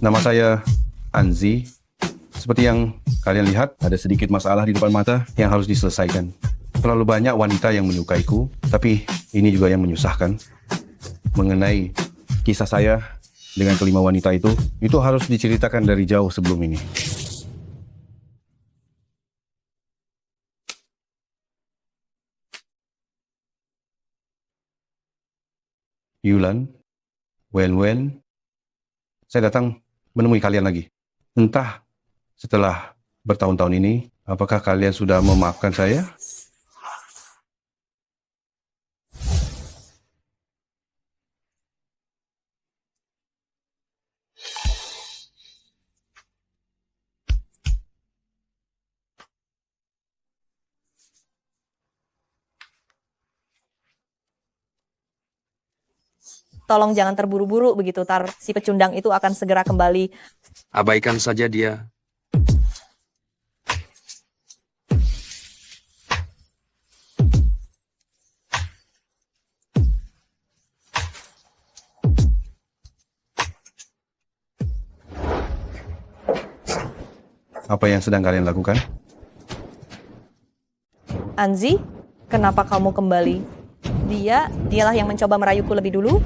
Nama saya Anzi. Seperti yang kalian lihat, ada sedikit masalah di depan mata yang harus diselesaikan. Terlalu banyak wanita yang menyukaiku, tapi ini juga yang menyusahkan. Mengenai kisah saya dengan kelima wanita itu harus diceritakan dari jauh sebelum ini. Yulan, Wen, saya datang menemui kalian lagi. Entah setelah bertahun-tahun ini, apakah kalian sudah memaafkan saya? Tolong jangan terburu-buru begitu, tar si pecundang itu akan segera kembali. Abaikan saja dia. Apa yang sedang kalian lakukan? Anzi, kenapa kamu kembali? Dialah yang mencoba merayuku lebih dulu.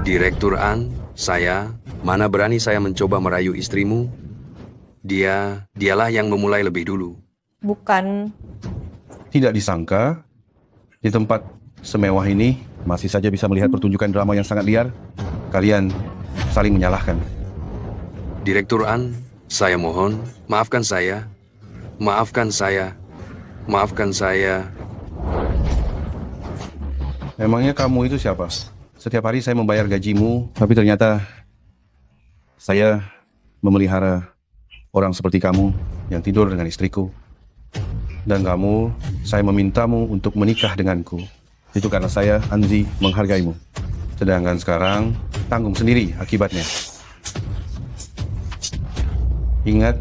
Direktur An, saya, mana berani saya mencoba merayu istrimu? Dialah yang memulai lebih dulu. Bukan, Tidak disangka, di tempat semewah ini masih saja bisa melihat pertunjukan drama yang sangat liar. Kalian saling menyalahkan. Direktur An, saya mohon, maafkan saya. Maafkan saya. Maafkan saya. Memangnya kamu itu siapa? Setiap hari saya membayar gajimu, tapi ternyata saya memelihara orang seperti kamu yang tidur dengan istriku. Dan kamu, saya memintamu untuk menikah denganku. Itu karena saya, Anzi, menghargaimu. Sedangkan sekarang, tanggung sendiri akibatnya. Ingat,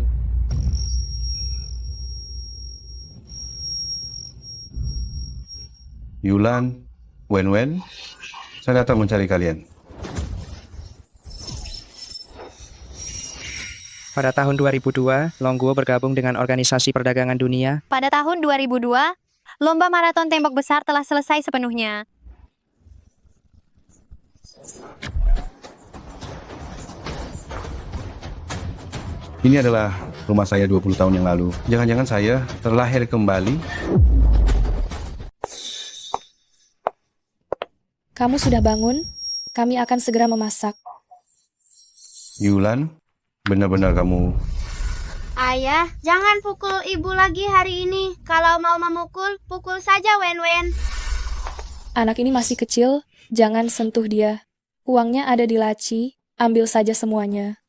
Yulan, Wen, saya datang mencari kalian. Pada tahun 2002, Longguo bergabung dengan Organisasi Perdagangan Dunia. Pada tahun 2002, lomba maraton tembok besar telah selesai sepenuhnya. Ini adalah rumah saya 20 tahun yang lalu. Jangan-jangan saya terlahir kembali. Kamu sudah bangun? Kami akan segera memasak. Yulan, benar-benar kamu... Ayah, jangan pukul ibu lagi hari ini. Kalau mau memukul, pukul saja Wen. Anak ini masih kecil, jangan sentuh dia. Uangnya ada di laci, ambil saja semuanya.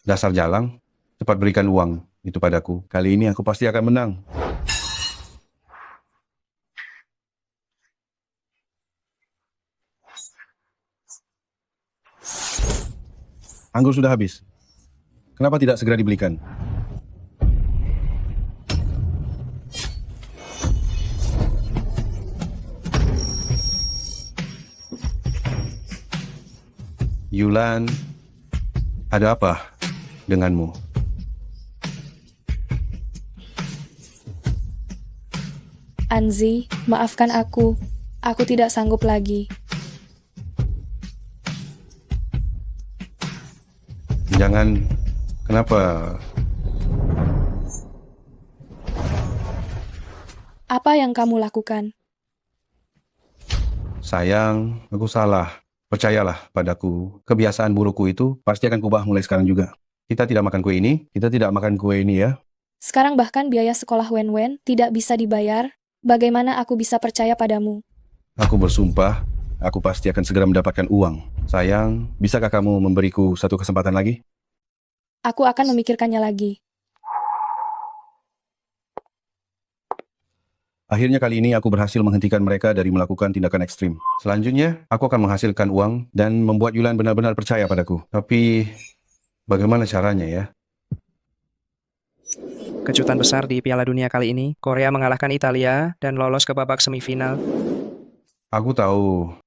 Dasar jalang, cepat berikan uang itu padaku. Kali ini aku pasti akan menang. Anggur sudah habis. Kenapa tidak segera dibelikan? Yulan, ada apa denganmu? Anzi, maafkan aku. Aku tidak sanggup lagi. Jangan, kenapa? Apa yang kamu lakukan? Sayang, aku salah. Percayalah padaku, kebiasaan burukku itu pasti akan kubah mulai sekarang juga. Kita tidak makan kue ini, kita tidak makan kue ini ya. Sekarang bahkan biaya sekolah Wen tidak bisa dibayar. Bagaimana aku bisa percaya padamu? Aku bersumpah, aku pasti akan segera mendapatkan uang. Sayang, bisakah kamu memberiku satu kesempatan lagi? Aku akan memikirkannya lagi. Akhirnya kali ini aku berhasil menghentikan mereka dari melakukan tindakan ekstrim. Selanjutnya, aku akan menghasilkan uang dan membuat Yulan benar-benar percaya padaku. Tapi, bagaimana caranya ya? Kejutan besar di Piala Dunia kali ini, Korea mengalahkan Italia dan lolos ke babak semifinal. Aku tahu.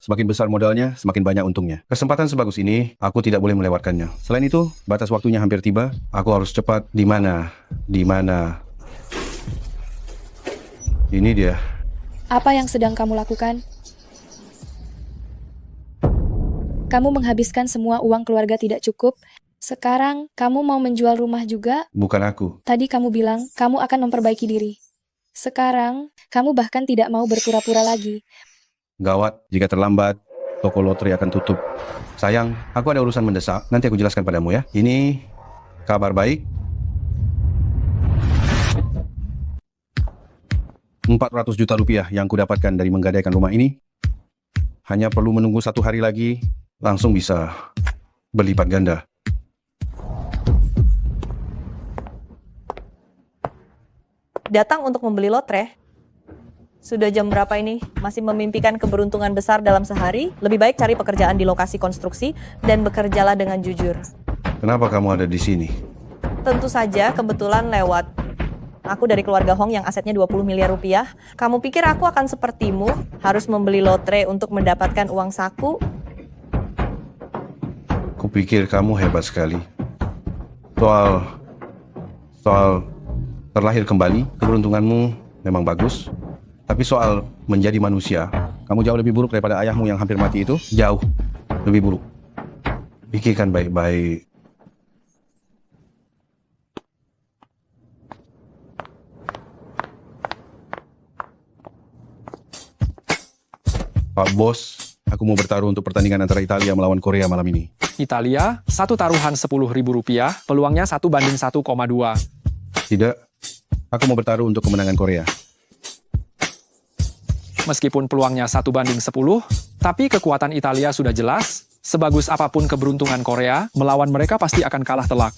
Semakin besar modalnya, semakin banyak untungnya. Kesempatan sebagus ini, aku tidak boleh melewatkannya. Selain itu, batas waktunya hampir tiba. Aku harus cepat. Di mana? Di mana? Ini dia. Apa yang sedang kamu lakukan? Kamu menghabiskan semua uang keluarga tidak cukup. Sekarang, kamu mau menjual rumah juga? Bukan aku. Tadi kamu bilang kamu akan memperbaiki diri. Sekarang, kamu bahkan tidak mau berpura-pura lagi. Gawat, jika terlambat, toko lotre akan tutup. Sayang, aku ada urusan mendesak. Nanti aku jelaskan padamu ya. Ini kabar baik. 400 juta rupiah yang kudapatkan dari menggadaikan rumah ini. Hanya perlu menunggu 1 hari lagi, langsung bisa berlipat ganda. Datang untuk membeli lotre? Sudah jam berapa ini? Masih memimpikan keberuntungan besar dalam sehari? Lebih baik cari pekerjaan di lokasi konstruksi dan bekerjalah dengan jujur. Kenapa kamu ada di sini? Tentu saja kebetulan lewat. Aku dari keluarga Hong yang asetnya 20 miliar rupiah. Kamu pikir aku akan sepertimu? Harus membeli lotre untuk mendapatkan uang saku? Kupikir kamu hebat sekali. Soal terlahir kembali, keberuntunganmu memang bagus. Tapi soal menjadi manusia, kamu jauh lebih buruk daripada ayahmu yang hampir mati itu. Jauh lebih buruk. Pikirkan baik-baik. Pak Bos, aku mau bertaruh untuk pertandingan antara Italia melawan Korea malam ini. Italia, satu taruhan Rp10.000, peluangnya 1:1,2. Tidak, aku mau bertaruh untuk kemenangan Korea. Meskipun peluangnya 1:10, tapi kekuatan Italia sudah jelas. Sebagus apapun keberuntungan Korea, melawan mereka pasti akan kalah telak.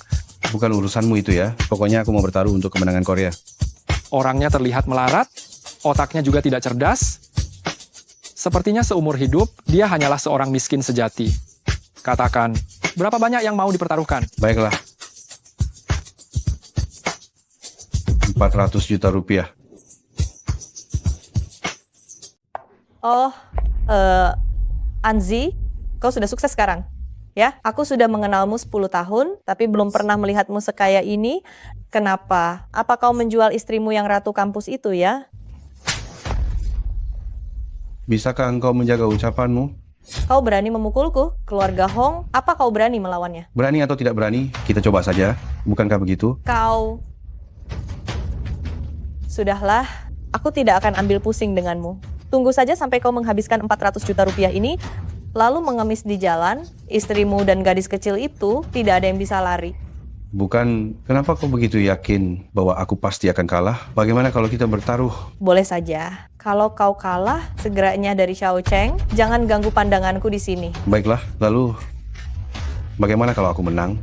Bukan urusanmu itu ya. Pokoknya aku mau bertaruh untuk kemenangan Korea. Orangnya terlihat melarat, otaknya juga tidak cerdas. Sepertinya seumur hidup, dia hanyalah seorang miskin sejati. Katakan, berapa banyak yang mau dipertaruhkan? Baiklah. 400 juta rupiah. Oh, Anzi, kau sudah sukses sekarang. Ya, aku sudah mengenalmu 10 tahun, tapi belum pernah melihatmu sekaya ini. Kenapa? Apa kau menjual istrimu yang ratu kampus itu ya? Bisakah engkau menjaga ucapanmu? Kau berani memukulku? Keluarga Hong, apa kau berani melawannya? Berani atau tidak berani, kita coba saja. Bukankah begitu? Kau... Sudahlah, aku tidak akan ambil pusing denganmu. Tunggu saja sampai kau menghabiskan 400 juta rupiah ini, lalu mengemis di jalan, istrimu dan gadis kecil itu tidak ada yang bisa lari. Bukan, kenapa kau begitu yakin bahwa aku pasti akan kalah? Bagaimana kalau kita bertaruh? Boleh saja. Kalau kau kalah, segeranya dari Xiao Cheng, jangan ganggu pandanganku di sini. Baiklah, lalu bagaimana kalau aku menang?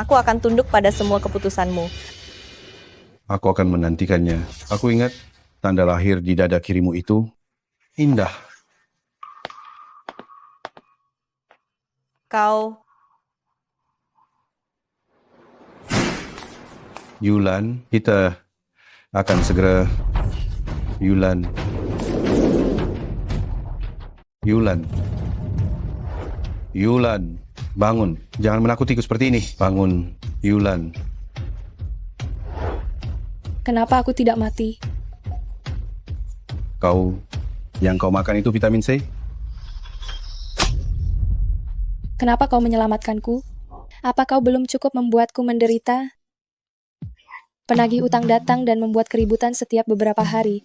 Aku akan tunduk pada semua keputusanmu. Aku akan menantikannya. Aku ingat tanda lahir di dada kirimu itu indah. Kau... Yulan, kita akan segera... Yulan. Yulan, bangun. Jangan menakutiku seperti ini. Bangun, Yulan. Kenapa aku tidak mati? Yang kau makan itu vitamin C? Kenapa kau menyelamatkanku? Apa kau belum cukup membuatku menderita? Penagih utang datang dan membuat keributan setiap beberapa hari.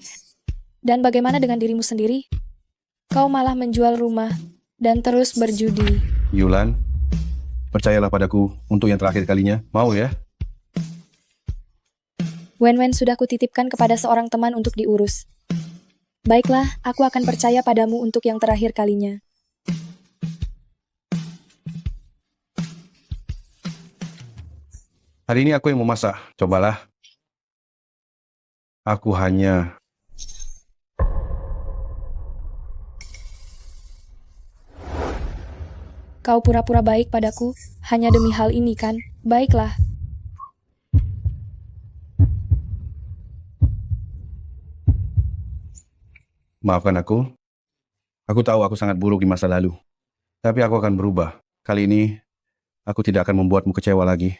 Dan bagaimana dengan dirimu sendiri? Kau malah menjual rumah dan terus berjudi. Yulan, percayalah padaku untuk yang terakhir kalinya. Mau ya? Wen-Wen sudah kutitipkan kepada seorang teman untuk diurus. Baiklah, aku akan percaya padamu untuk yang terakhir kalinya. Hari ini aku yang memasak. Cobalah. Aku hanya... Kau pura-pura baik padaku, hanya demi hal ini kan? Baiklah. Maafkan aku. Aku tahu aku sangat buruk di masa lalu. Tapi aku akan berubah. Kali ini, aku tidak akan membuatmu kecewa lagi.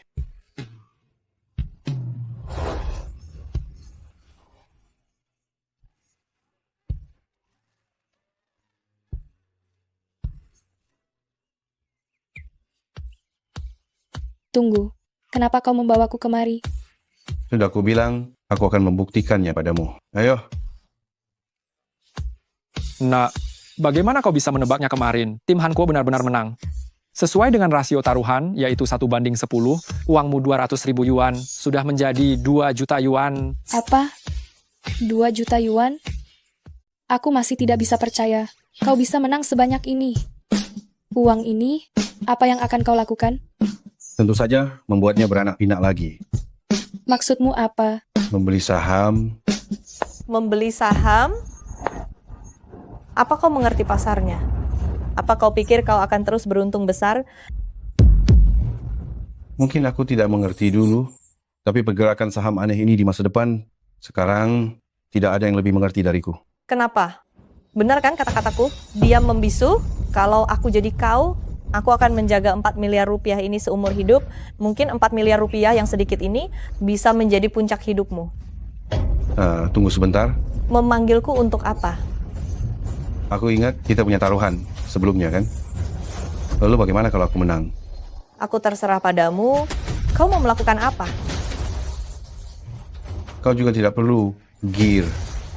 Tunggu, kenapa kau membawaku kemari? Sudah aku bilang, aku akan membuktikannya padamu. Ayo, Nak, bagaimana kau bisa menebaknya kemarin? Tim Hanko benar-benar menang. Sesuai dengan rasio taruhan, yaitu 1:10, uangmu 200.000 yuan sudah menjadi 2 juta yuan. Apa? 2 juta yuan? Aku masih tidak bisa percaya. Kau bisa menang sebanyak ini. Uang ini, apa yang akan kau lakukan? tentu saja membuatnya beranak pinak lagi. Maksudmu apa? Membeli saham, Membeli saham? Apa kau mengerti pasarnya? Apa kau pikir kau akan terus beruntung besar? mungkin aku tidak mengerti dulu, tapi pergerakan saham aneh ini di masa depan, sekarang tidak ada yang lebih mengerti dariku. Kenapa? Benar kan kata-kataku? Diam membisu, kalau aku jadi kau, aku akan menjaga 4 miliar rupiah ini seumur hidup. Mungkin 4 miliar rupiah yang sedikit ini bisa menjadi puncak hidupmu. Tunggu sebentar, Memanggilku untuk apa? aku ingat kita punya taruhan sebelumnya kan? Lalu bagaimana kalau aku menang? Aku terserah padamu. Kau mau melakukan apa? Kau juga tidak perlu gear.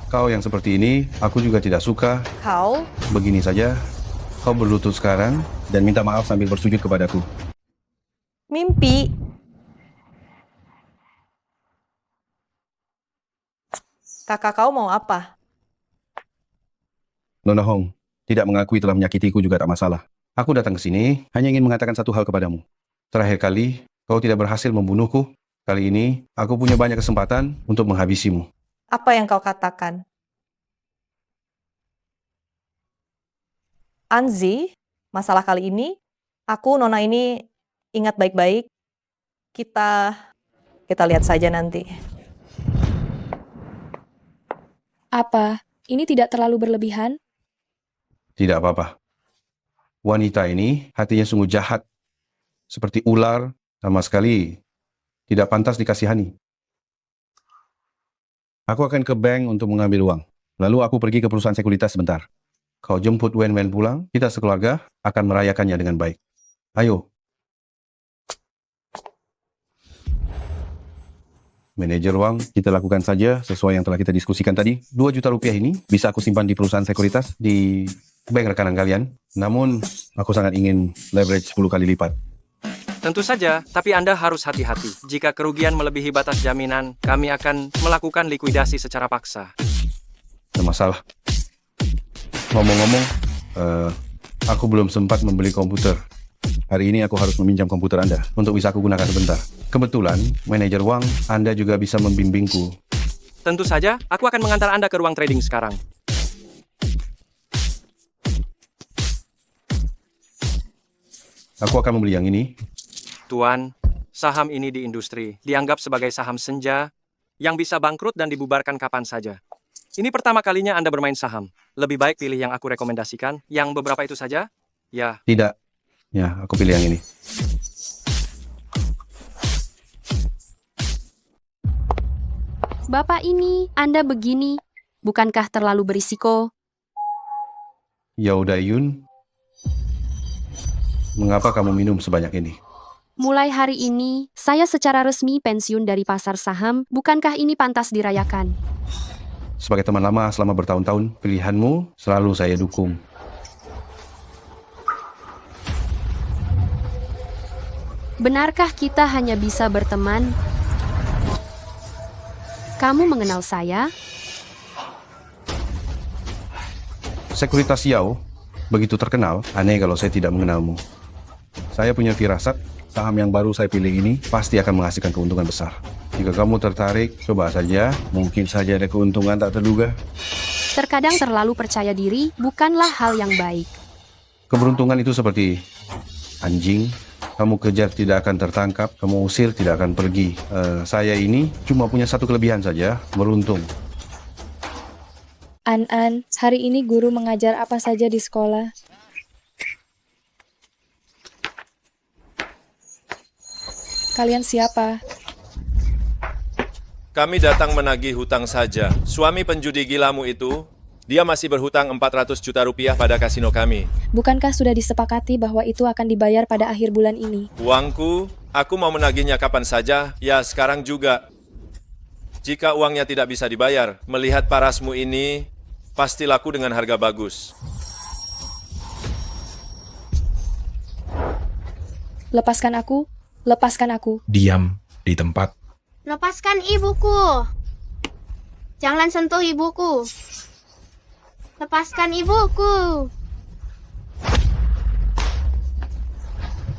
Kau yang seperti ini, aku juga tidak suka. Kau? Begini saja, kau berlutut sekarang dan minta maaf sambil bersujud kepadaku. Mimpi. Kakak kau mau apa? Nona Hong, tidak mengakui telah menyakitiku juga tak masalah. Aku datang ke sini hanya ingin mengatakan satu hal kepadamu. Terakhir kali, kau tidak berhasil membunuhku. Kali ini, aku punya banyak kesempatan untuk menghabisimu. Apa yang kau katakan? Anzi, masalah kali ini, aku Nona ini ingat baik-baik. Kita lihat saja nanti. Apa? Ini tidak terlalu berlebihan? Tidak apa-apa. Wanita ini hatinya sungguh jahat. Seperti ular, sama sekali tidak pantas dikasihani. Aku akan ke bank untuk mengambil uang. Lalu aku pergi ke perusahaan sekuritas sebentar. Kau jemput Wen pulang, kita sekeluarga akan merayakannya dengan baik. Ayo. Manajer uang, kita lakukan saja sesuai yang telah kita diskusikan tadi. 2 juta rupiah ini bisa aku simpan di perusahaan sekuritas di bank rekanan kalian. Namun, aku sangat ingin leverage 10 kali lipat. Tentu saja, tapi Anda harus hati-hati. Jika kerugian melebihi batas jaminan, kami akan melakukan likuidasi secara paksa. Tidak masalah. Ngomong-ngomong, aku belum sempat membeli komputer. Hari ini aku harus meminjam komputer Anda untuk bisa aku gunakan sebentar. Kebetulan, manajer uang, Anda juga bisa membimbingku. Tentu saja, aku akan mengantar Anda ke ruang trading sekarang. Aku akan membeli yang ini. Tuan, saham ini di industri dianggap sebagai saham senja yang bisa bangkrut dan dibubarkan kapan saja. Ini pertama kalinya Anda bermain saham. Lebih baik pilih yang aku rekomendasikan. Yang beberapa itu saja? Ya. Tidak. Ya, aku pilih yang ini. Bapak ini, Anda begini, bukankah terlalu berisiko? Yauda Yun, mengapa kamu minum sebanyak ini? Mulai hari ini, saya secara resmi pensiun dari pasar saham, bukankah ini pantas dirayakan? Sebagai teman lama selama bertahun-tahun, pilihanmu selalu saya dukung. Benarkah kita hanya bisa berteman? Kamu mengenal saya? Sekuritas Yao begitu terkenal, aneh kalau saya tidak mengenalmu. Saya punya firasat, saham yang baru saya pilih ini pasti akan menghasilkan keuntungan besar. Jika kamu tertarik, coba saja, mungkin saja ada keuntungan tak terduga. Terkadang terlalu percaya diri bukanlah hal yang baik. Keberuntungan itu seperti anjing, kamu kejar tidak akan tertangkap, kamu usir tidak akan pergi. Saya ini cuma punya satu kelebihan saja, beruntung. An, hari ini guru mengajar apa saja di sekolah? Kalian siapa? Kami datang menagih hutang saja. Suami penjudi gilamu itu, dia masih berhutang 400 juta rupiah pada kasino kami. Bukankah sudah disepakati bahwa itu akan dibayar pada akhir bulan ini? Uangku, aku mau menagihnya kapan saja, ya sekarang juga. Jika uangnya tidak bisa dibayar, melihat parasmu ini, pasti laku dengan harga bagus. Lepaskan aku, lepaskan aku. Diam di tempat. Lepaskan ibuku. Jangan sentuh ibuku. Lepaskan ibuku.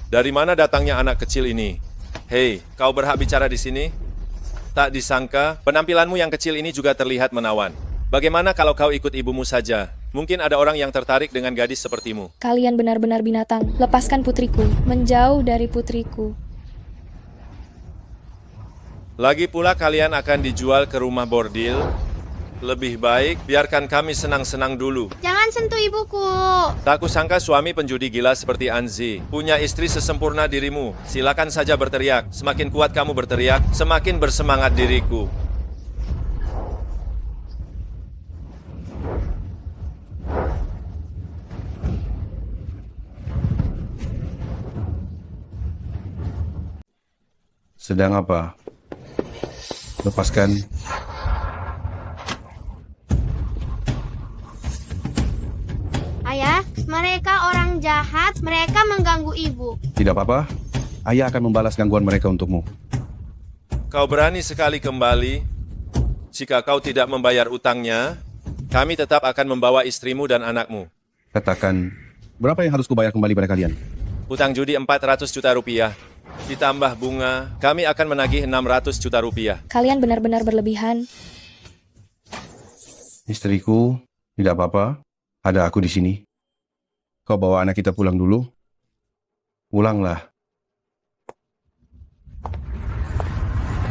Dari mana datangnya anak kecil ini? Hei, kau berhak bicara di sini? Tak disangka, penampilanmu yang kecil ini juga terlihat menawan. Bagaimana kalau kau ikut ibumu saja? Mungkin ada orang yang tertarik dengan gadis sepertimu. Kalian benar-benar binatang. Lepaskan putriku, menjauh dari putriku. Lagi pula kalian akan dijual ke rumah bordil. Lebih baik biarkan kami senang-senang dulu. Jangan sentuh ibuku. Tak kusangka suami penjudi gila seperti Anzi punya istri sesempurna dirimu. Silakan saja berteriak. Semakin kuat kamu berteriak, semakin bersemangat diriku. Sedang apa? Lepaskan. Ayah, mereka orang jahat. Mereka mengganggu ibu. Tidak apa-apa. Ayah akan membalas gangguan mereka untukmu. Kau berani sekali kembali. Jika kau tidak membayar utangnya, kami tetap akan membawa istrimu dan anakmu. Katakan, berapa yang harus kubayar kembali pada kalian? Utang judi 400 juta rupiah. Ditambah bunga, kami akan menagih 600 juta rupiah. Kalian benar-benar berlebihan. Istriku, tidak apa-apa. Ada aku di sini. Kau bawa anak kita pulang dulu. Pulanglah.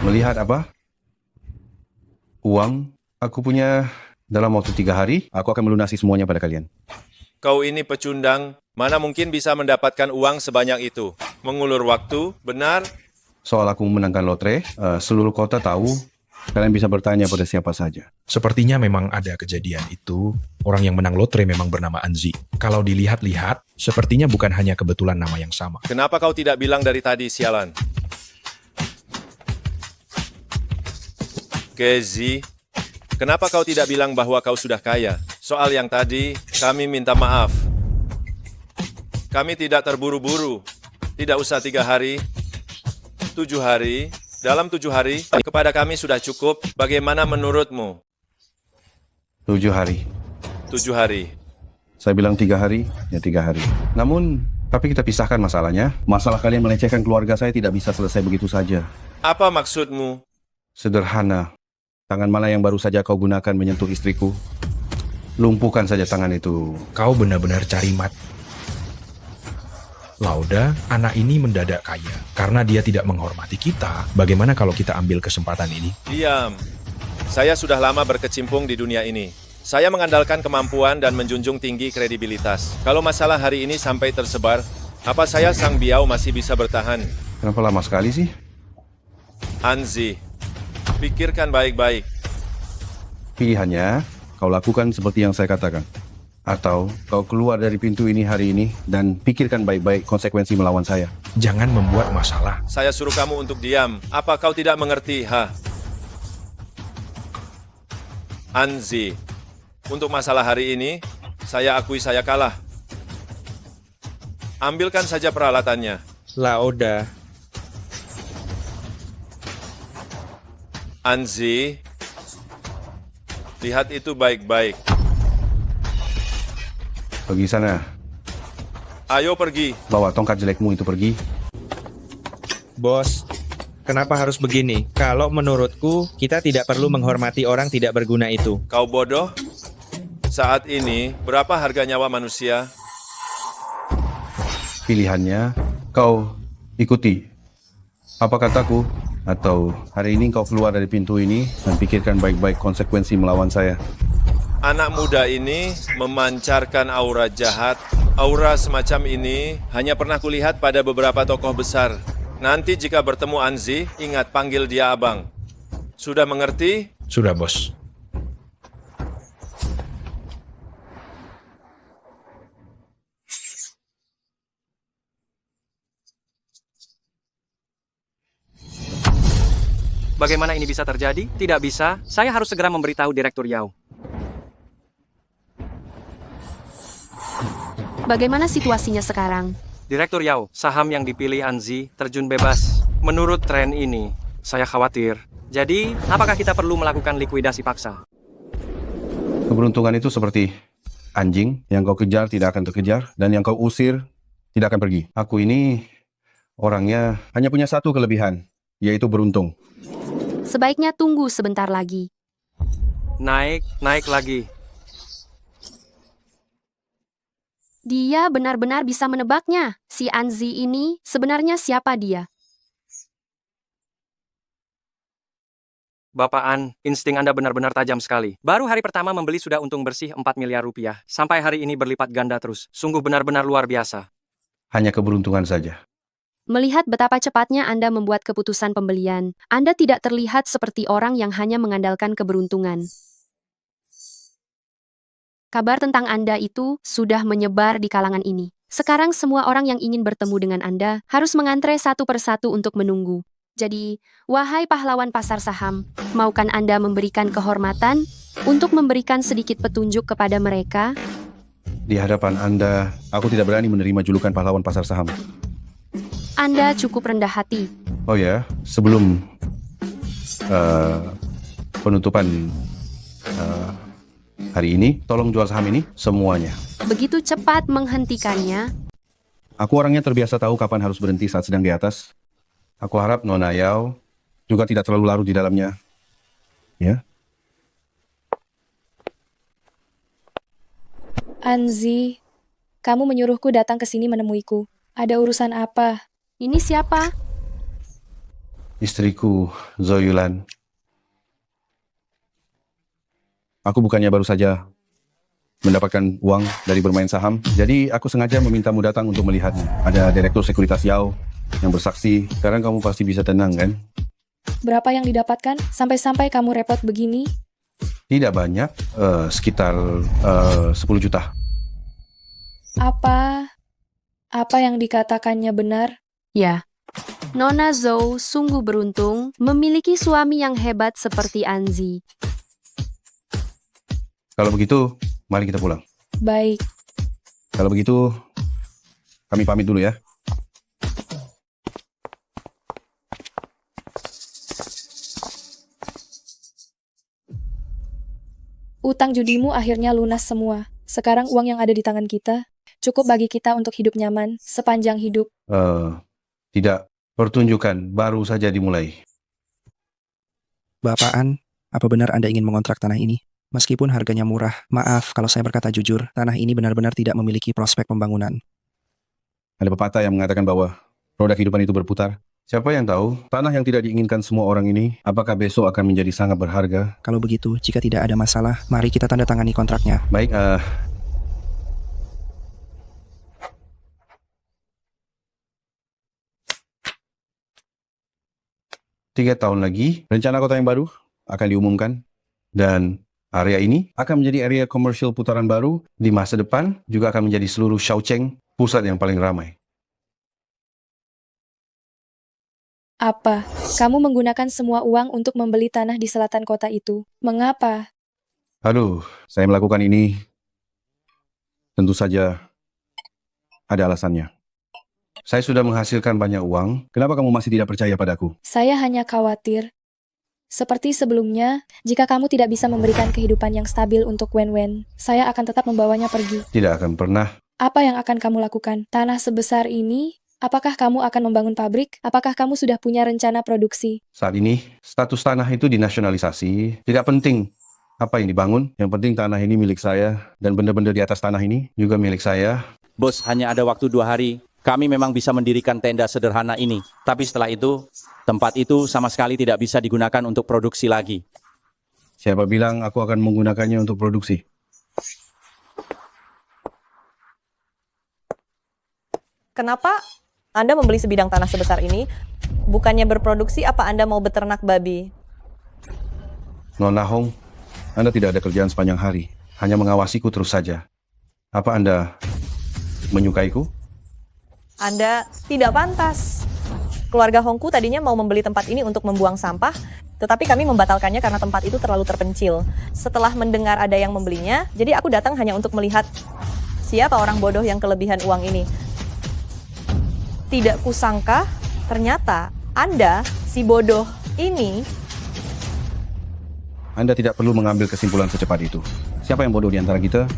Melihat apa? Uang, aku punya dalam waktu 3 hari, aku akan melunasi semuanya pada kalian. Kau ini pecundang, mana mungkin bisa mendapatkan uang sebanyak itu? Mengulur waktu, benar? Soal aku memenangkan lotre, seluruh kota tahu, kalian bisa bertanya pada siapa saja. Sepertinya memang ada kejadian itu. Orang yang menang lotre memang bernama Anzi. Kalau dilihat-lihat, sepertinya bukan hanya kebetulan nama yang sama. Kenapa kau tidak bilang dari tadi, sialan? Kezi, kenapa kau tidak bilang bahwa kau sudah kaya? Soal yang tadi, kami minta maaf. Kami tidak terburu-buru. Tidak usah 3 hari, 7 hari. Dalam 7 hari, kepada kami sudah cukup. Bagaimana menurutmu? 7 hari. 7 hari. Saya bilang 3 hari, ya 3 hari. Namun, tapi kita pisahkan masalahnya. Masalah kalian melecehkan keluarga saya tidak bisa selesai begitu saja. Apa maksudmu? Sederhana. Tangan mana yang baru saja kau gunakan menyentuh istriku? Lumpuhkan saja tangan itu. Kau benar-benar cari mati. Lauda, anak ini mendadak kaya. Karena dia tidak menghormati kita, bagaimana kalau kita ambil kesempatan ini? Diam. Saya sudah lama berkecimpung di dunia ini. Saya mengandalkan kemampuan dan menjunjung tinggi kredibilitas. Kalau masalah hari ini sampai tersebar, apa saya sang biau masih bisa bertahan? Kenapa lama sekali sih? Anzi, pikirkan baik-baik. Pilihannya, kau lakukan seperti yang saya katakan. Atau kau keluar dari pintu ini hari ini dan pikirkan baik-baik konsekuensi melawan saya. Jangan membuat masalah. Saya suruh kamu untuk diam. Apa kau tidak mengerti, ha? Anzi, untuk masalah hari ini, saya akui saya kalah. Ambilkan saja peralatannya. Lauda. Anzi, lihat itu baik-baik. Pergi sana. Ayo pergi. Bawa tongkat jelekmu itu pergi. Bos, kenapa harus begini? Kalau menurutku, kita tidak perlu menghormati orang tidak berguna itu. Kau bodoh? Saat ini, berapa harga nyawa manusia? Pilihannya, kau ikuti apa kataku, atau hari ini kau keluar dari pintu ini dan pikirkan baik-baik konsekuensi melawan saya. Anak muda ini memancarkan aura jahat. Aura semacam ini hanya pernah kulihat pada beberapa tokoh besar. Nanti jika bertemu Anzi, ingat panggil dia abang. Sudah mengerti? Sudah, bos. Bagaimana ini bisa terjadi? Tidak bisa. Saya harus segera memberitahu Direktur Yao. Bagaimana situasinya sekarang? Direktur Yao, saham yang dipilih Anzi terjun bebas. Menurut tren ini, saya khawatir. Jadi, apakah kita perlu melakukan likuidasi paksa? Keberuntungan itu seperti anjing, yang kau kejar tidak akan terkejar, dan yang kau usir tidak akan pergi. Aku ini orangnya hanya punya satu kelebihan, yaitu beruntung. Sebaiknya tunggu sebentar lagi. Naik lagi. Dia benar-benar bisa menebaknya. Si Anzi ini sebenarnya siapa dia? Bapak An, insting Anda benar-benar tajam sekali. Baru hari pertama membeli sudah untung bersih 4 miliar rupiah. Sampai hari ini berlipat ganda terus. Sungguh benar-benar luar biasa. Hanya keberuntungan saja. Melihat betapa cepatnya Anda membuat keputusan pembelian, Anda tidak terlihat seperti orang yang hanya mengandalkan keberuntungan. Kabar tentang Anda itu sudah menyebar di kalangan ini. Sekarang semua orang yang ingin bertemu dengan Anda harus mengantre satu persatu untuk menunggu. Jadi, wahai pahlawan pasar saham, maukan Anda memberikan kehormatan untuk memberikan sedikit petunjuk kepada mereka? Di hadapan Anda, aku tidak berani menerima julukan pahlawan pasar saham. Anda cukup rendah hati. Oh ya, sebelum penutupan hari ini, tolong jual saham ini semuanya. Begitu cepat menghentikannya. Aku orangnya terbiasa tahu kapan harus berhenti saat sedang di atas. Aku harap Nona Yao juga tidak terlalu larut di dalamnya. Ya. Anzi, kamu menyuruhku datang ke sini menemuiku. Ada urusan apa? Ini siapa? Istriku, Zoyulan. Aku bukannya baru saja mendapatkan uang dari bermain saham, jadi aku sengaja memintamu datang untuk melihatnya. Ada Direktur Sekuritas Yao yang bersaksi. Sekarang kamu pasti bisa tenang, kan? Berapa yang didapatkan? Sampai-sampai kamu repot begini? Tidak banyak, sekitar 10 juta. Apa yang dikatakannya benar? Ya. Nona Zhou sungguh beruntung memiliki suami yang hebat seperti Anzi. Kalau begitu, mari kita pulang. Baik. Kalau begitu, kami pamit dulu ya. Utang judimu akhirnya lunas semua. Sekarang uang yang ada di tangan kita cukup bagi kita untuk hidup nyaman sepanjang hidup. Tidak. Pertunjukan baru saja dimulai. Bapak An, apa benar Anda ingin mengontrak tanah ini? Meskipun harganya murah, maaf kalau saya berkata jujur, tanah ini benar-benar tidak memiliki prospek pembangunan. Ada pepatah yang mengatakan bahwa roda kehidupan itu berputar. Siapa yang tahu, tanah yang tidak diinginkan semua orang ini, apakah besok akan menjadi sangat berharga? Kalau begitu, jika tidak ada masalah, mari kita tanda tangani kontraknya. Baik, 3 tahun lagi, rencana kota yang baru akan diumumkan. Dan area ini akan menjadi area komersial putaran baru. Di masa depan juga akan menjadi seluruh Shaocheng pusat yang paling ramai. Apa? Kamu menggunakan semua uang untuk membeli tanah di selatan kota itu. Mengapa? Aduh, saya melakukan ini tentu saja ada alasannya. Saya sudah menghasilkan banyak uang. Kenapa kamu masih tidak percaya padaku? Saya hanya khawatir. Seperti sebelumnya, jika kamu tidak bisa memberikan kehidupan yang stabil untuk Wen-Wen, saya akan tetap membawanya pergi. Tidak akan pernah. Apa yang akan kamu lakukan? Tanah sebesar ini, apakah kamu akan membangun pabrik? Apakah kamu sudah punya rencana produksi? Saat ini, status tanah itu dinasionalisasi. Tidak penting apa yang dibangun. Yang penting tanah ini milik saya. Dan benda-benda di atas tanah ini juga milik saya. Bos, hanya ada waktu 2 hari. Kami memang bisa mendirikan tenda sederhana ini. Tapi setelah itu, tempat itu sama sekali tidak bisa digunakan untuk produksi lagi. Siapa bilang aku akan menggunakannya untuk produksi? Kenapa Anda membeli sebidang tanah sebesar ini? Bukannya berproduksi, apa Anda mau beternak babi? Nona Hong, Anda tidak ada kerjaan sepanjang hari, hanya mengawasiku terus saja. Apa Anda menyukaiku? Anda tidak pantas. Keluarga Hongku tadinya mau membeli tempat ini untuk membuang sampah, tetapi kami membatalkannya karena tempat itu terlalu terpencil. Setelah mendengar ada yang membelinya, jadi aku datang hanya untuk melihat siapa orang bodoh yang kelebihan uang ini. Tidak kusangka, ternyata Anda, si bodoh ini. Anda tidak perlu mengambil kesimpulan secepat itu. Siapa yang bodoh di antara kita?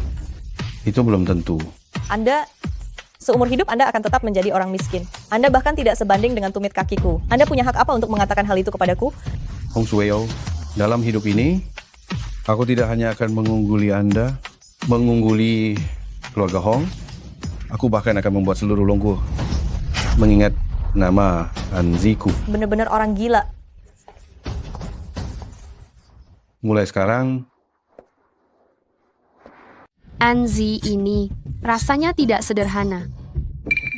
Itu belum tentu. Anda, seumur hidup Anda akan tetap menjadi orang miskin. Anda bahkan tidak sebanding dengan tumit kakiku. Anda punya hak apa untuk mengatakan hal itu kepadaku? Hong Sueo, dalam hidup ini, aku tidak hanya akan mengungguli Anda, mengungguli keluarga Hong, aku bahkan akan membuat seluruh Longku mengingat nama Anziku. Benar-benar orang gila. Mulai sekarang, Anzi ini rasanya tidak sederhana.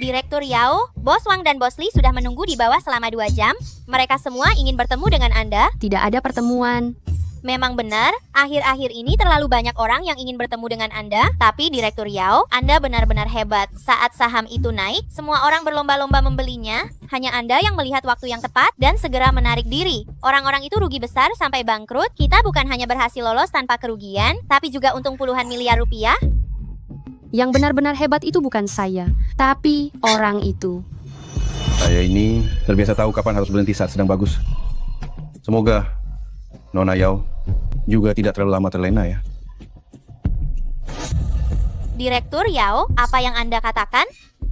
Direktur Yao, Bos Wang dan Bos Li sudah menunggu di bawah selama 2 jam. Mereka semua ingin bertemu dengan Anda. Tidak ada pertemuan. Memang benar, akhir-akhir ini terlalu banyak orang yang ingin bertemu dengan Anda. Tapi Direktur Yao, Anda benar-benar hebat. Saat saham itu naik, semua orang berlomba-lomba membelinya. Hanya Anda yang melihat waktu yang tepat dan segera menarik diri. Orang-orang itu rugi besar sampai bangkrut. Kita bukan hanya berhasil lolos tanpa kerugian, tapi juga untung puluhan miliar rupiah. Yang benar-benar hebat itu bukan saya, tapi orang itu. saya ini terbiasa tahu kapan harus berhenti saat sedang bagus. Semoga Nona Yao juga tidak terlalu lama terlena ya. Direktur Yao, apa yang Anda katakan?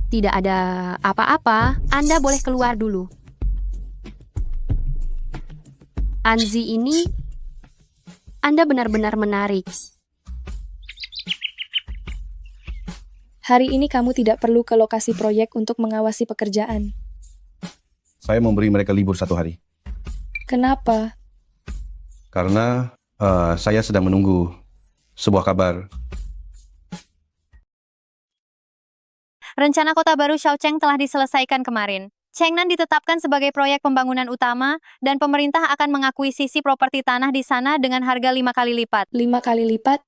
Tidak ada apa-apa, Anda boleh keluar dulu. Anzi ini, Anda benar-benar menarik. Hari ini kamu tidak perlu ke lokasi proyek untuk mengawasi pekerjaan. Saya memberi mereka libur 1 hari. Kenapa? Karena saya sedang menunggu sebuah kabar. Rencana kota baru Shaocheng telah diselesaikan kemarin. Chengnan ditetapkan sebagai proyek pembangunan utama dan pemerintah akan mengakuisisi properti tanah di sana dengan harga 5 kali lipat. 5 kali lipat?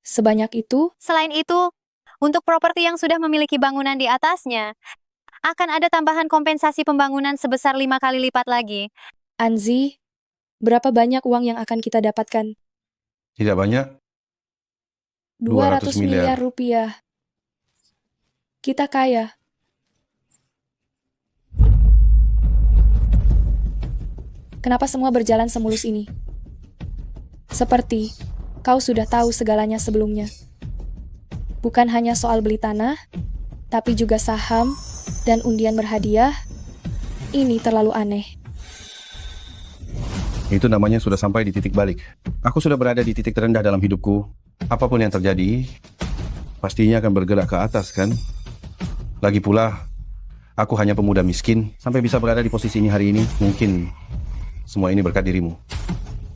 Sebanyak itu? Selain itu, untuk properti yang sudah memiliki bangunan di atasnya, akan ada tambahan kompensasi pembangunan sebesar 5 kali lipat lagi. Anzi, berapa banyak uang yang akan kita dapatkan? Tidak banyak. 200 miliar rupiah. Kita kaya. Kenapa semua berjalan semulus ini? Seperti kau sudah tahu segalanya sebelumnya. Bukan hanya soal beli tanah, tapi juga saham dan undian berhadiah. Ini terlalu aneh. Itu namanya sudah sampai di titik balik. Aku sudah berada di titik terendah dalam hidupku. Apapun yang terjadi, pastinya akan bergerak ke atas, kan? Lagi pula, aku hanya pemuda miskin. Sampai bisa berada di posisi ini hari ini, mungkin semua ini berkat dirimu.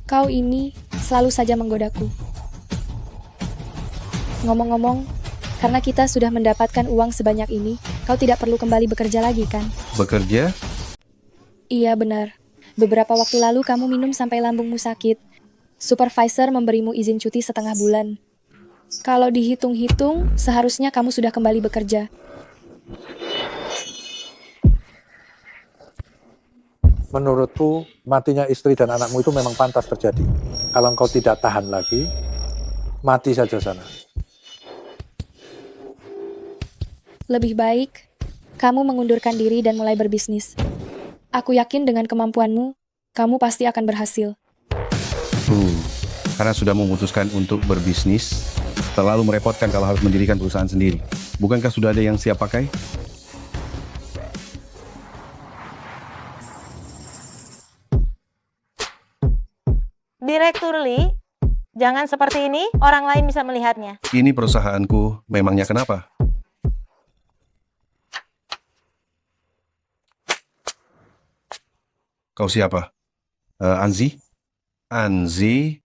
Kau ini selalu saja menggodaku. Ngomong-ngomong, karena kita sudah mendapatkan uang sebanyak ini, kau tidak perlu kembali bekerja lagi, kan? Bekerja? Iya, benar. Beberapa waktu lalu kamu minum sampai lambungmu sakit. Supervisor memberimu izin cuti setengah bulan. Kalau dihitung-hitung, seharusnya kamu sudah kembali bekerja. Menurutku, matinya istri dan anakmu itu memang pantas terjadi. Kalau engkau tidak tahan lagi, mati saja sana. Lebih baik, kamu mengundurkan diri dan mulai berbisnis. Aku yakin dengan kemampuanmu, kamu pasti akan berhasil. Karena sudah memutuskan untuk berbisnis, terlalu merepotkan kalau harus mendirikan perusahaan sendiri. Bukankah sudah ada yang siap pakai? Direktur Lee, jangan seperti ini, orang lain bisa melihatnya. Ini perusahaanku, memangnya kenapa? Kau siapa? Anzi? Anzi?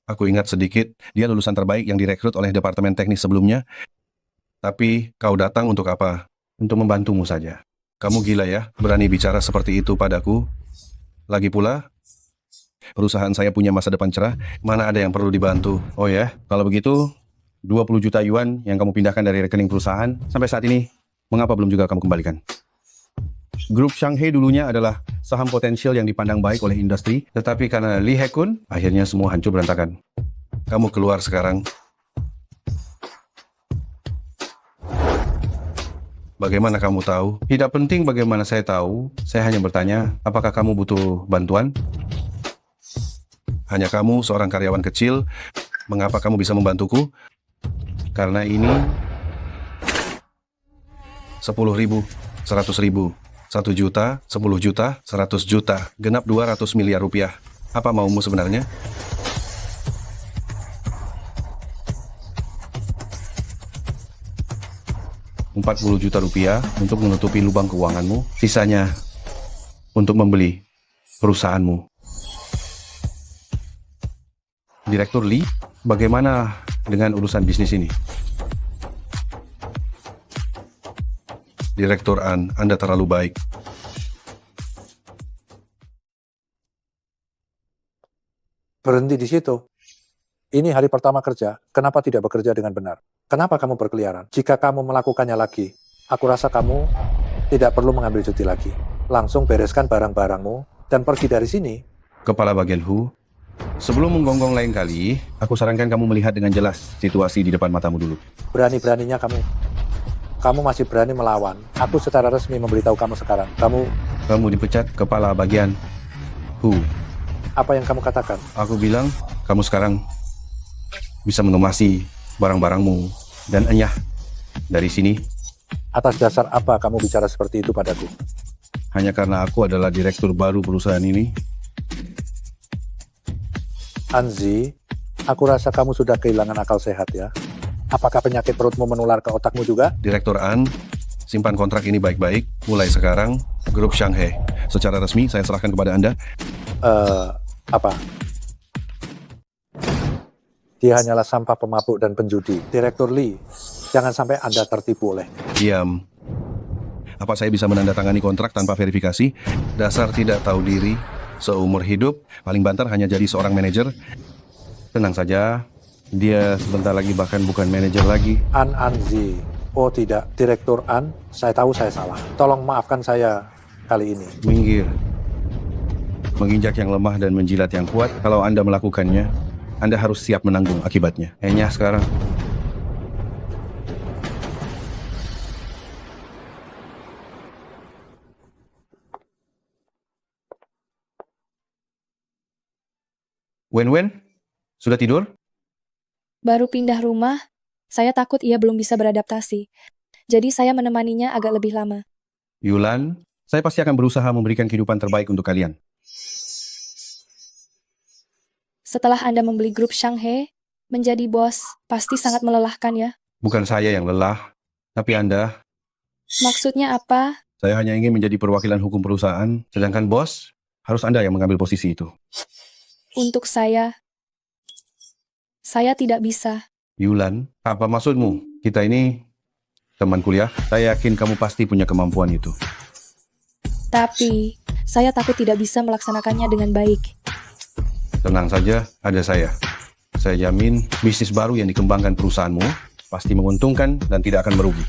Aku ingat sedikit, dia lulusan terbaik yang direkrut oleh Departemen Teknis sebelumnya. Tapi kau datang untuk apa? untuk membantumu saja. Kamu gila ya, berani bicara seperti itu padaku. Lagi pula, perusahaan saya punya masa depan cerah, mana ada yang perlu dibantu. Oh ya, kalau begitu, 20 juta yuan yang kamu pindahkan dari rekening perusahaan, sampai saat ini, mengapa belum juga kamu kembalikan? Grup Shanghai dulunya adalah saham potensial yang dipandang baik oleh industri, tetapi karena Lee Hae-kun, akhirnya semua hancur berantakan. Kamu keluar sekarang. Bagaimana kamu tahu? Tidak penting bagaimana saya tahu, saya hanya bertanya, apakah kamu butuh bantuan? Hanya kamu, seorang karyawan kecil, mengapa kamu bisa membantuku? Karena ini 10.000, 100.000, 1 juta, 10 juta, 100 juta, genap 200 miliar rupiah. Apa maumu sebenarnya? $40 juta rupiah untuk menutupi lubang keuanganmu, sisanya untuk membeli perusahaanmu. Direktur Lee, bagaimana dengan urusan bisnis ini? Direktur An, Anda terlalu baik. Berhenti di situ. Ini hari pertama kerja, kenapa tidak bekerja dengan benar? Kenapa kamu berkeliaran? Jika kamu melakukannya lagi, aku rasa kamu tidak perlu mengambil cuti lagi. Langsung bereskan barang-barangmu dan pergi dari sini. Kepala bagian Hu, sebelum menggonggong lain kali, aku sarankan kamu melihat dengan jelas situasi di depan matamu dulu. Berani-beraninya kamu. Kamu masih berani melawan. Aku secara resmi memberitahu kamu sekarang. Kamu dipecat kepala bagian Hu. Apa yang kamu katakan? Aku bilang, kamu sekarang bisa mengemasi barang-barangmu dan enyah dari sini. Atas dasar apa kamu bicara seperti itu padaku? Hanya karena aku adalah direktur baru perusahaan ini. Anzi, aku rasa kamu sudah kehilangan akal sehat ya. Apakah penyakit perutmu menular ke otakmu juga? Direktur An, simpan kontrak ini baik-baik. Mulai sekarang, grup Shanghai. Secara resmi, saya serahkan kepada Anda. Apa? Dia hanyalah sampah pemabuk dan penjudi. Direktur Lee, jangan sampai Anda tertipu oleh. Diam. Apa saya bisa menandatangani kontrak tanpa verifikasi? Dasar tidak tahu diri. Seumur hidup, paling banter hanya jadi seorang manajer. Tenang saja, dia sebentar lagi bahkan bukan manajer lagi. Anzi. Oh tidak, Direktur An, saya tahu saya salah. Tolong maafkan saya kali ini. Minggir. Menginjak yang lemah dan menjilat yang kuat, kalau Anda melakukannya, Anda harus siap menanggung akibatnya. Enyah sekarang. Wen, sudah tidur? Baru pindah rumah, saya takut ia belum bisa beradaptasi. Jadi saya menemaninya agak lebih lama. Yulan, saya pasti akan berusaha memberikan kehidupan terbaik untuk kalian. Setelah Anda membeli grup Shanghai, menjadi bos pasti sangat melelahkan ya. Bukan saya yang lelah, tapi Anda. Maksudnya apa? Saya hanya ingin menjadi perwakilan hukum perusahaan, sedangkan bos harus Anda yang mengambil posisi itu. Untuk saya tidak bisa. Yulan, apa maksudmu? Kita ini teman kuliah, saya yakin kamu pasti punya kemampuan itu. Tapi, saya takut tidak bisa melaksanakannya dengan baik. Tenang saja, ada saya. Saya jamin bisnis baru yang dikembangkan perusahaanmu pasti menguntungkan dan tidak akan merugi.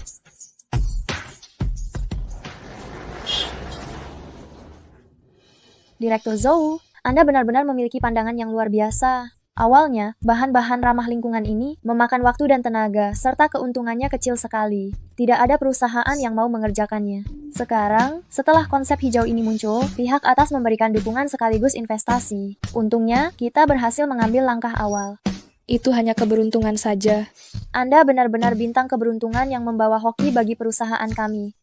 Direktur Zhou, Anda benar-benar memiliki pandangan yang luar biasa. Awalnya, bahan-bahan ramah lingkungan ini memakan waktu dan tenaga, serta keuntungannya kecil sekali. Tidak ada perusahaan yang mau mengerjakannya. Sekarang, setelah konsep hijau ini muncul, pihak atas memberikan dukungan sekaligus investasi. Untungnya, kita berhasil mengambil langkah awal. Itu hanya keberuntungan saja. Anda benar-benar bintang keberuntungan yang membawa hoki bagi perusahaan kami.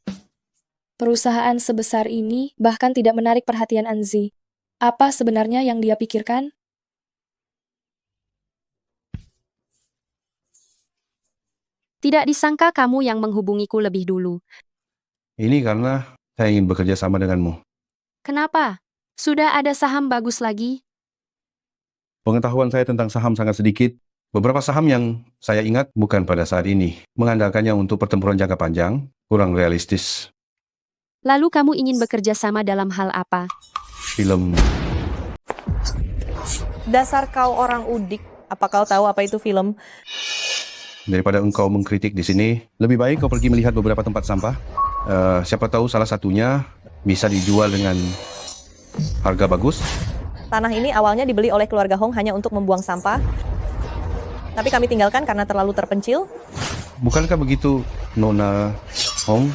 Perusahaan sebesar ini bahkan tidak menarik perhatian Anzi. Apa sebenarnya yang dia pikirkan? Tidak disangka kamu yang menghubungiku lebih dulu. Ini karena saya ingin bekerja sama denganmu. Kenapa? Sudah ada saham bagus lagi? Pengetahuan saya tentang saham sangat sedikit. Beberapa saham yang saya ingat bukan pada saat ini. Mengandalkannya untuk pertempuran jangka panjang, kurang realistis. Lalu kamu ingin bekerja sama dalam hal apa? Film. Dasar kau orang udik. Apa kau tahu apa itu film? Daripada engkau mengkritik di sini, lebih baik kau pergi melihat beberapa tempat sampah. Siapa tahu salah satunya bisa dijual dengan harga bagus. Tanah ini awalnya dibeli oleh keluarga Hong hanya untuk membuang sampah. Tapi kami tinggalkan karena terlalu terpencil. Bukankah begitu, Nona Hong?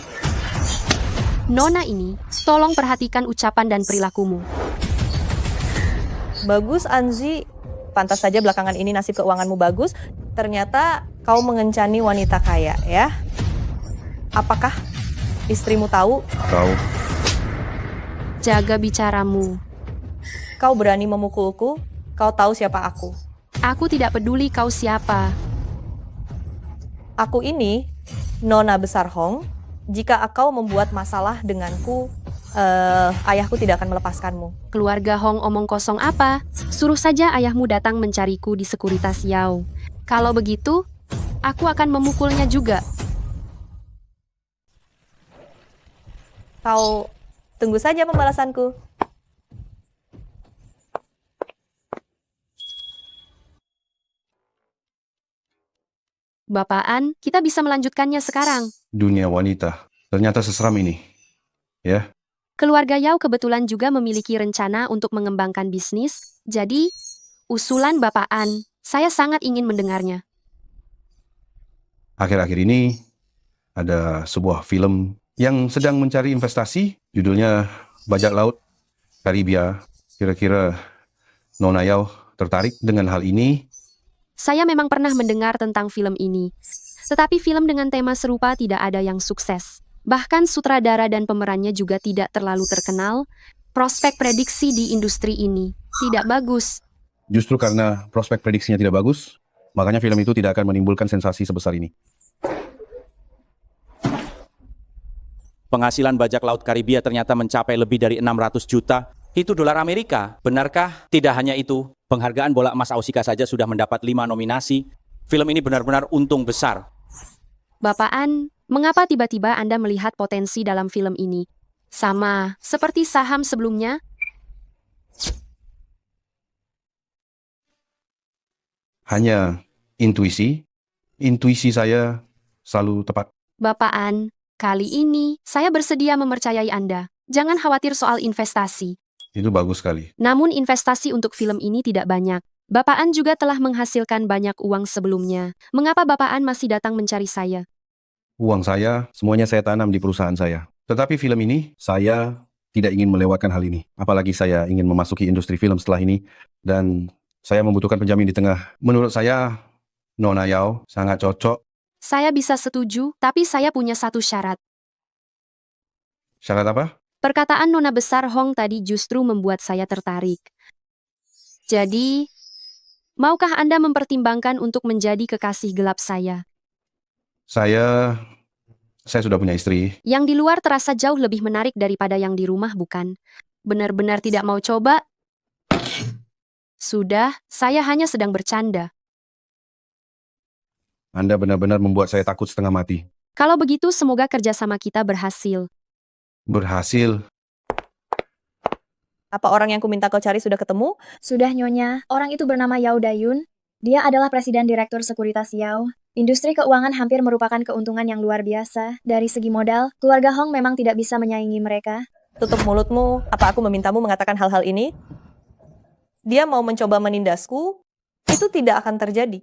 Nona ini, tolong perhatikan ucapan dan perilakumu. Bagus, Anzi. Pantas saja belakangan ini nasib keuanganmu bagus. Ternyata kau mengencani wanita kaya, ya? Apakah istrimu tahu? Tahu. Jaga bicaramu. Kau berani memukulku? Kau tahu siapa aku? Aku tidak peduli kau siapa. Aku ini Nona Besar Hong. Jika kau membuat masalah denganku, ayahku tidak akan melepaskanmu. Keluarga Hong omong kosong apa? Suruh saja ayahmu datang mencariku di sekuritas Yao. Kalau begitu, aku akan memukulnya juga. Kau tunggu saja pembalasanku. Bapaan, kita bisa melanjutkannya sekarang. Dunia wanita. Ternyata seseram ini. Ya. Keluarga Yao kebetulan juga memiliki rencana untuk mengembangkan bisnis. Jadi, usulan Bapaan, saya sangat ingin mendengarnya. Akhir-akhir ini ada sebuah film yang sedang mencari investasi. Judulnya Bajak Laut Karibia. Kira-kira Nona Yao tertarik dengan hal ini? Saya memang pernah mendengar tentang film ini. Tetapi film dengan tema serupa tidak ada yang sukses. Bahkan sutradara dan pemerannya juga tidak terlalu terkenal. Prospek prediksi di industri ini tidak bagus. Justru karena prospek prediksinya tidak bagus, makanya film itu tidak akan menimbulkan sensasi sebesar ini. Penghasilan bajak laut Karibia ternyata mencapai lebih dari 600 juta. Itu dolar Amerika. Benarkah? Tidak hanya itu. Penghargaan bola emas Ausika saja sudah mendapat 5 nominasi. Film ini benar-benar untung besar. Bapaan, mengapa tiba-tiba Anda melihat potensi dalam film ini? Sama seperti saham sebelumnya? Hanya intuisi. Intuisi saya selalu tepat. Bapaan, kali ini saya bersedia mempercayai Anda. Jangan khawatir soal investasi. Itu bagus sekali. Namun investasi untuk film ini tidak banyak. Bapaan juga telah menghasilkan banyak uang sebelumnya. Mengapa Bapaan masih datang mencari saya? Uang saya, semuanya saya tanam di perusahaan saya. Tetapi film ini, saya tidak ingin melewatkan hal ini. Apalagi saya ingin memasuki industri film setelah ini. Dan saya membutuhkan penjamin di tengah. Menurut saya, Nona Yao sangat cocok. Saya bisa setuju, tapi saya punya satu syarat. Syarat apa? Perkataan Nona Besar Hong tadi justru membuat saya tertarik. Jadi, maukah Anda mempertimbangkan untuk menjadi kekasih gelap saya? Saya sudah punya istri. Yang di luar terasa jauh lebih menarik daripada yang di rumah, bukan? Benar-benar tidak mau coba? Sudah, saya hanya sedang bercanda. Anda benar-benar membuat saya takut setengah mati. Kalau begitu, semoga kerjasama kita berhasil. Berhasil. Apa orang yang kuminta kau cari sudah ketemu? Sudah, Nyonya. Orang itu bernama Yao Dayun. Dia adalah Presiden Direktur Sekuritas Yao. Industri keuangan hampir merupakan keuntungan yang luar biasa. Dari segi modal, keluarga Hong memang tidak bisa menyaingi mereka. Tutup mulutmu. Apa aku memintamu mengatakan hal-hal ini? Dia mau mencoba menindasku. Itu tidak akan terjadi.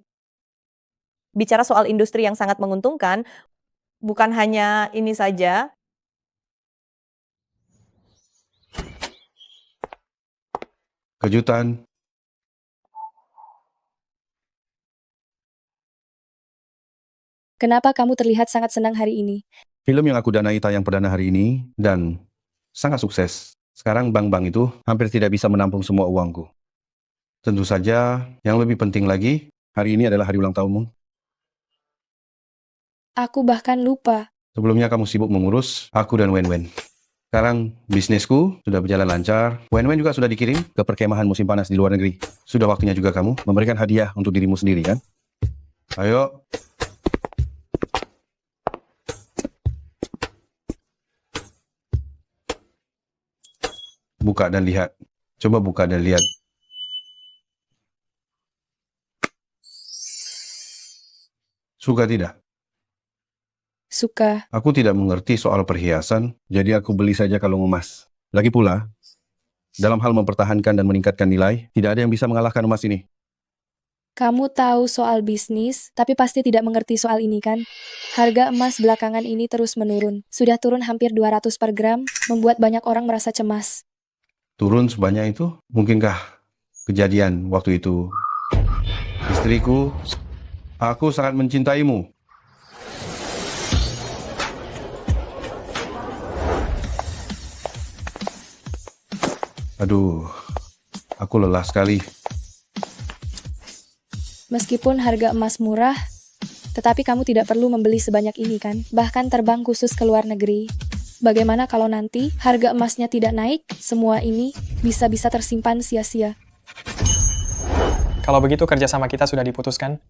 Bicara soal industri yang sangat menguntungkan, bukan hanya ini saja. Kejutan. Kenapa kamu terlihat sangat senang hari ini? Film yang aku danai tayang perdana hari ini dan sangat sukses. Sekarang bank-bank itu hampir tidak bisa menampung semua uangku. Tentu saja, yang lebih penting lagi, hari ini adalah hari ulang tahunmu. Aku bahkan lupa. Sebelumnya kamu sibuk mengurus aku dan Wen-Wen. Sekarang bisnisku sudah berjalan lancar. Wen-Wen juga sudah dikirim ke perkemahan musim panas di luar negeri. Sudah waktunya juga kamu memberikan hadiah untuk dirimu sendiri, kan? Ayo. Buka dan lihat. Coba buka dan lihat. Suka tidak? Suka. Aku tidak mengerti soal perhiasan, jadi aku beli saja kalung emas. Lagi pula, dalam hal mempertahankan dan meningkatkan nilai, tidak ada yang bisa mengalahkan emas ini. Kamu tahu soal bisnis, tapi pasti tidak mengerti soal ini kan? Harga emas belakangan ini terus menurun. Sudah turun hampir 200 per gram, membuat banyak orang merasa cemas. Turun sebanyak itu? Mungkinkah kejadian waktu itu? Istriku, aku sangat mencintaimu. Aduh, aku lelah sekali. Meskipun harga emas murah, tetapi kamu tidak perlu membeli sebanyak ini kan? Bahkan terbang khusus ke luar negeri. Bagaimana kalau nanti harga emasnya tidak naik? Semua ini bisa-bisa tersimpan sia-sia. Kalau begitu kerjasama kita sudah diputuskan.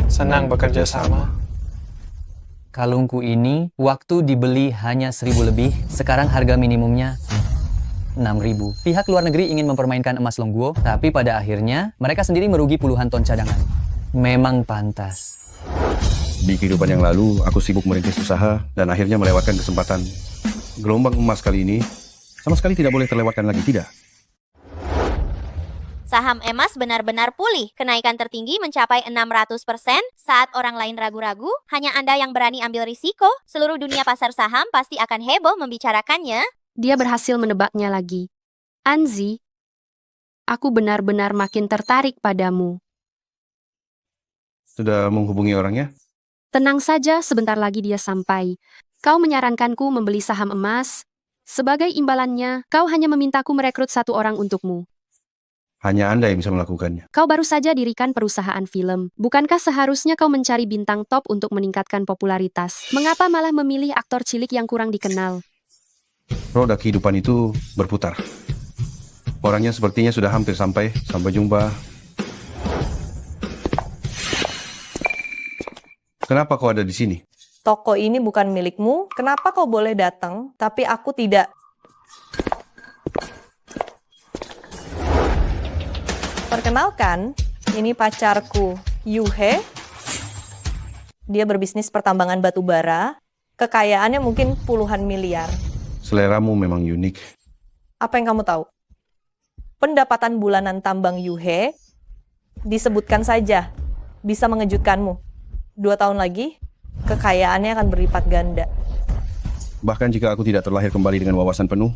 Senang bekerja sama. Kalungku ini waktu dibeli hanya 1.000 lebih, sekarang harga minimumnya 6.000. Pihak luar negeri ingin mempermainkan emas Longguo, tapi pada akhirnya mereka sendiri merugi puluhan ton cadangan. Memang pantas. Di kehidupan yang lalu, aku sibuk merintis usaha dan akhirnya melewatkan kesempatan. Gelombang emas kali ini sama sekali tidak boleh terlewatkan lagi, tidak? Saham emas benar-benar pulih. Kenaikan tertinggi mencapai 600%. Saat orang lain ragu-ragu, hanya Anda yang berani ambil risiko. Seluruh dunia pasar saham pasti akan heboh membicarakannya. Dia berhasil menebaknya lagi. Anzi, aku benar-benar makin tertarik padamu. Sudah menghubungi orangnya? Tenang saja, sebentar lagi dia sampai. Kau menyarankanku membeli saham emas. Sebagai imbalannya, kau hanya memintaku merekrut 1 orang untukmu. Hanya Anda yang bisa melakukannya. Kau baru saja dirikan perusahaan film. Bukankah seharusnya kau mencari bintang top untuk meningkatkan popularitas? Mengapa malah memilih aktor cilik yang kurang dikenal? Roda kehidupan itu berputar. Orangnya sepertinya sudah hampir sampai. Sampai jumpa. Kenapa kau ada di sini? Toko ini bukan milikmu, kenapa kau boleh datang, tapi aku tidak? Perkenalkan, ini pacarku, Yuhe. Dia berbisnis pertambangan batu bara. Kekayaannya mungkin puluhan miliar. Seleramu memang unik. Apa yang kamu tahu? Pendapatan bulanan tambang Yuhe, disebutkan saja, bisa mengejutkanmu. 2 tahun lagi, kekayaannya akan berlipat ganda. Bahkan jika aku tidak terlahir kembali dengan wawasan penuh,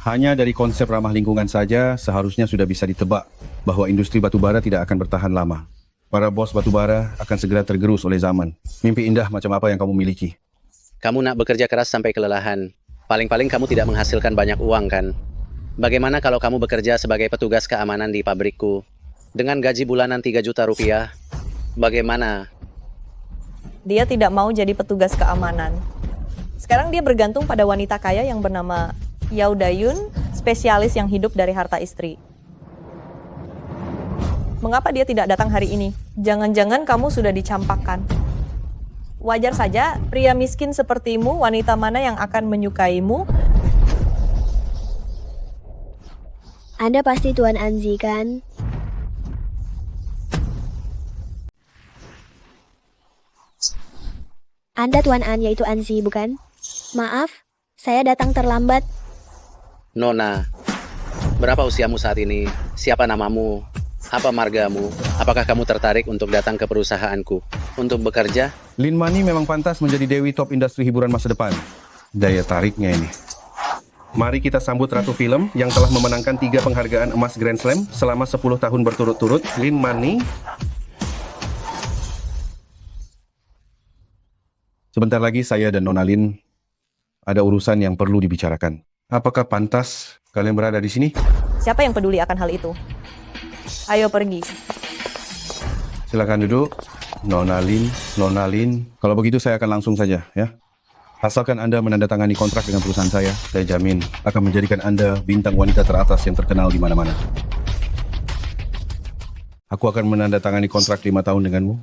hanya dari konsep ramah lingkungan saja seharusnya sudah bisa ditebak bahwa industri batubara tidak akan bertahan lama. Para bos batubara akan segera tergerus oleh zaman. Mimpi indah macam apa yang kamu miliki? Kamu nak bekerja keras sampai kelelahan. Paling-paling kamu tidak menghasilkan banyak uang kan? Bagaimana kalau kamu bekerja sebagai petugas keamanan di pabrikku? Dengan gaji bulanan 3 juta rupiah, bagaimana? Dia tidak mau jadi petugas keamanan. Sekarang dia bergantung pada wanita kaya yang bernama Yao Dayun, spesialis yang hidup dari harta istri. Mengapa dia tidak datang hari ini? Jangan-jangan kamu sudah dicampakkan. Wajar saja, pria miskin sepertimu, wanita mana yang akan menyukaimu? Anda pasti Tuan Anzi, kan? Anda Tuan An, yaitu Anzi, bukan? Maaf, saya datang terlambat. Nona, berapa usiamu saat ini? Siapa namamu? Apa margamu? Apakah kamu tertarik untuk datang ke perusahaanku? Untuk bekerja? Lin Mani memang pantas menjadi dewi top industri hiburan masa depan. Daya tariknya ini. Mari kita sambut Ratu Film yang telah memenangkan 3 penghargaan emas Grand Slam selama 10 tahun berturut-turut, Lin Mani. Sebentar lagi saya dan Nona Lin ada urusan yang perlu dibicarakan. Apakah pantas kalian berada di sini? Siapa yang peduli akan hal itu? Ayo pergi. Silakan duduk. Nona Lin. Kalau begitu saya akan langsung saja, ya. Asalkan Anda menandatangani kontrak dengan perusahaan saya jamin akan menjadikan Anda bintang wanita teratas yang terkenal di mana-mana. Aku akan menandatangani kontrak 5 tahun denganmu.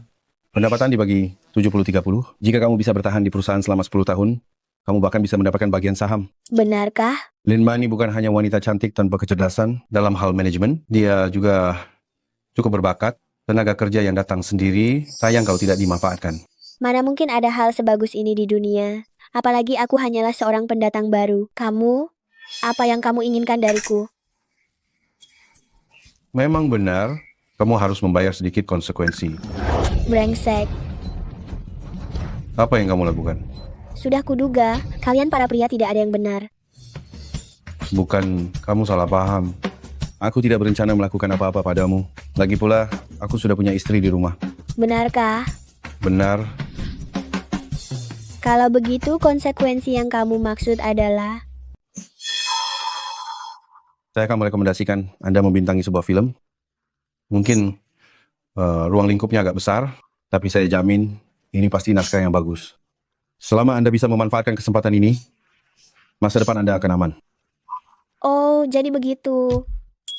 Pendapatan dibagi 70-30. Jika kamu bisa bertahan di perusahaan selama 10 tahun, kamu bahkan bisa mendapatkan bagian saham. Benarkah? Lin Ma ini bukan hanya wanita cantik tanpa kecerdasan dalam hal manajemen, dia juga cukup berbakat, tenaga kerja yang datang sendiri, sayang kalau tidak dimanfaatkan. Mana mungkin ada hal sebagus ini di dunia? Apalagi aku hanyalah seorang pendatang baru. Kamu, apa yang kamu inginkan dariku? Memang benar, kamu harus membayar sedikit konsekuensi. Brengsek. Apa yang kamu lakukan? Sudah kuduga, kalian para pria tidak ada yang benar. Bukan, kamu salah paham. Aku tidak berencana melakukan apa-apa padamu. Lagi pula, aku sudah punya istri di rumah. Benarkah? Benar, Kalau begitu, konsekuensi yang kamu maksud adalah... saya akan merekomendasikan Anda membintangi sebuah film. Mungkin ruang lingkupnya agak besar, tapi saya jamin ini pasti naskah yang bagus. Selama Anda bisa memanfaatkan kesempatan ini, masa depan Anda akan aman. Oh, jadi begitu.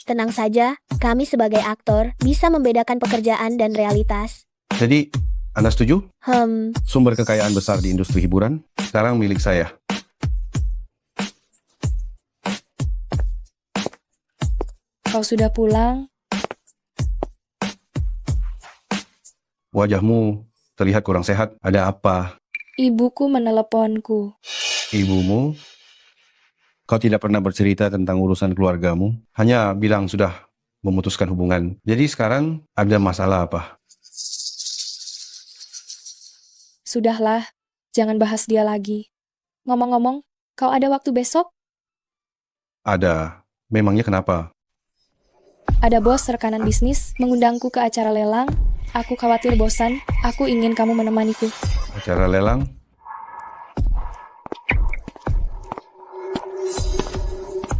Tenang saja, kami sebagai aktor bisa membedakan pekerjaan dan realitas. Jadi, Anda setuju? Sumber kekayaan besar di industri hiburan sekarang milik saya. Kau sudah pulang? Wajahmu terlihat kurang sehat. Ada apa? Ibuku meneleponku. Ibumu? Kau tidak pernah bercerita tentang urusan keluargamu? Hanya bilang sudah memutuskan hubungan. Jadi sekarang ada masalah apa? Sudahlah, jangan bahas dia lagi. Ngomong-ngomong, kau ada waktu besok? Ada. Memangnya kenapa? Ada bos rekanan bisnis mengundangku ke acara lelang. Aku khawatir bosan. Aku ingin kamu menemaniku. Acara lelang?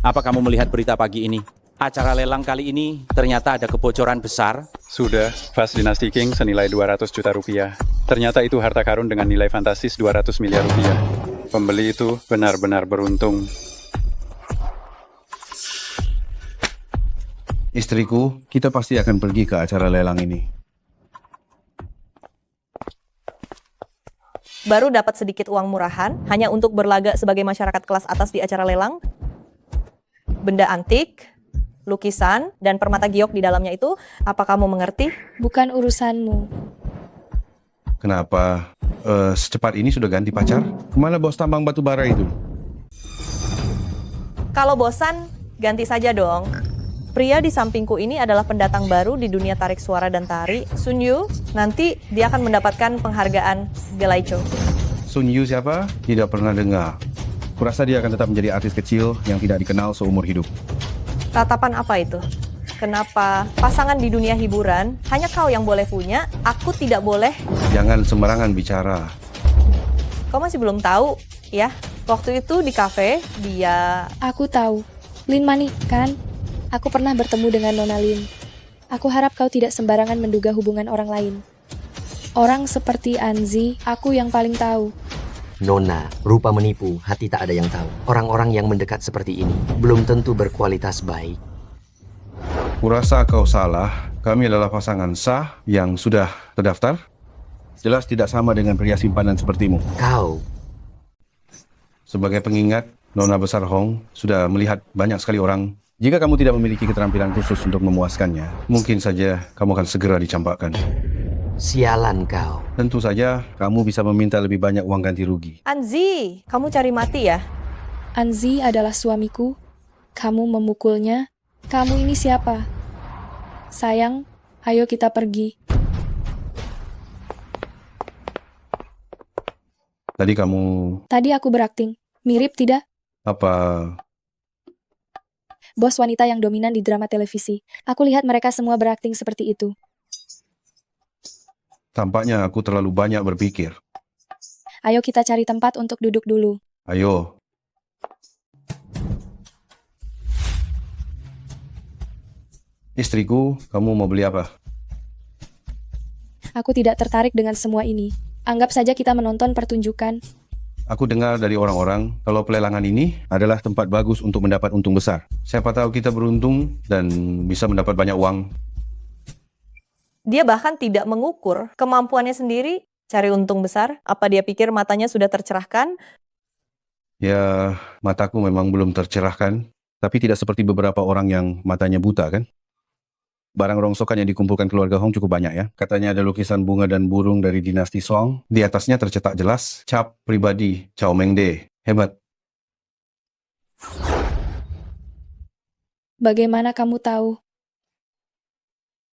Apa kamu melihat berita pagi ini? Acara lelang kali ini ternyata ada kebocoran besar. Sudah, Fast Dynasty King senilai 200 juta rupiah. Ternyata itu harta karun dengan nilai fantastis 200 miliar rupiah. Pembeli itu benar-benar beruntung. Istriku, kita pasti akan pergi ke acara lelang ini. Baru dapat sedikit uang murahan, hanya untuk berlagak sebagai masyarakat kelas atas di acara lelang. Benda antik, lukisan, dan permata giok di dalamnya itu, apa kamu mengerti? Bukan urusanmu. Kenapa? Secepat ini sudah ganti pacar? Kemana bos tambang batu bara itu? Kalau bosan, ganti saja dong. Pria di sampingku ini adalah pendatang baru di dunia tarik suara dan tari, Sun Yu. Nanti dia akan mendapatkan penghargaan Gelaicho. Sun Yu siapa? Tidak pernah dengar. Kurasa dia akan tetap menjadi artis kecil yang tidak dikenal seumur hidup. Tatapan apa itu? Kenapa pasangan di dunia hiburan hanya kau yang boleh punya, aku tidak boleh? Jangan sembarangan bicara. Kau masih belum tahu, ya? Waktu itu di kafe, dia... Aku tahu. Lin Mani, kan? Aku pernah bertemu dengan Nona Lin. Aku harap kau tidak sembarangan menduga hubungan orang lain. Orang seperti Anzi, aku yang paling tahu. Nona, rupa menipu, hati tak ada yang tahu. Orang-orang yang mendekat seperti ini belum tentu berkualitas baik. Kurasa kau salah. Kami adalah pasangan sah yang sudah terdaftar. Jelas tidak sama dengan pria simpanan sepertimu. Kau. Sebagai pengingat, Nona Besar Hong sudah melihat banyak sekali orang. Jika kamu tidak memiliki keterampilan khusus untuk memuaskannya, mungkin saja kamu akan segera dicampakkan. Sialan kau. Tentu saja, kamu bisa meminta lebih banyak uang ganti rugi. Anzi, kamu cari mati ya? Anzi adalah suamiku. Kamu memukulnya. Kamu ini siapa? Sayang, ayo kita pergi. Tadi aku berakting. Mirip tidak? Apa? Bos wanita yang dominan di drama televisi. Aku lihat mereka semua berakting seperti itu. Tampaknya aku terlalu banyak berpikir. Ayo kita cari tempat untuk duduk dulu. Ayo. Istriku, kamu mau beli apa? Aku tidak tertarik dengan semua ini. Anggap saja kita menonton pertunjukan. Aku dengar dari orang-orang kalau pelelangan ini adalah tempat bagus untuk mendapat untung besar. Siapa tahu kita beruntung dan bisa mendapat banyak uang. Dia bahkan tidak mengukur kemampuannya sendiri cari untung besar. Apa dia pikir matanya sudah tercerahkan? Ya, mataku memang belum tercerahkan, tapi tidak seperti beberapa orang yang matanya buta kan? Barang rongsokan yang dikumpulkan keluarga Hong cukup banyak ya. Katanya ada lukisan bunga dan burung dari dinasti Song. Di atasnya tercetak jelas, cap pribadi Chow Mengde. Hebat. Bagaimana kamu tahu?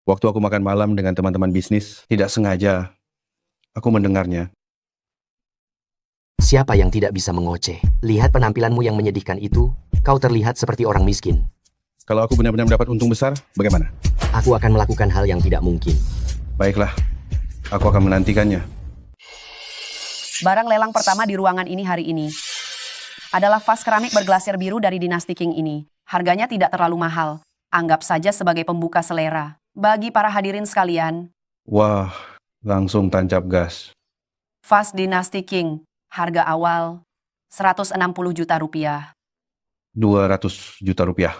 Waktu aku makan malam dengan teman-teman bisnis, tidak sengaja aku mendengarnya. Siapa yang tidak bisa mengoceh? Lihat penampilanmu yang menyedihkan itu, kau terlihat seperti orang miskin. Kalau aku benar-benar mendapat untung besar, bagaimana? Aku akan melakukan hal yang tidak mungkin. Baiklah, aku akan menantikannya. Barang lelang pertama di ruangan ini hari ini adalah vas keramik berglasir biru dari dinasti Qing ini. Harganya tidak terlalu mahal. Anggap saja sebagai pembuka selera. Bagi para hadirin sekalian, Wah, langsung tancap gas. vas dinasti Qing. Harga awal 160 juta rupiah. 200 juta rupiah.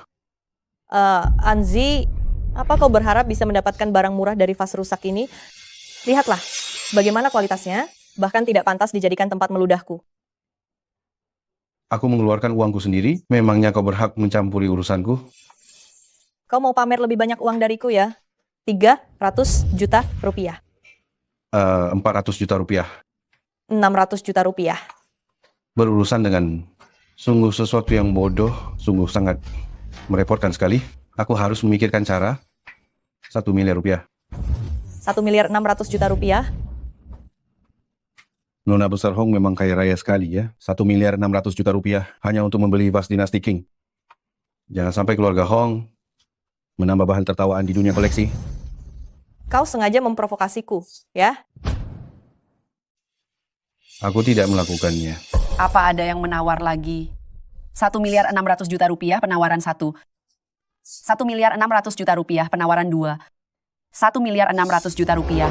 Anzi, apa kau berharap bisa mendapatkan barang murah dari vas rusak ini? Lihatlah, bagaimana kualitasnya, bahkan tidak pantas dijadikan tempat meludahku. Aku mengeluarkan uangku sendiri, memangnya kau berhak mencampuri urusanku? Kau mau pamer lebih banyak uang dariku ya? 300 juta rupiah. 400 juta rupiah. 600 juta rupiah. Berurusan dengan sungguh sesuatu yang bodoh, sungguh sangat merepotkan sekali. Aku harus memikirkan cara 1 miliar rupiah. 1 miliar 600 juta rupiah. Nona besar Hong memang kaya raya sekali ya. 1 miliar 600 juta rupiah hanya untuk membeli vas dinasti Qing. Jangan sampai keluarga Hong menambah bahan tertawaan di dunia koleksi. Kau sengaja memprovokasiku, ya? Aku tidak melakukannya. Apa ada yang menawar lagi? 1 miliar 600 juta rupiah penawaran 1. 1 miliar 600 juta rupiah penawaran 2. 1 miliar 600 juta rupiah.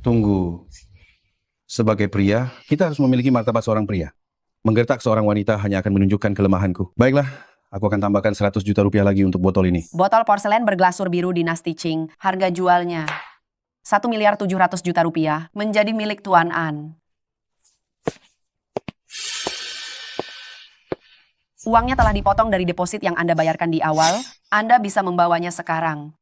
Tunggu. Sebagai pria, kita harus memiliki martabat seorang pria. Menggertak seorang wanita hanya akan menunjukkan kelemahanku. Baiklah, aku akan tambahkan 100 juta rupiah lagi untuk botol ini. Botol porselen berglasur biru dinasti Qing. Harga jualnya 1 miliar 700 juta rupiah menjadi milik Tuan An. Uangnya telah dipotong dari deposit yang Anda bayarkan di awal. Anda bisa membawanya sekarang.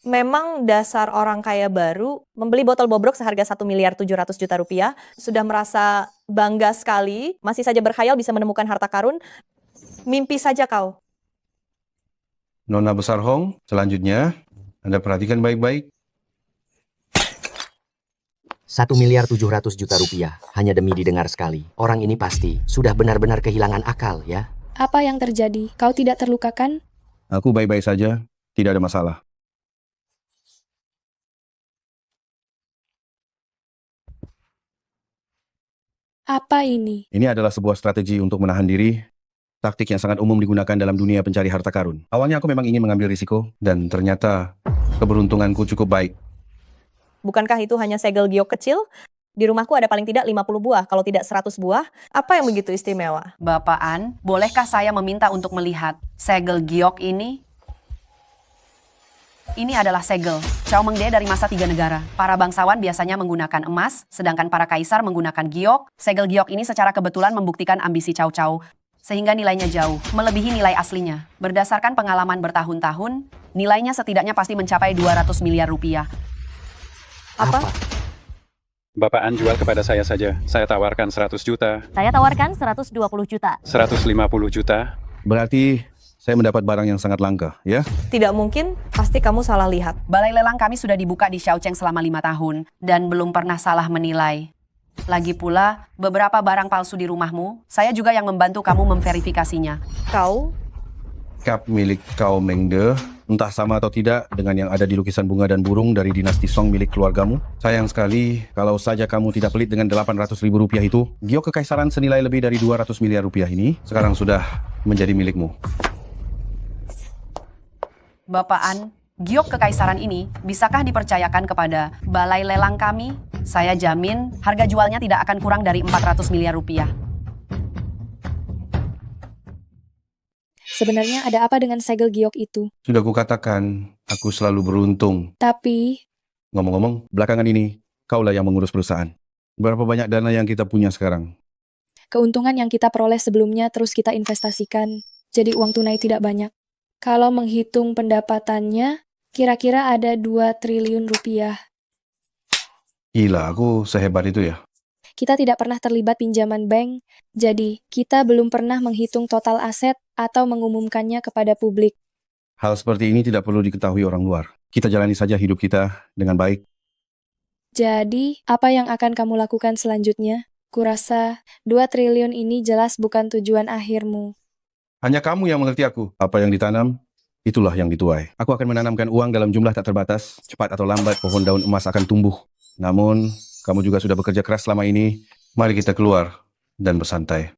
Memang dasar orang kaya baru membeli botol bobrok seharga 1 miliar 700 juta rupiah. Sudah merasa bangga sekali, masih saja berkhayal bisa menemukan harta karun. Mimpi saja kau. Nona besar Hong, selanjutnya Anda perhatikan baik-baik. 1 miliar 700 juta rupiah, hanya demi didengar sekali. Orang ini pasti sudah benar-benar kehilangan akal, ya? Apa yang terjadi? Kau tidak terluka kan? Aku baik-baik saja, tidak ada masalah. Apa ini? Ini adalah sebuah strategi untuk menahan diri, taktik yang sangat umum digunakan dalam dunia pencari harta karun. Awalnya aku memang ingin mengambil risiko, dan ternyata keberuntunganku cukup baik. Bukankah itu hanya segel giok kecil? Di rumahku ada paling tidak 50 buah, kalau tidak 100 buah. Apa yang begitu istimewa? Bapak An, bolehkah saya meminta untuk melihat segel giok ini? Ini adalah segel Chow Mengde dari masa 3 negara. Para bangsawan biasanya menggunakan emas, sedangkan para kaisar menggunakan giok. Segel giok ini secara kebetulan membuktikan ambisi Chow Chow, sehingga nilainya jauh, melebihi nilai aslinya. Berdasarkan pengalaman bertahun-tahun, nilainya setidaknya pasti mencapai 200 miliar rupiah. Apa? Bapak An jual kepada saya saja. Saya tawarkan 100 juta, Saya tawarkan 120 juta. 150 juta. Berarti saya mendapat barang yang sangat langka, ya? Tidak mungkin, pasti kamu salah lihat. Balai lelang kami sudah dibuka di Xiaocheng selama 5 tahun dan belum pernah salah menilai. Lagi pula, beberapa barang palsu di rumahmu, saya juga yang membantu kamu memverifikasinya. Kau? Cup milik Chow Mengde, entah sama atau tidak dengan yang ada di lukisan bunga dan burung dari dinasti Song milik keluargamu. Sayang sekali, kalau saja kamu tidak pelit dengan 800 ribu rupiah itu, giok kekaisaran senilai lebih dari 200 miliar rupiah ini sekarang sudah menjadi milikmu. Bapak An, giok kekaisaran ini bisakah dipercayakan kepada balai lelang kami? Saya jamin harga jualnya tidak akan kurang dari 400 miliar rupiah. Sebenarnya ada apa dengan segel giok itu? Sudah kukatakan, aku selalu beruntung. Tapi, Ngomong-ngomong, belakangan ini, kaulah yang mengurus perusahaan. Berapa banyak dana yang kita punya sekarang? Keuntungan yang kita peroleh sebelumnya terus kita investasikan, jadi uang tunai tidak banyak. Kalau menghitung pendapatannya, kira-kira ada 2 triliun rupiah. Gila, aku sehebat itu ya. Kita tidak pernah terlibat pinjaman bank, jadi kita belum pernah menghitung total aset atau mengumumkannya kepada publik. Hal seperti ini tidak perlu diketahui orang luar. Kita jalani saja hidup kita dengan baik. Jadi, apa yang akan kamu lakukan selanjutnya? Kurasa 2 triliun ini jelas bukan tujuan akhirmu. Hanya kamu yang mengerti aku. Apa yang ditanam, itulah yang dituai. Aku akan menanamkan uang dalam jumlah tak terbatas. Cepat atau lambat, pohon daun emas akan tumbuh. Namun, kamu juga sudah bekerja keras selama ini. Mari kita keluar dan bersantai.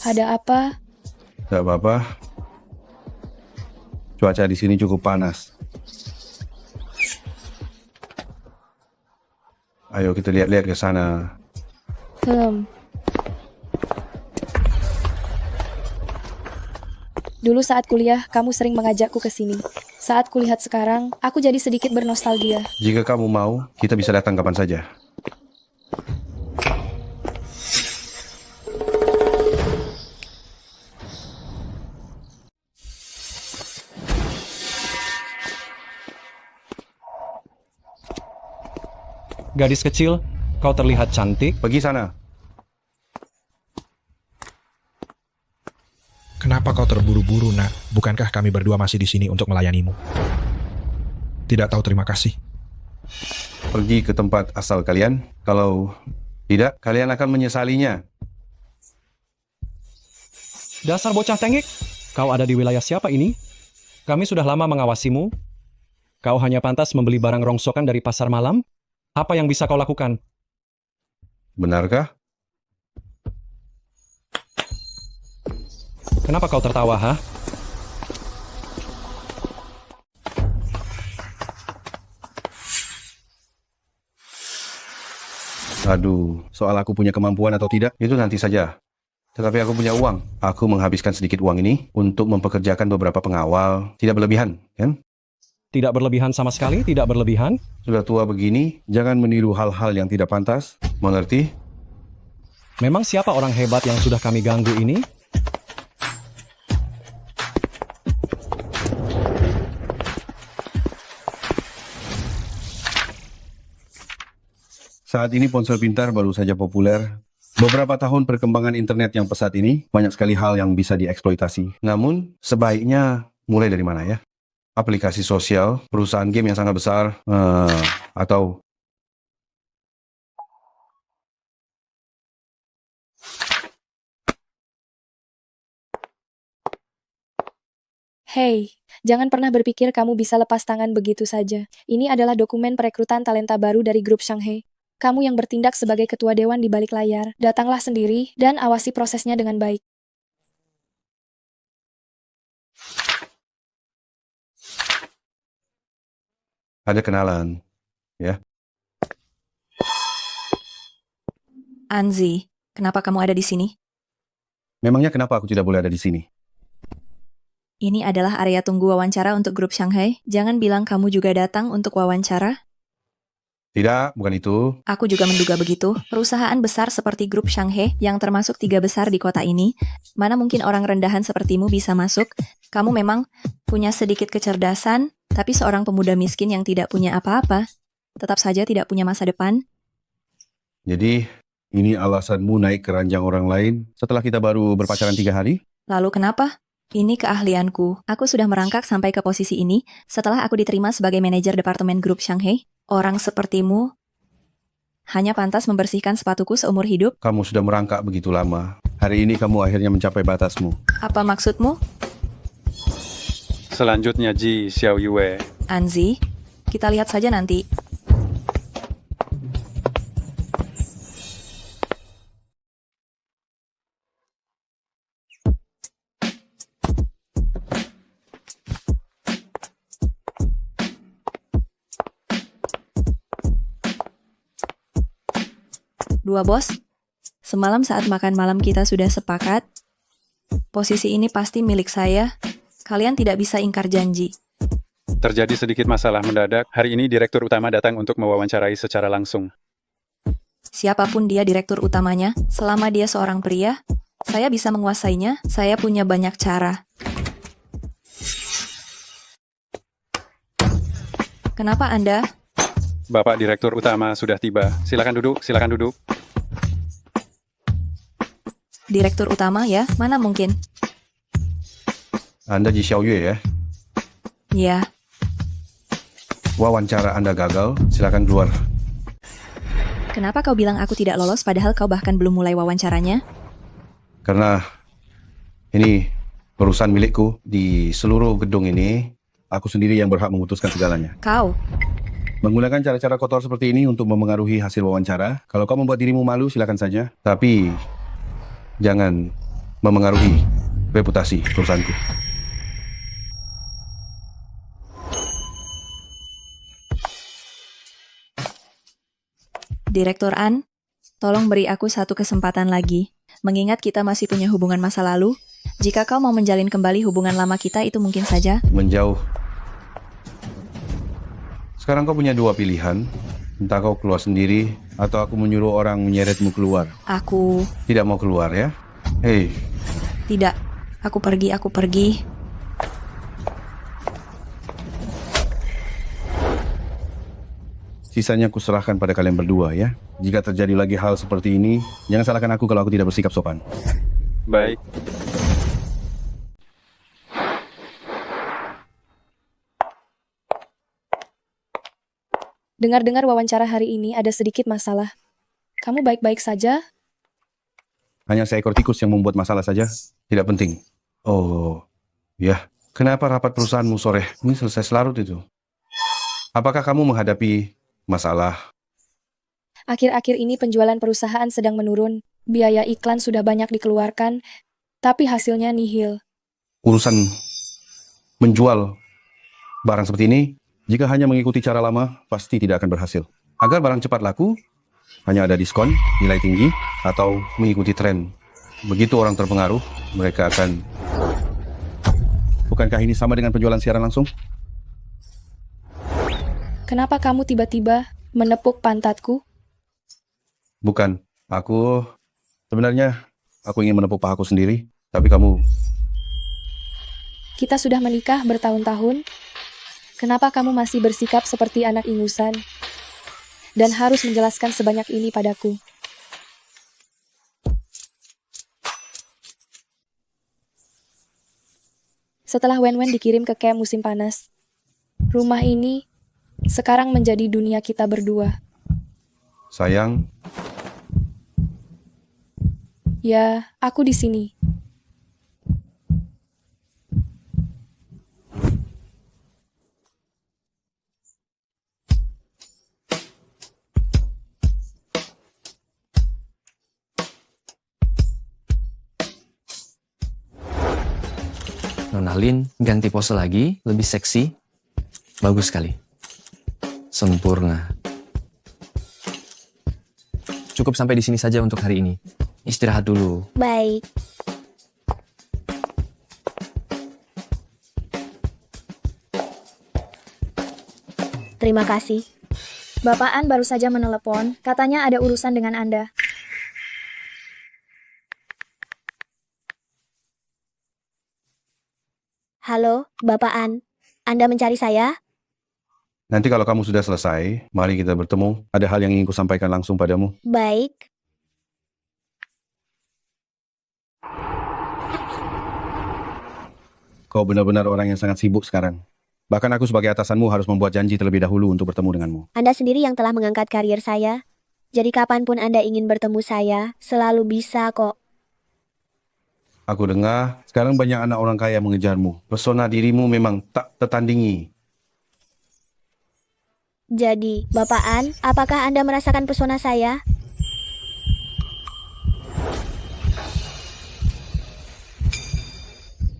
Ada apa? Tidak apa-apa. Cuaca di sini cukup panas. Ayo kita lihat-lihat ke sana. Dulu saat kuliah, kamu sering mengajakku ke sini. Saat kulihat sekarang, aku jadi sedikit bernostalgia. Jika kamu mau, kita bisa datang kapan saja. Gadis kecil, kau terlihat cantik. Pergi sana. Kenapa kau terburu-buru, nak? Bukankah kami berdua masih di sini untuk melayanimu? Tidak tahu terima kasih. Pergi ke tempat asal kalian. Kalau tidak, kalian akan menyesalinya. Dasar bocah tengik, kau ada di wilayah siapa ini? Kami sudah lama mengawasimu. Kau hanya pantas membeli barang rongsokan dari pasar malam? Apa yang bisa kau lakukan? Benarkah? Kenapa kau tertawa, ha? Aduh, soal aku punya kemampuan atau tidak, itu nanti saja. Tetapi aku punya uang. Aku menghabiskan sedikit uang ini untuk mempekerjakan beberapa pengawal. Tidak berlebihan, kan? Tidak berlebihan sama sekali, tidak berlebihan. Sudah tua begini, jangan meniru hal-hal yang tidak pantas. Mengerti? Memang siapa orang hebat yang sudah kami ganggu ini? Saat ini ponsel pintar baru saja populer. Beberapa tahun perkembangan internet yang pesat ini, banyak sekali hal yang bisa dieksploitasi. Namun, sebaiknya mulai dari mana ya? Aplikasi sosial, perusahaan game yang sangat besar, atau Hey, jangan pernah berpikir kamu bisa lepas tangan begitu saja. Ini adalah dokumen perekrutan talenta baru dari grup Shanghai. Kamu yang bertindak sebagai ketua dewan di balik layar, datanglah sendiri dan awasi prosesnya dengan baik. ada kenalan, ya? Anzi, kenapa kamu ada di sini? Memangnya kenapa aku tidak boleh ada di sini? Ini adalah area tunggu wawancara untuk grup Shanghai. Jangan bilang kamu juga datang untuk wawancara. Tidak, bukan itu. Aku juga menduga begitu. Perusahaan besar seperti grup Shanghai yang termasuk 3 besar di kota ini, mana mungkin orang rendahan sepertimu bisa masuk? Kamu memang punya sedikit kecerdasan, tapi seorang pemuda miskin yang tidak punya apa-apa, tetap saja tidak punya masa depan. Jadi, ini alasanmu naik ke ranjang orang lain setelah kita baru berpacaran 3 hari? Lalu kenapa? Ini keahlianku. Aku sudah merangkak sampai ke posisi ini setelah aku diterima sebagai manajer departemen grup Shanghai. Orang sepertimu hanya pantas membersihkan sepatuku seumur hidup. Kamu sudah merangkak begitu lama. Hari ini kamu akhirnya mencapai batasmu. Apa maksudmu? Selanjutnya Ji Xiao Yue. Anzi, kita lihat saja nanti. Dua bos, semalam saat makan malam kita sudah sepakat Posisi ini pasti milik saya. Kalian tidak bisa ingkar janji. Terjadi sedikit masalah mendadak. Hari ini direktur utama datang untuk mewawancarai secara langsung. Siapapun dia direktur utamanya, selama dia seorang pria, saya bisa menguasainya. Saya punya banyak cara. Kenapa Anda? Bapak direktur utama sudah tiba. Silakan duduk, silakan duduk. Direktur utama ya? Mana mungkin? Anda Ji Xiaoyue ya? Ya. Wawancara Anda gagal, silakan keluar. Kenapa kau bilang aku tidak lolos padahal kau bahkan belum mulai wawancaranya? Karena ini perusahaan milikku. Di seluruh gedung ini, aku sendiri yang berhak memutuskan segalanya. Kau? Menggunakan cara-cara kotor seperti ini untuk memengaruhi hasil wawancara. Kalau kau membuat dirimu malu, silakan saja. Tapi jangan memengaruhi reputasi perusahaanku. Direktur An, tolong beri aku satu kesempatan lagi. Mengingat kita masih punya hubungan masa lalu, jika kau mau menjalin kembali hubungan lama kita itu mungkin saja. Menjauh. Sekarang kau punya dua pilihan. Entah kau keluar sendiri, atau aku menyuruh orang menyeretmu keluar. Aku... Tidak mau keluar ya? Hei. Tidak. Aku pergi. Sisanya aku serahkan pada kalian berdua ya. Jika terjadi lagi hal seperti ini, jangan salahkan aku kalau aku tidak bersikap sopan. Baik. Dengar-dengar wawancara hari ini ada sedikit masalah. Kamu baik-baik saja? Hanya seekor tikus yang membuat masalah saja. Tidak penting. Oh, ya. Kenapa rapat perusahaanmu sore ini selesai selarut itu? Apakah kamu menghadapi masalah? Akhir-akhir ini penjualan perusahaan sedang menurun. Biaya iklan sudah banyak dikeluarkan, tapi hasilnya nihil. Urusan menjual barang seperti ini, jika hanya mengikuti cara lama, pasti tidak akan berhasil. Agar barang cepat laku, hanya ada diskon, nilai tinggi, atau mengikuti tren. Begitu orang terpengaruh, mereka akan... Bukankah ini sama dengan penjualan siaran langsung? Kenapa kamu tiba-tiba menepuk pantatku? Bukan. Sebenarnya, aku ingin menepuk pahaku sendiri, tapi kamu... Kita sudah menikah bertahun-tahun. Kenapa kamu masih bersikap seperti anak ingusan? Dan harus menjelaskan sebanyak ini padaku. Setelah Wen-Wen dikirim ke camp musim panas, rumah ini sekarang menjadi dunia kita berdua. Sayang, ya, aku di sini. Nona Lin ganti pose lagi, lebih seksi. Bagus sekali. Sempurna. Cukup sampai di sini saja untuk hari ini. Istirahat dulu. Baik. Terima kasih. Bapak An baru saja menelepon, katanya ada urusan dengan Anda. Halo, Bapak An. Anda mencari saya? nanti kalau kamu sudah selesai, mari kita bertemu. Ada hal yang ingin kusampaikan langsung padamu. Baik. Kau benar-benar orang yang sangat sibuk sekarang. Bahkan aku sebagai atasanmu harus membuat janji terlebih dahulu untuk bertemu denganmu. Anda sendiri yang telah mengangkat karier saya. Jadi kapanpun Anda ingin bertemu saya, selalu bisa kok. Aku dengar, sekarang banyak anak orang kaya mengejarmu. Pesona dirimu memang tak tertandingi. Jadi, Bapak An, apakah Anda merasakan pesona saya?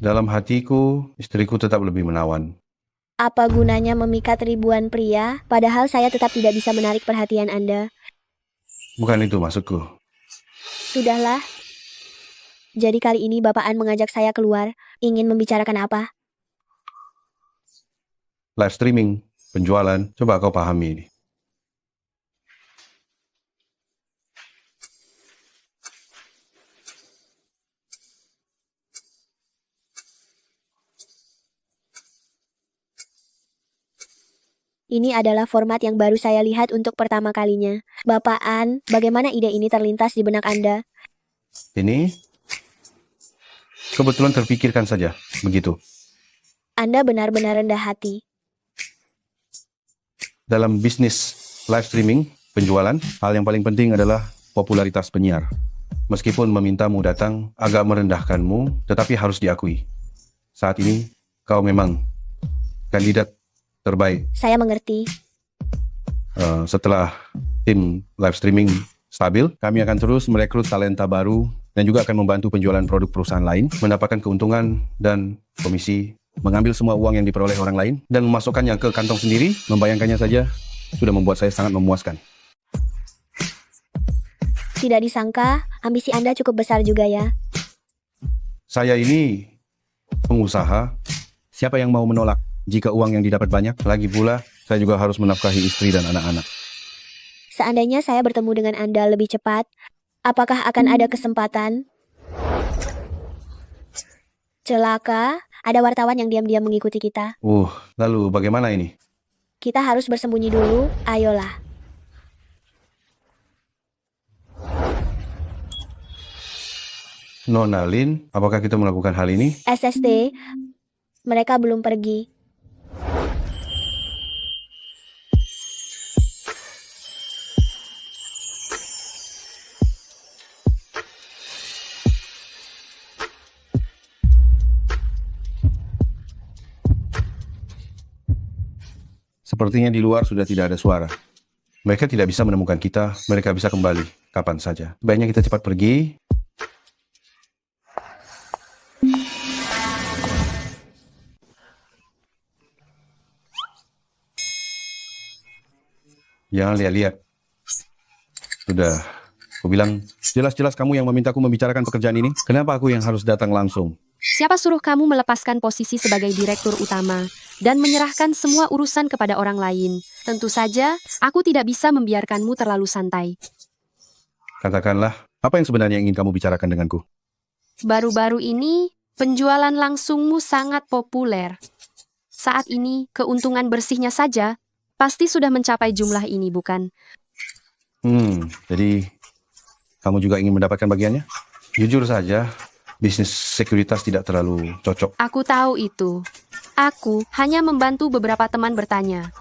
Dalam hatiku, istriku tetap lebih menawan. Apa gunanya memikat ribuan pria, padahal saya tetap tidak bisa menarik perhatian Anda? Bukan itu maksudku. Sudahlah. Jadi kali ini Bapak An mengajak saya keluar, ingin membicarakan apa? Live streaming, penjualan, coba kau pahami ini. Ini adalah format yang baru saya lihat untuk pertama kalinya. Bapak An, bagaimana ide ini terlintas di benak Anda? Ini kebetulan terpikirkan saja, begitu. Anda benar-benar rendah hati. Dalam bisnis live streaming, penjualan, hal yang paling penting adalah popularitas penyiar. Meskipun memintamu datang agak merendahkanmu, tetapi harus diakui. Saat ini, kau memang kandidat terbaik. Saya mengerti. Setelah tim live streaming stabil, kami akan terus merekrut talenta baru dan juga akan membantu penjualan produk perusahaan lain, mendapatkan keuntungan dan komisi, mengambil semua uang yang diperoleh orang lain dan memasukkannya ke kantong sendiri. Membayangkannya saja sudah membuat saya sangat memuaskan. Tidak disangka, ambisi Anda cukup besar juga ya. Saya ini pengusaha. Siapa yang mau menolak jika uang yang didapat banyak? Lagi pula, saya juga harus menafkahi istri dan anak-anak. Seandainya saya bertemu dengan Anda lebih cepat, apakah akan ada kesempatan? Celaka, ada wartawan yang diam-diam mengikuti kita. Lalu bagaimana ini? Kita harus bersembunyi dulu, ayolah. Nona Lin, apakah kita melakukan hal ini? SST, mereka belum pergi. Sepertinya di luar sudah tidak ada suara. Mereka tidak bisa menemukan kita, mereka bisa kembali kapan saja. Baiknya kita cepat pergi. Jangan lihat-lihat. Sudah, aku bilang, jelas-jelas kamu yang memintaku membicarakan pekerjaan ini. Kenapa aku yang harus datang langsung? Siapa suruh kamu melepaskan posisi sebagai direktur utama dan menyerahkan semua urusan kepada orang lain? Tentu saja, aku tidak bisa membiarkanmu terlalu santai. Katakanlah, apa yang sebenarnya ingin kamu bicarakan denganku? Baru-baru ini, penjualan langsungmu sangat populer. Saat ini, keuntungan bersihnya saja pasti sudah mencapai jumlah ini, bukan? Jadi kamu juga ingin mendapatkan bagiannya? Jujur saja, bisnis sekuritas tidak terlalu cocok. Aku tahu itu. Aku hanya membantu beberapa teman bertanya.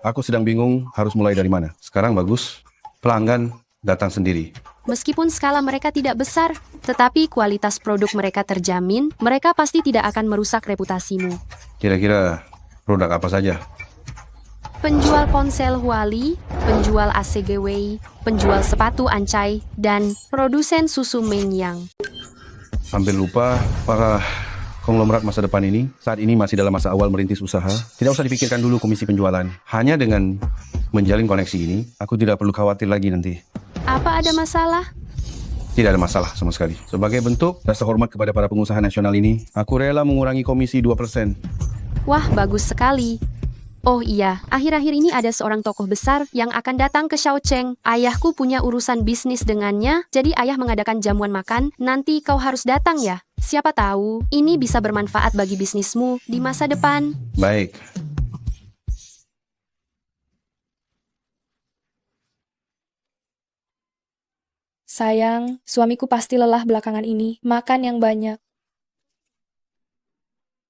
Aku sedang bingung harus mulai dari mana. Sekarang bagus, pelanggan datang sendiri. Meskipun skala mereka tidak besar, tetapi kualitas produk mereka terjamin, mereka pasti tidak akan merusak reputasimu. Kira-kira produk apa saja? Penjual ponsel Huali, penjual ACG Wei, penjual sepatu Ancai, dan produsen susu Mengyang. Hampir lupa, para konglomerat masa depan ini saat ini masih dalam masa awal merintis usaha. Tidak usah dipikirkan dulu komisi penjualan. Hanya dengan menjalin koneksi ini, aku tidak perlu khawatir lagi nanti. Apa ada masalah? Tidak ada masalah sama sekali. Sebagai bentuk rasa hormat kepada para pengusaha nasional ini, aku rela mengurangi komisi 2%. Wah, bagus sekali. Oh iya, akhir-akhir ini ada seorang tokoh besar yang akan datang ke Xiaocheng. Ayahku punya urusan bisnis dengannya, jadi ayah mengadakan jamuan makan. Nanti kau harus datang ya. Siapa tahu, ini bisa bermanfaat bagi bisnismu di masa depan. Baik. Sayang, suamiku pasti lelah belakangan ini, makan yang banyak.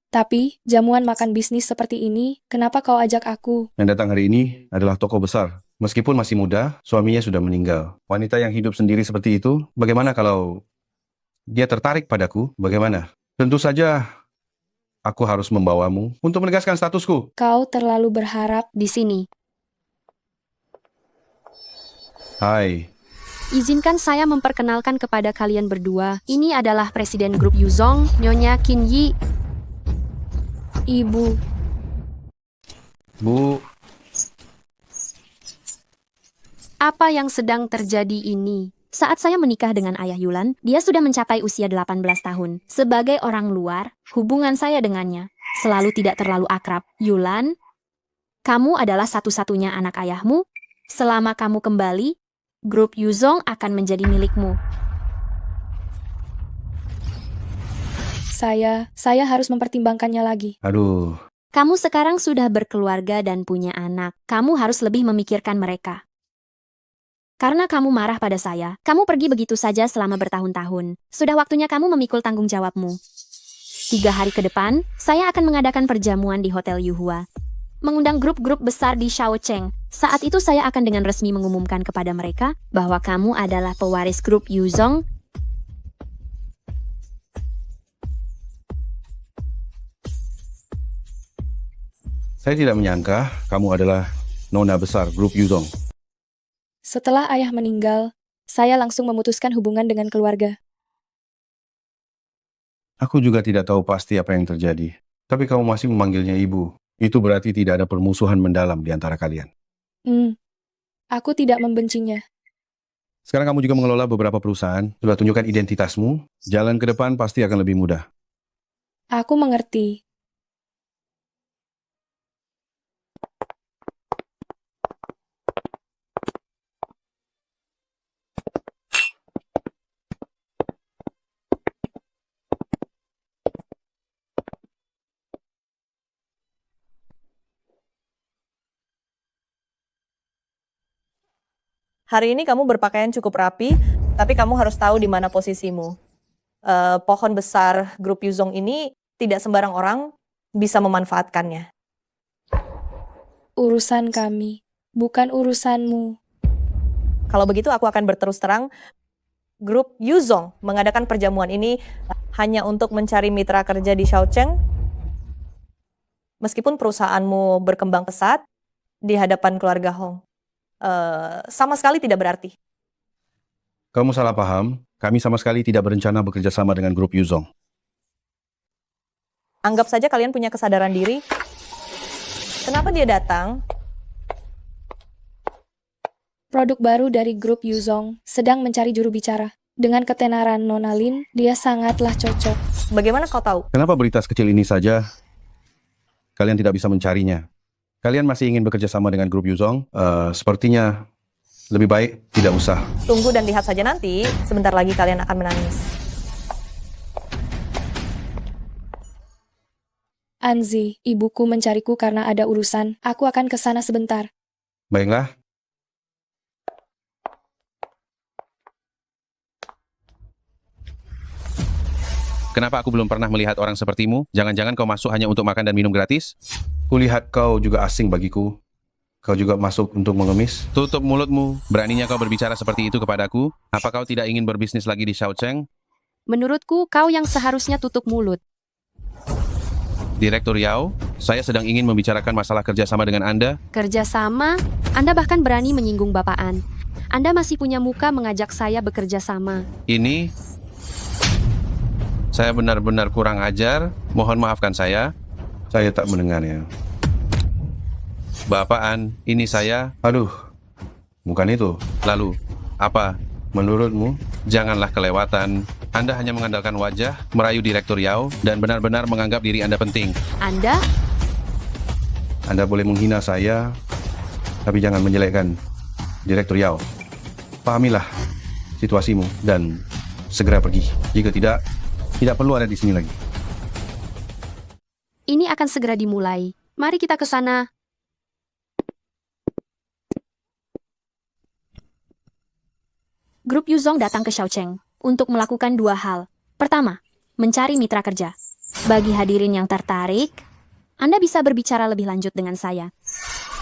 Tapi, jamuan makan bisnis seperti ini, kenapa kau ajak aku? Yang datang hari ini adalah tokoh besar. Meskipun masih muda, suaminya sudah meninggal. Wanita yang hidup sendiri seperti itu, bagaimana kalau dia tertarik padaku? Bagaimana? Tentu saja, aku harus membawamu untuk menegaskan statusku. Kau terlalu berharap. Di sini. Hai. Izinkan saya memperkenalkan kepada kalian berdua. Ini adalah Presiden Grup Yuzong, Nyonya Qin Yi. Ibu. Bu. Apa yang sedang terjadi ini? Saat saya menikah dengan ayah Yulan, dia sudah mencapai usia 18 tahun. Sebagai orang luar, hubungan saya dengannya selalu tidak terlalu akrab. Yulan, kamu adalah satu-satunya anak ayahmu. Selama kamu kembali, grup Yuzong akan menjadi milikmu. Saya harus mempertimbangkannya lagi. Aduh, Kamu sekarang sudah berkeluarga dan punya anak. Kamu harus lebih memikirkan mereka. Karena kamu marah pada saya, kamu pergi begitu saja selama bertahun-tahun. Sudah waktunya kamu memikul tanggung jawabmu. 3 hari ke depan, saya akan mengadakan perjamuan di Hotel Yuhua. Mengundang grup-grup besar di Shaocheng. Saat itu saya akan dengan resmi mengumumkan kepada mereka bahwa kamu adalah pewaris grup Yuzong. saya tidak menyangka kamu adalah nona besar grup Yuzong. Setelah ayah meninggal, saya langsung memutuskan hubungan dengan keluarga. Aku juga tidak tahu pasti apa yang terjadi. Tapi kamu masih memanggilnya ibu. Itu berarti tidak ada permusuhan mendalam di antara kalian. Aku tidak membencinya. Sekarang kamu juga mengelola beberapa perusahaan. Sudah tunjukkan identitasmu. Jalan ke depan pasti akan lebih mudah. Aku mengerti. Hari ini kamu berpakaian cukup rapi, tapi kamu harus tahu di mana posisimu. Pohon besar grup Yuzong ini tidak sembarang orang bisa memanfaatkannya. Urusan kami, bukan urusanmu. Kalau begitu aku akan berterus terang, grup Yuzong mengadakan perjamuan ini hanya untuk mencari mitra kerja di Shaocheng. Meskipun perusahaanmu berkembang pesat di hadapan keluarga Hong. Sama sekali tidak berarti. Kamu salah paham. Kami sama sekali tidak berencana bekerja sama dengan grup Yuzong. Anggap saja kalian punya kesadaran diri. Kenapa dia datang? Produk baru dari grup Yuzong sedang mencari juru bicara. Dengan ketenaran Nona Lin, dia sangatlah cocok. Bagaimana kau tahu? Kenapa berita sekecil ini saja kalian tidak bisa mencarinya? Kalian masih ingin bekerja sama dengan grup Yuzong? Sepertinya lebih baik tidak usah. Tunggu dan lihat saja nanti. Sebentar lagi kalian akan menangis. Anzi, ibuku mencariku karena ada urusan. Aku akan ke sana sebentar. Baiklah. Kenapa aku belum pernah melihat orang sepertimu? Jangan-jangan kau masuk hanya untuk makan dan minum gratis? Kulihat kau juga asing bagiku. Kau juga masuk untuk mengemis? Tutup mulutmu. Beraninya kau berbicara seperti itu kepadaku? Apa kau tidak ingin berbisnis lagi di Shaocheng? Menurutku, kau yang seharusnya tutup mulut. Direktur Yao, saya sedang ingin membicarakan masalah kerjasama dengan Anda. Kerjasama? Anda bahkan berani menyinggung bapaan. Anda masih punya muka mengajak saya bekerja sama. Ini, saya benar-benar kurang ajar. Mohon maafkan saya. Saya tak mendengarnya. Bapaan, ini saya. Aduh, bukan itu. Lalu, apa? Menurutmu, janganlah kelewatan. Anda hanya mengandalkan wajah, merayu Direktur Yao, dan benar-benar menganggap diri Anda penting. Anda? Anda boleh menghina saya, tapi jangan menjelekkan Direktur Yao. Pahamilah situasimu dan segera pergi. Jika tidak perlu ada di sini lagi. Ini akan segera dimulai. Mari kita ke sana. Grup Yuzong datang ke Shaocheng untuk melakukan 2 hal. Pertama, mencari mitra kerja. Bagi hadirin yang tertarik, Anda bisa berbicara lebih lanjut dengan saya.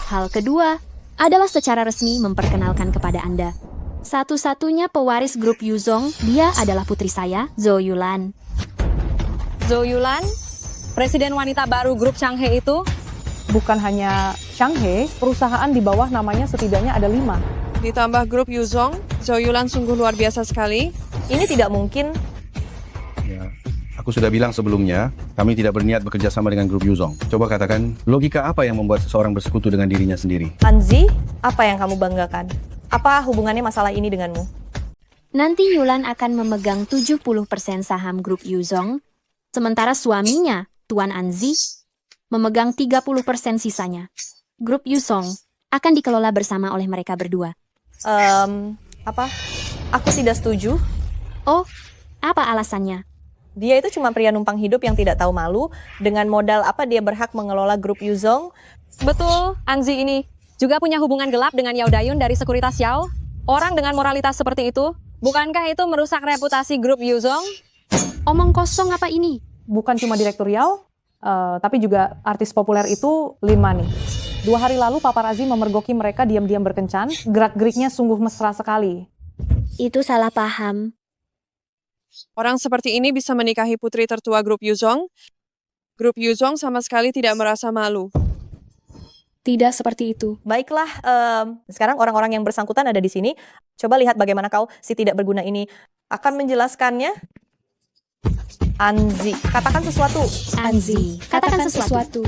Hal kedua adalah secara resmi memperkenalkan kepada Anda. Satu-satunya pewaris grup Yuzong, dia adalah putri saya, Zhou Yulan. Zhou Yulan, presiden wanita baru grup Shanghai itu? Bukan hanya Shanghai, perusahaan di bawah namanya setidaknya ada 5. Ditambah grup Yuzong, Zhou Yulan sungguh luar biasa sekali. Ini tidak mungkin. Ya, aku sudah bilang sebelumnya, kami tidak berniat bekerja sama dengan grup Yuzong. Coba katakan, logika apa yang membuat seseorang bersekutu dengan dirinya sendiri? Anzi, apa yang kamu banggakan? Apa hubungannya masalah ini denganmu? Nanti Yulan akan memegang 70% saham grup Yuzong, sementara suaminya, Tuan Anzi, memegang 30% sisanya. Grup Yuzong akan dikelola bersama oleh mereka berdua. Apa? Aku tidak setuju. Oh, apa alasannya? Dia itu cuma pria numpang hidup yang tidak tahu malu. Dengan modal apa dia berhak mengelola grup Yuzong? Betul, Anzi ini juga punya hubungan gelap dengan Yao Dayun dari Sekuritas Yao. Orang dengan moralitas seperti itu, bukankah itu merusak reputasi grup Yuzong? Omong kosong apa ini? Bukan cuma Direktur Yao, tapi juga artis populer itu Lin Mani. 2 hari lalu paparazzi memergoki mereka diam-diam berkencan, gerak-geriknya sungguh mesra sekali. Itu salah paham. Orang seperti ini bisa menikahi putri tertua grup Yuzong. Grup Yuzong sama sekali tidak merasa malu. Tidak seperti itu. Baiklah, sekarang orang-orang yang bersangkutan ada di sini. Coba lihat bagaimana kau, si tidak berguna ini, akan menjelaskannya. Anzi, katakan sesuatu. Anzi, katakan sesuatu.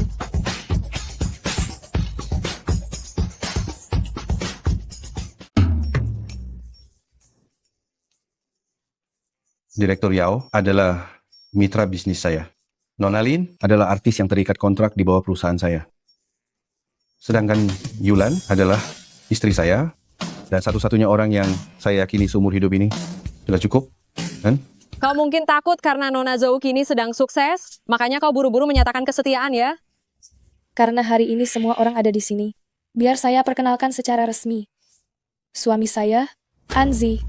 Direktur Yao adalah mitra bisnis saya. Nona Lin adalah artis yang terikat kontrak di bawah perusahaan saya. Sedangkan Yulan adalah istri saya dan satu-satunya orang yang saya yakini seumur hidup ini. Sudah cukup, kan? Kau mungkin takut karena Nona Zhou kini sedang sukses, makanya kau buru-buru menyatakan kesetiaan ya? Karena hari ini semua orang ada di sini. Biar saya perkenalkan secara resmi. Suami saya, Anzi,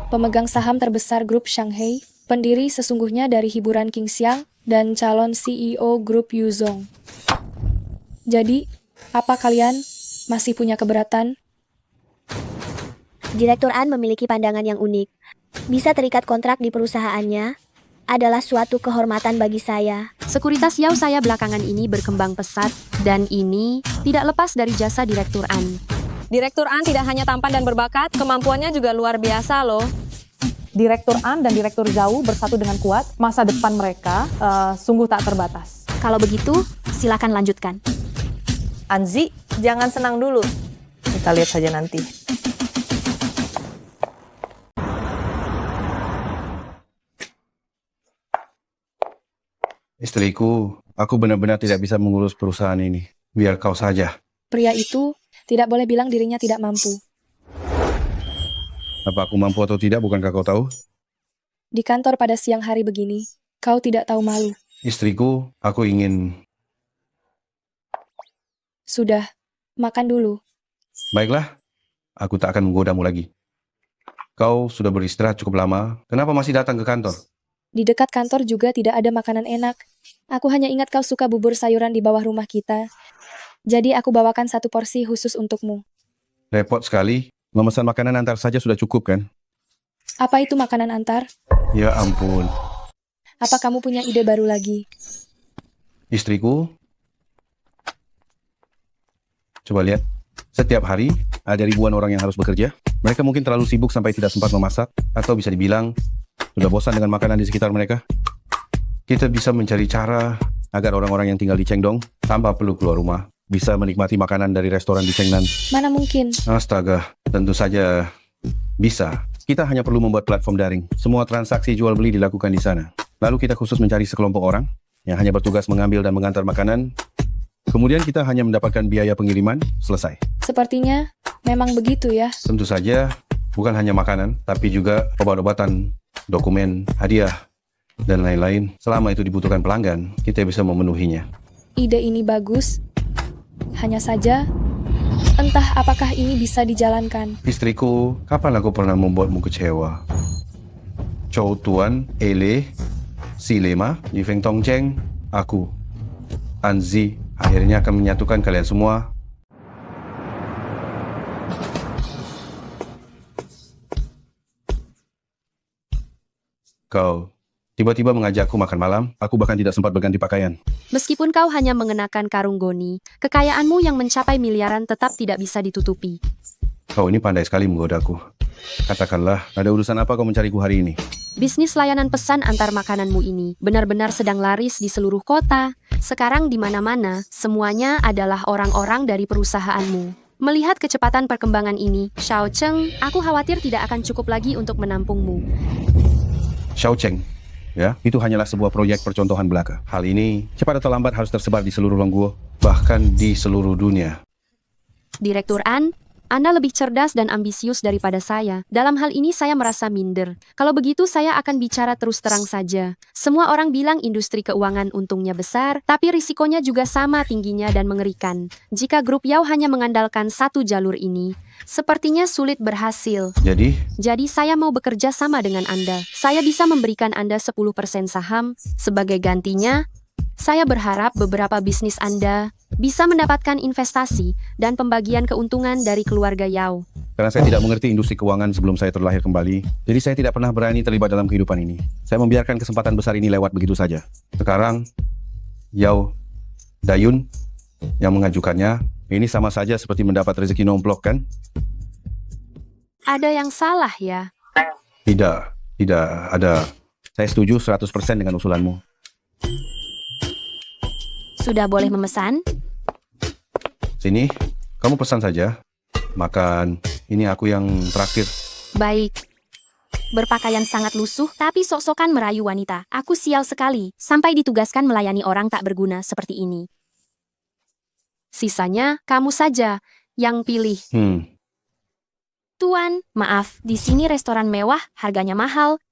pemegang saham terbesar grup Shanghai, pendiri sesungguhnya dari hiburan King Xiang, dan calon CEO grup Yuzong. Jadi, apa kalian masih punya keberatan? Direktur An memiliki pandangan yang unik. Bisa terikat kontrak di perusahaannya adalah suatu kehormatan bagi saya. Sekuritas Yao saya belakangan ini berkembang pesat, dan ini tidak lepas dari jasa Direktur An. Direktur An tidak hanya tampan dan berbakat, kemampuannya juga luar biasa loh. Direktur An dan Direktur Zhou bersatu dengan kuat, masa depan mereka sungguh tak terbatas. Kalau begitu, silakan lanjutkan. Anzi, jangan senang dulu. Kita lihat saja nanti. Istriku, aku benar-benar tidak bisa mengurus perusahaan ini. Biar kau saja. Pria itu tidak boleh bilang dirinya tidak mampu. Apa aku mampu atau tidak, bukankah kau tahu? Di kantor pada siang hari begini, kau tidak tahu malu. Istriku, aku ingin... Sudah, makan dulu. Baiklah, aku tak akan menggodamu lagi. Kau sudah beristirahat cukup lama, kenapa masih datang ke kantor? Di dekat kantor juga tidak ada makanan enak. Aku hanya ingat kau suka bubur sayuran di bawah rumah kita. Jadi aku bawakan 1 porsi khusus untukmu. Repot sekali, memesan makanan antar saja sudah cukup kan? Apa itu makanan antar? Ya ampun. Apa kamu punya ide baru lagi? Istriku, coba lihat, setiap hari ada ribuan orang yang harus bekerja. Mereka mungkin terlalu sibuk sampai tidak sempat memasak, atau bisa dibilang sudah bosan dengan makanan di sekitar mereka. Kita bisa mencari cara agar orang-orang yang tinggal di Chengdong tanpa perlu keluar rumah bisa menikmati makanan dari restoran di Chengnan. Mana mungkin? Astaga, tentu saja bisa. Kita hanya perlu membuat platform daring. Semua transaksi jual beli dilakukan di sana. Lalu kita khusus mencari sekelompok orang yang hanya bertugas mengambil dan mengantar makanan. Kemudian kita hanya mendapatkan biaya pengiriman, selesai. Sepertinya memang begitu ya. Tentu saja, bukan hanya makanan, tapi juga obat-obatan, dokumen, hadiah, dan lain-lain. Selama itu dibutuhkan pelanggan, kita bisa memenuhinya. Ide ini bagus. Hanya saja, entah apakah ini bisa dijalankan. Istriku, kapan aku pernah membuatmu kecewa? Chow Tuan, Ele, Si Lema, Yifeng Tongcheng, aku, Anzi, akhirnya akan menyatukan kalian semua. Kau tiba-tiba mengajakku makan malam, aku bahkan tidak sempat berganti pakaian. Meskipun kau hanya mengenakan karung goni, kekayaanmu yang mencapai miliaran tetap tidak bisa ditutupi. Kau ini pandai sekali menggodaku. Katakanlah, ada urusan apa kau mencariku hari ini? Bisnis layanan pesan antar makananmu ini benar-benar sedang laris di seluruh kota. Sekarang di mana-mana, semuanya adalah orang-orang dari perusahaanmu. Melihat kecepatan perkembangan ini, Xiao Cheng, aku khawatir tidak akan cukup lagi untuk menampungmu. Xiao Cheng, ya, itu hanyalah sebuah proyek percontohan belaka. Hal ini cepat atau lambat harus tersebar di seluruh Longguo, bahkan di seluruh dunia. Direktur An, Anda lebih cerdas dan ambisius daripada saya. Dalam hal ini saya merasa minder. Kalau begitu saya akan bicara terus terang saja. Semua orang bilang industri keuangan untungnya besar, tapi risikonya juga sama tingginya dan mengerikan. Jika grup Yao hanya mengandalkan satu jalur ini, sepertinya sulit berhasil. Jadi saya mau bekerja sama dengan Anda. Saya bisa memberikan Anda 10% saham. Sebagai gantinya, saya berharap beberapa bisnis Anda bisa mendapatkan investasi dan pembagian keuntungan dari keluarga Yao. Karena saya tidak mengerti industri keuangan sebelum saya terlahir kembali, jadi saya tidak pernah berani terlibat dalam kehidupan ini. Saya membiarkan kesempatan besar ini lewat begitu saja. Sekarang, Yao Dayun yang mengajukannya, ini sama saja seperti mendapat rezeki nomplok, kan? Ada yang salah ya? Tidak ada. Saya setuju 100% dengan usulanmu. Sudah boleh memesan? Sini, kamu pesan saja. Makan, ini aku yang traktir. Baik. Berpakaian sangat lusuh, tapi sok-sokan merayu wanita. Aku sial sekali, sampai ditugaskan melayani orang tak berguna seperti ini. Sisanya, kamu saja yang pilih. Tuan, maaf, di sini restoran mewah, harganya mahal.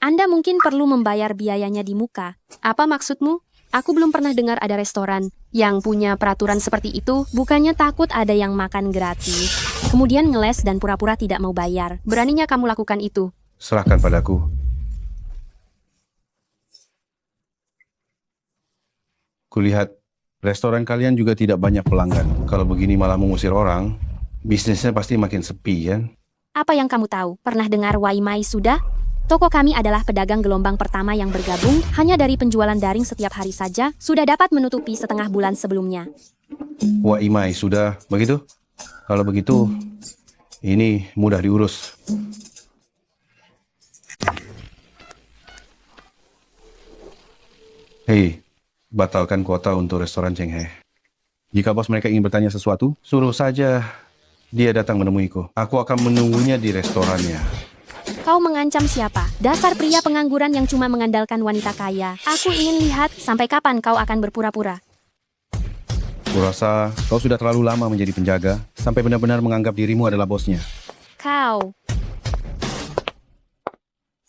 Anda mungkin perlu membayar biayanya di muka. Apa maksudmu? Aku belum pernah dengar ada restoran yang punya peraturan seperti itu. Bukannya takut ada yang makan gratis, kemudian ngeles dan pura-pura tidak mau bayar. Beraninya kamu lakukan itu? Serahkan padaku. Kulihat restoran kalian juga tidak banyak pelanggan. Kalau begini malah mengusir orang, bisnisnya pasti makin sepi, kan? Apa yang kamu tahu? Pernah dengar Waimai sudah? Toko kami adalah pedagang gelombang pertama yang bergabung, hanya dari penjualan daring setiap hari saja, sudah dapat menutupi setengah bulan sebelumnya. Wah, Imai, sudah begitu? Kalau begitu, ini mudah diurus. Hei, batalkan kuota untuk restoran Cheng He. Jika bos mereka ingin bertanya sesuatu, suruh saja dia datang menemuiku. Aku akan menunggunya di restorannya. Kau mengancam siapa? Dasar pria pengangguran yang cuma mengandalkan wanita kaya. Aku ingin lihat sampai kapan kau akan berpura-pura. Kurasa kau sudah terlalu lama menjadi penjaga, sampai benar-benar menganggap dirimu adalah bosnya. Kau.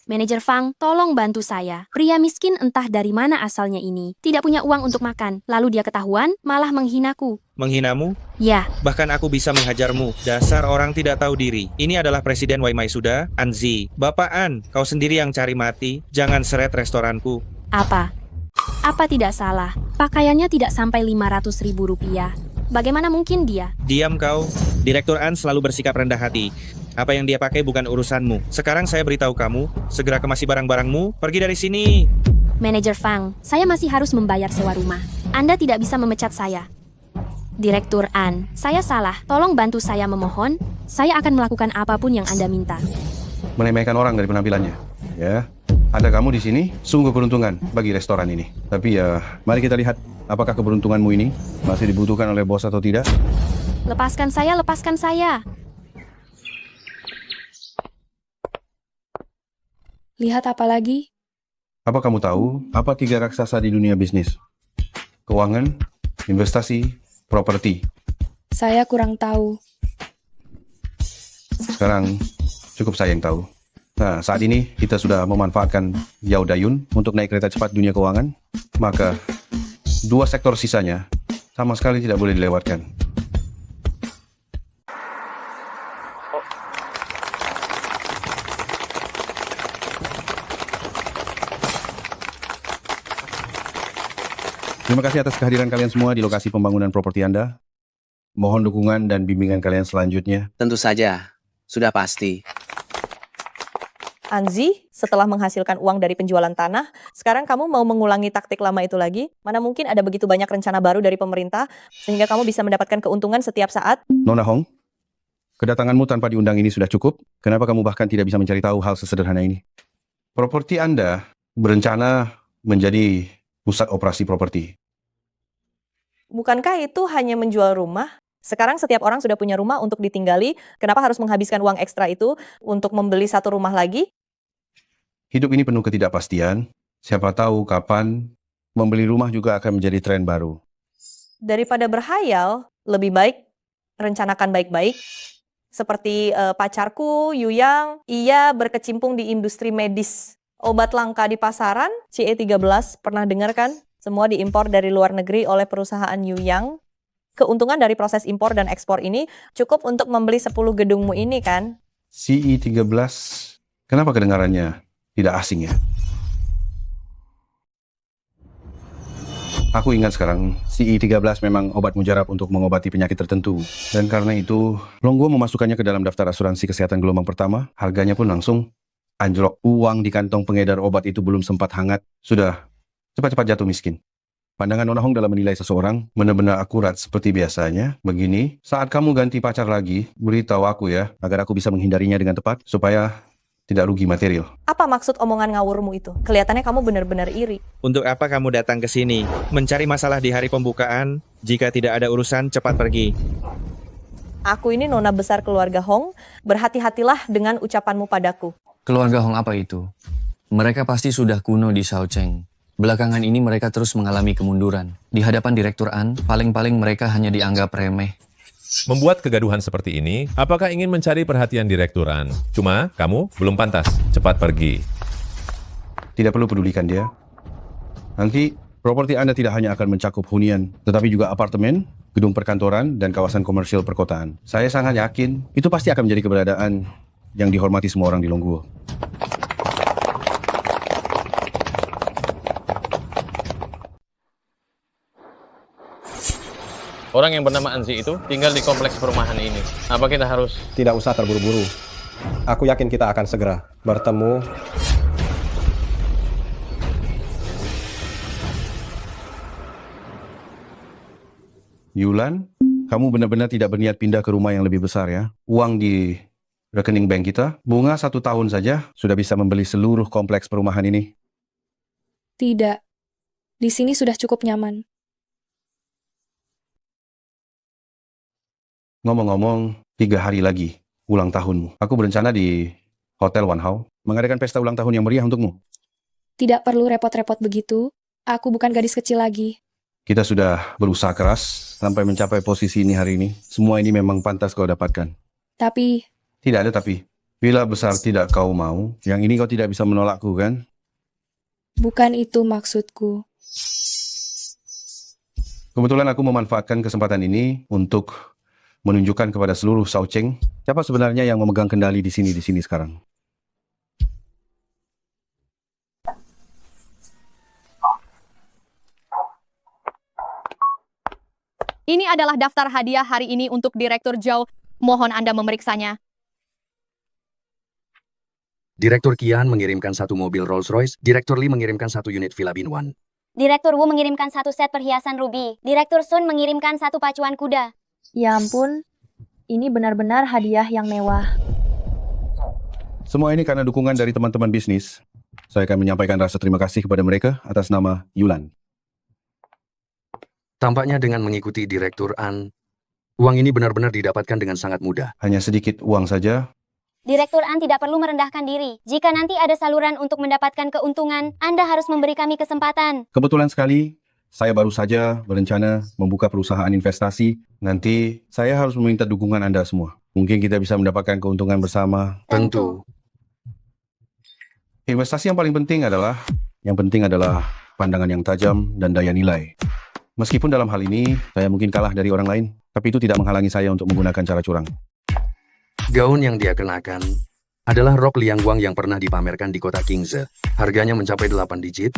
Manajer Fang, tolong bantu saya. Pria miskin entah dari mana asalnya ini. Tidak punya uang untuk makan. Lalu dia ketahuan, malah menghinaku. Menghinamu? Ya. Bahkan aku bisa menghajarmu. Dasar orang tidak tahu diri. Ini adalah Presiden Waimai Suda, Anzi. Bapak An, kau sendiri yang cari mati. Jangan seret restoranku. Apa? Apa tidak salah? Pakaiannya tidak sampai 500.000 rupiah. Bagaimana mungkin dia? Diam kau. Direktur An selalu bersikap rendah hati. Apa yang dia pakai bukan urusanmu. Sekarang saya beritahu kamu, segera kemasi barang-barangmu, pergi dari sini. Manajer Fang, saya masih harus membayar sewa rumah. Anda tidak bisa memecat saya. Direktur An, saya salah. Tolong bantu saya memohon. Saya akan melakukan apapun yang Anda minta. Meremehkan orang dari penampilannya. Ya, ada kamu di sini, sungguh beruntungan bagi restoran ini. Tapi ya, mari kita lihat apakah keberuntunganmu ini masih dibutuhkan oleh bos atau tidak. Lepaskan saya, lepaskan saya. Lihat apa lagi? Apa kamu tahu apa 3 raksasa di dunia bisnis? Keuangan, investasi, properti. Saya kurang tahu. Sekarang cukup saya yang tahu. Nah, saat ini kita sudah memanfaatkan Yao Dayun untuk naik kereta cepat dunia keuangan. Maka 2 sektor sisanya sama sekali tidak boleh dilewatkan. Terima kasih atas kehadiran kalian semua di lokasi pembangunan properti Anda. Mohon dukungan dan bimbingan kalian selanjutnya. Tentu saja, sudah pasti. Anzi, setelah menghasilkan uang dari penjualan tanah, sekarang kamu mau mengulangi taktik lama itu lagi? Mana mungkin ada begitu banyak rencana baru dari pemerintah, sehingga kamu bisa mendapatkan keuntungan setiap saat? Nona Hong, kedatanganmu tanpa diundang ini sudah cukup. Kenapa kamu bahkan tidak bisa mencari tahu hal sesederhana ini? Properti Anda berencana menjadi pusat operasi properti. Bukankah itu hanya menjual rumah? Sekarang setiap orang sudah punya rumah untuk ditinggali, kenapa harus menghabiskan uang ekstra itu untuk membeli satu rumah lagi? Hidup ini penuh ketidakpastian. Siapa tahu kapan membeli rumah juga akan menjadi tren baru. Daripada berhayal, lebih baik rencanakan baik-baik. Seperti pacarku, Yuyang, ia berkecimpung di industri medis. Obat langka di pasaran, CE13, pernah dengar kan? Semua diimpor dari luar negeri oleh perusahaan Yuyang. Keuntungan dari proses impor dan ekspor ini cukup untuk membeli 10 gedungmu ini kan? CE13, kenapa kedengarannya tidak asing ya? Aku ingat sekarang, CE13 memang obat mujarab untuk mengobati penyakit tertentu. Dan karena itu, Longguo memasukkannya ke dalam daftar asuransi kesehatan gelombang pertama, harganya pun langsung anjlok. Uang di kantong pengedar obat itu belum sempat hangat, sudah cepat-cepat jatuh miskin. Pandangan Nona Hong dalam menilai seseorang benar-benar akurat seperti biasanya. Begini, saat kamu ganti pacar lagi, beritahu aku ya, agar aku bisa menghindarinya dengan tepat, supaya tidak rugi material. Apa maksud omongan ngawurmu itu? Kelihatannya kamu benar-benar iri. Untuk apa kamu datang ke sini? Mencari masalah di hari pembukaan? Jika tidak ada urusan, cepat pergi. Aku ini nona besar keluarga Hong, berhati-hatilah dengan ucapanmu padaku. Keluarga Hong apa itu? Mereka pasti sudah kuno di Shaocheng. Belakangan ini mereka terus mengalami kemunduran. Di hadapan Direktur An, paling-paling mereka hanya dianggap remeh. Membuat kegaduhan seperti ini, apakah ingin mencari perhatian direkturan? Cuma, kamu belum pantas. Cepat pergi. Tidak perlu pedulikan dia. Nanti, properti Anda tidak hanya akan mencakup hunian, tetapi juga apartemen, gedung perkantoran, dan kawasan komersial perkotaan. Saya sangat yakin, itu pasti akan menjadi keberadaan yang dihormati semua orang di Longguo. Orang yang bernama Anzi itu tinggal di kompleks perumahan ini. Apa kita harus? Tidak usah terburu-buru. Aku yakin kita akan segera bertemu. Yulan, kamu benar-benar tidak berniat pindah ke rumah yang lebih besar ya? Uang di rekening bank kita, bunga 1 tahun saja sudah bisa membeli seluruh kompleks perumahan ini. Tidak. Di sini sudah cukup nyaman. Ngomong-ngomong, 3 hari lagi ulang tahunmu. Aku berencana di Hotel Wanhao mengadakan pesta ulang tahun yang meriah untukmu. Tidak perlu repot-repot begitu. Aku bukan gadis kecil lagi. Kita sudah berusaha keras sampai mencapai posisi ini hari ini. Semua ini memang pantas kau dapatkan. Tapi, Tidak ada tapi. Bila besar tidak kau mau, yang ini kau tidak bisa menolakku kan? bukan itu maksudku. Kebetulan aku memanfaatkan kesempatan ini untuk menunjukkan kepada seluruh Shaocheng siapa sebenarnya yang memegang kendali di sini sekarang. Ini adalah daftar hadiah hari ini untuk Direktur Zhao. Mohon Anda memeriksanya. Direktur Qian mengirimkan 1 mobil Rolls-Royce, Direktur Li mengirimkan 1 unit Villa Binwan. Direktur Wu mengirimkan 1 set perhiasan ruby. Direktur Sun mengirimkan 1 pacuan kuda. Ya ampun, ini benar-benar hadiah yang mewah. Semua ini karena dukungan dari teman-teman bisnis. Saya akan menyampaikan rasa terima kasih kepada mereka atas nama Yulan. Tampaknya dengan mengikuti Direktur An, uang ini benar-benar didapatkan dengan sangat mudah. Hanya sedikit uang saja. Direktur An tidak perlu merendahkan diri. Jika nanti ada saluran untuk mendapatkan keuntungan, Anda harus memberi kami kesempatan. Kebetulan sekali, saya baru saja berencana membuka perusahaan investasi. Nanti saya harus meminta dukungan Anda semua. Mungkin kita bisa mendapatkan keuntungan bersama. Tentu. Investasi yang paling penting adalah pandangan yang tajam dan daya nilai. Meskipun dalam hal ini, saya mungkin kalah dari orang lain, tapi itu tidak menghalangi saya untuk menggunakan cara curang. Gaun yang dia kenakan adalah rok Liang Guang yang pernah dipamerkan di kota Qingze. Harganya mencapai 8 digit.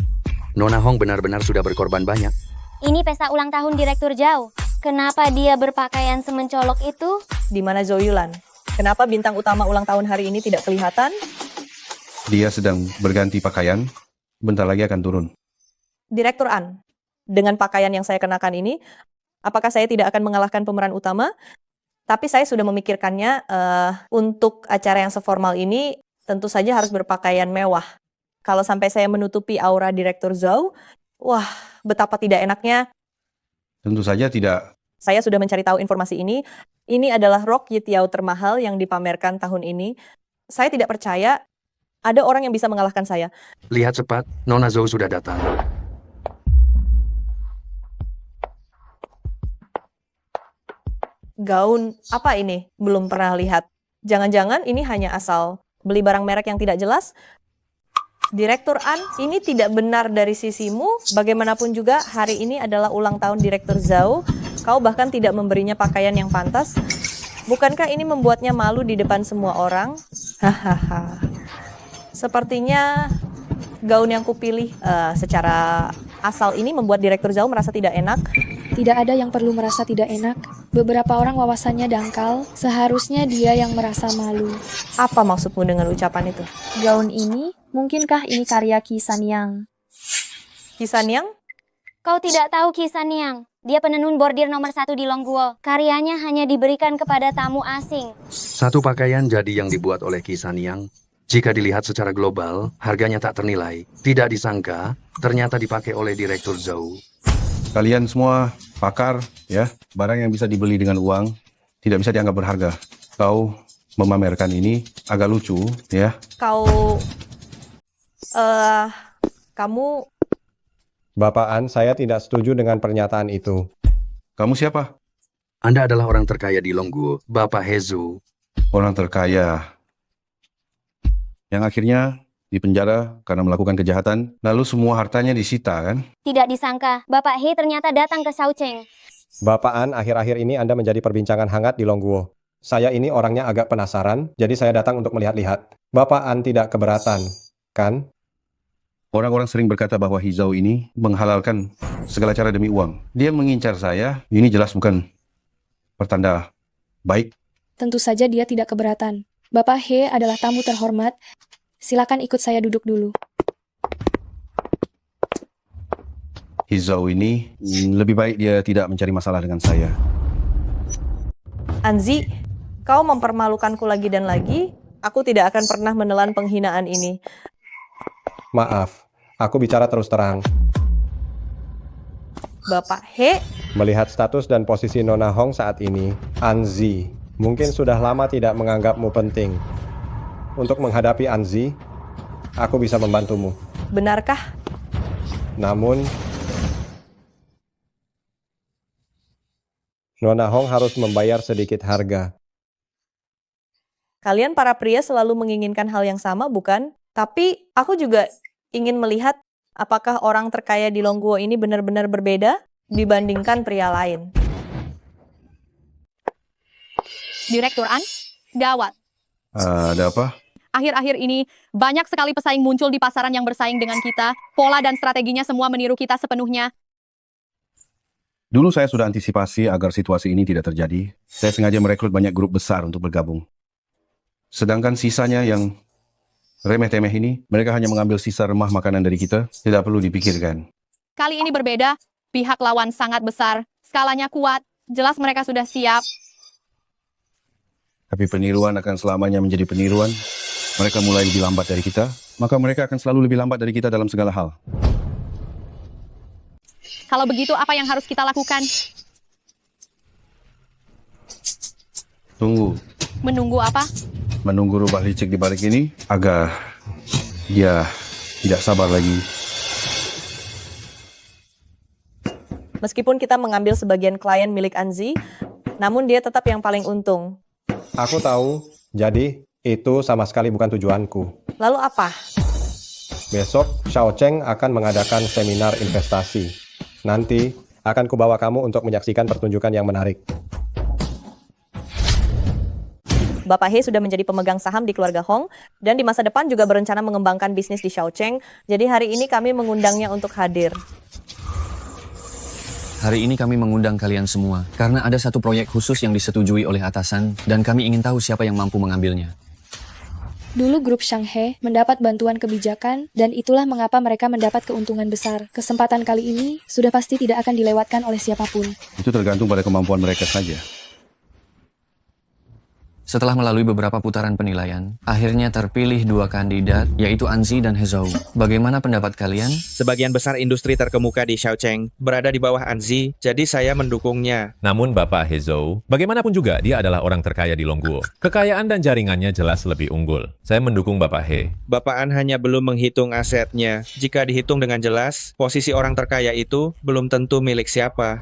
Nona Hong benar-benar sudah berkorban banyak. Ini pesta ulang tahun Direktur Zhao. Kenapa dia berpakaian semencolok itu? Di mana Zhou Yulan? Kenapa bintang utama ulang tahun hari ini tidak kelihatan? Dia sedang berganti pakaian, bentar lagi akan turun. Direktur An, dengan pakaian yang saya kenakan ini, apakah saya tidak akan mengalahkan pemeran utama? Tapi saya sudah memikirkannya untuk acara yang seformal ini tentu saja harus berpakaian mewah. Kalau sampai saya menutupi aura Direktur Zhao, wah betapa tidak enaknya. Tentu saja tidak Saya sudah mencari tahu informasi ini. Ini adalah rok Yitiao termahal yang dipamerkan tahun ini. Saya tidak percaya ada orang yang bisa mengalahkan saya. Lihat cepat, Nona Zhou sudah datang. Gaun apa ini? Belum pernah lihat. Jangan-jangan ini hanya asal beli barang merek yang tidak jelas? Direktur An, ini tidak benar dari sisimu. Bagaimanapun juga, hari ini adalah ulang tahun Direktur Zhao. Kau bahkan tidak memberinya pakaian yang pantas. Bukankah ini membuatnya malu di depan semua orang? Hahaha. Sepertinya gaun yang kupilih secara asal ini membuat Direktur Zhao merasa tidak enak. Tidak ada yang perlu merasa tidak enak. Beberapa orang wawasannya dangkal, seharusnya dia yang merasa malu. Apa maksudmu dengan ucapan itu? Gaun ini, mungkinkah ini karya Qi Sanyang? Qi Sanyang? Kau tidak tahu Qi Sanyang. Dia penenun bordir nomor 1 di Longguo. Karyanya hanya diberikan kepada tamu asing. Satu pakaian jadi yang dibuat oleh Qi Sanyang. Jika dilihat secara global, harganya tak ternilai. Tidak disangka, ternyata dipakai oleh Direktur Zhao. Kalian semua pakar, ya. Barang yang bisa dibeli dengan uang tidak bisa dianggap berharga. Kau memamerkan ini agak lucu, ya. Kamu... Bapak An, saya tidak setuju dengan pernyataan itu. Kamu siapa? Anda adalah orang terkaya di Longguo, Bapak Hezu. Orang terkaya yang akhirnya dipenjara karena melakukan kejahatan, lalu semua hartanya disita, kan? Tidak disangka, Bapak He ternyata datang ke Shaocheng. Bapak An, akhir-akhir ini Anda menjadi perbincangan hangat di Longguo. Saya ini orangnya agak penasaran, jadi saya datang untuk melihat-lihat. Bapak An tidak keberatan, kan? Orang-orang sering berkata bahwa Hizau ini menghalalkan segala cara demi uang. Dia mengincar saya, ini jelas bukan pertanda baik. Tentu saja dia tidak keberatan. Bapak He adalah tamu terhormat. Silakan ikut saya duduk dulu. Hizau ini lebih baik dia tidak mencari masalah dengan saya. Anzi, kau mempermalukanku lagi dan lagi. Aku tidak akan pernah menelan penghinaan ini. Maaf, aku bicara terus terang. Bapak He, Melihat status dan posisi Nona Hong saat ini, Anzi mungkin sudah lama tidak menganggapmu penting. Untuk menghadapi Anzi, aku bisa membantumu. benarkah? Namun, Nona Hong harus membayar sedikit harga. Kalian para pria selalu menginginkan hal yang sama, bukan? Tapi aku juga ingin melihat apakah orang terkaya di Longguo ini benar-benar berbeda dibandingkan pria lain. Direktur An, gawat. Ada apa? Akhir-akhir ini, banyak sekali pesaing muncul di pasaran yang bersaing dengan kita. Pola dan strateginya semua meniru kita sepenuhnya. Dulu saya sudah antisipasi agar situasi ini tidak terjadi. Saya sengaja merekrut banyak grup besar untuk bergabung. Sedangkan sisanya yang remeh-temeh ini, mereka hanya mengambil sisa remah makanan dari kita, tidak perlu dipikirkan. Kali ini berbeda, pihak lawan sangat besar, skalanya kuat, jelas mereka sudah siap. Tapi peniruan akan selamanya menjadi peniruan. Mereka mulai lebih lambat dari kita, maka mereka akan selalu lebih lambat dari kita dalam segala hal. Kalau begitu, apa yang harus kita lakukan? Tunggu. Menunggu apa? Menunggu rubah licik di balik ini agar dia tidak sabar lagi. Meskipun kita mengambil sebagian klien milik Anzi, namun dia tetap yang paling untung. Aku tahu, jadi itu sama sekali bukan tujuanku. Lalu apa? Besok, Shaocheng akan mengadakan seminar investasi. Nanti, akan kubawa kamu untuk menyaksikan pertunjukan yang menarik. Bapak He sudah menjadi pemegang saham di keluarga Hong, dan di masa depan juga berencana mengembangkan bisnis di Shaocheng. Jadi hari ini kami mengundangnya untuk hadir. Hari ini kami mengundang kalian semua, karena ada satu proyek khusus yang disetujui oleh atasan, dan kami ingin tahu siapa yang mampu mengambilnya. Dulu grup Shanghai mendapat bantuan kebijakan, dan itulah mengapa mereka mendapat keuntungan besar. Kesempatan kali ini sudah pasti tidak akan dilewatkan oleh siapapun. Itu tergantung pada kemampuan mereka saja. Setelah melalui beberapa putaran penilaian, akhirnya terpilih dua kandidat, yaitu Anzi dan Hezhou. Bagaimana pendapat kalian? Sebagian besar industri terkemuka di Shaocheng berada di bawah Anzi, jadi saya mendukungnya. Namun Bapak Hezhou, bagaimanapun juga dia adalah orang terkaya di Longguo. Kekayaan dan jaringannya jelas lebih unggul. Saya mendukung Bapak He. Bapak An hanya belum menghitung asetnya. Jika dihitung dengan jelas, posisi orang terkaya itu belum tentu milik siapa.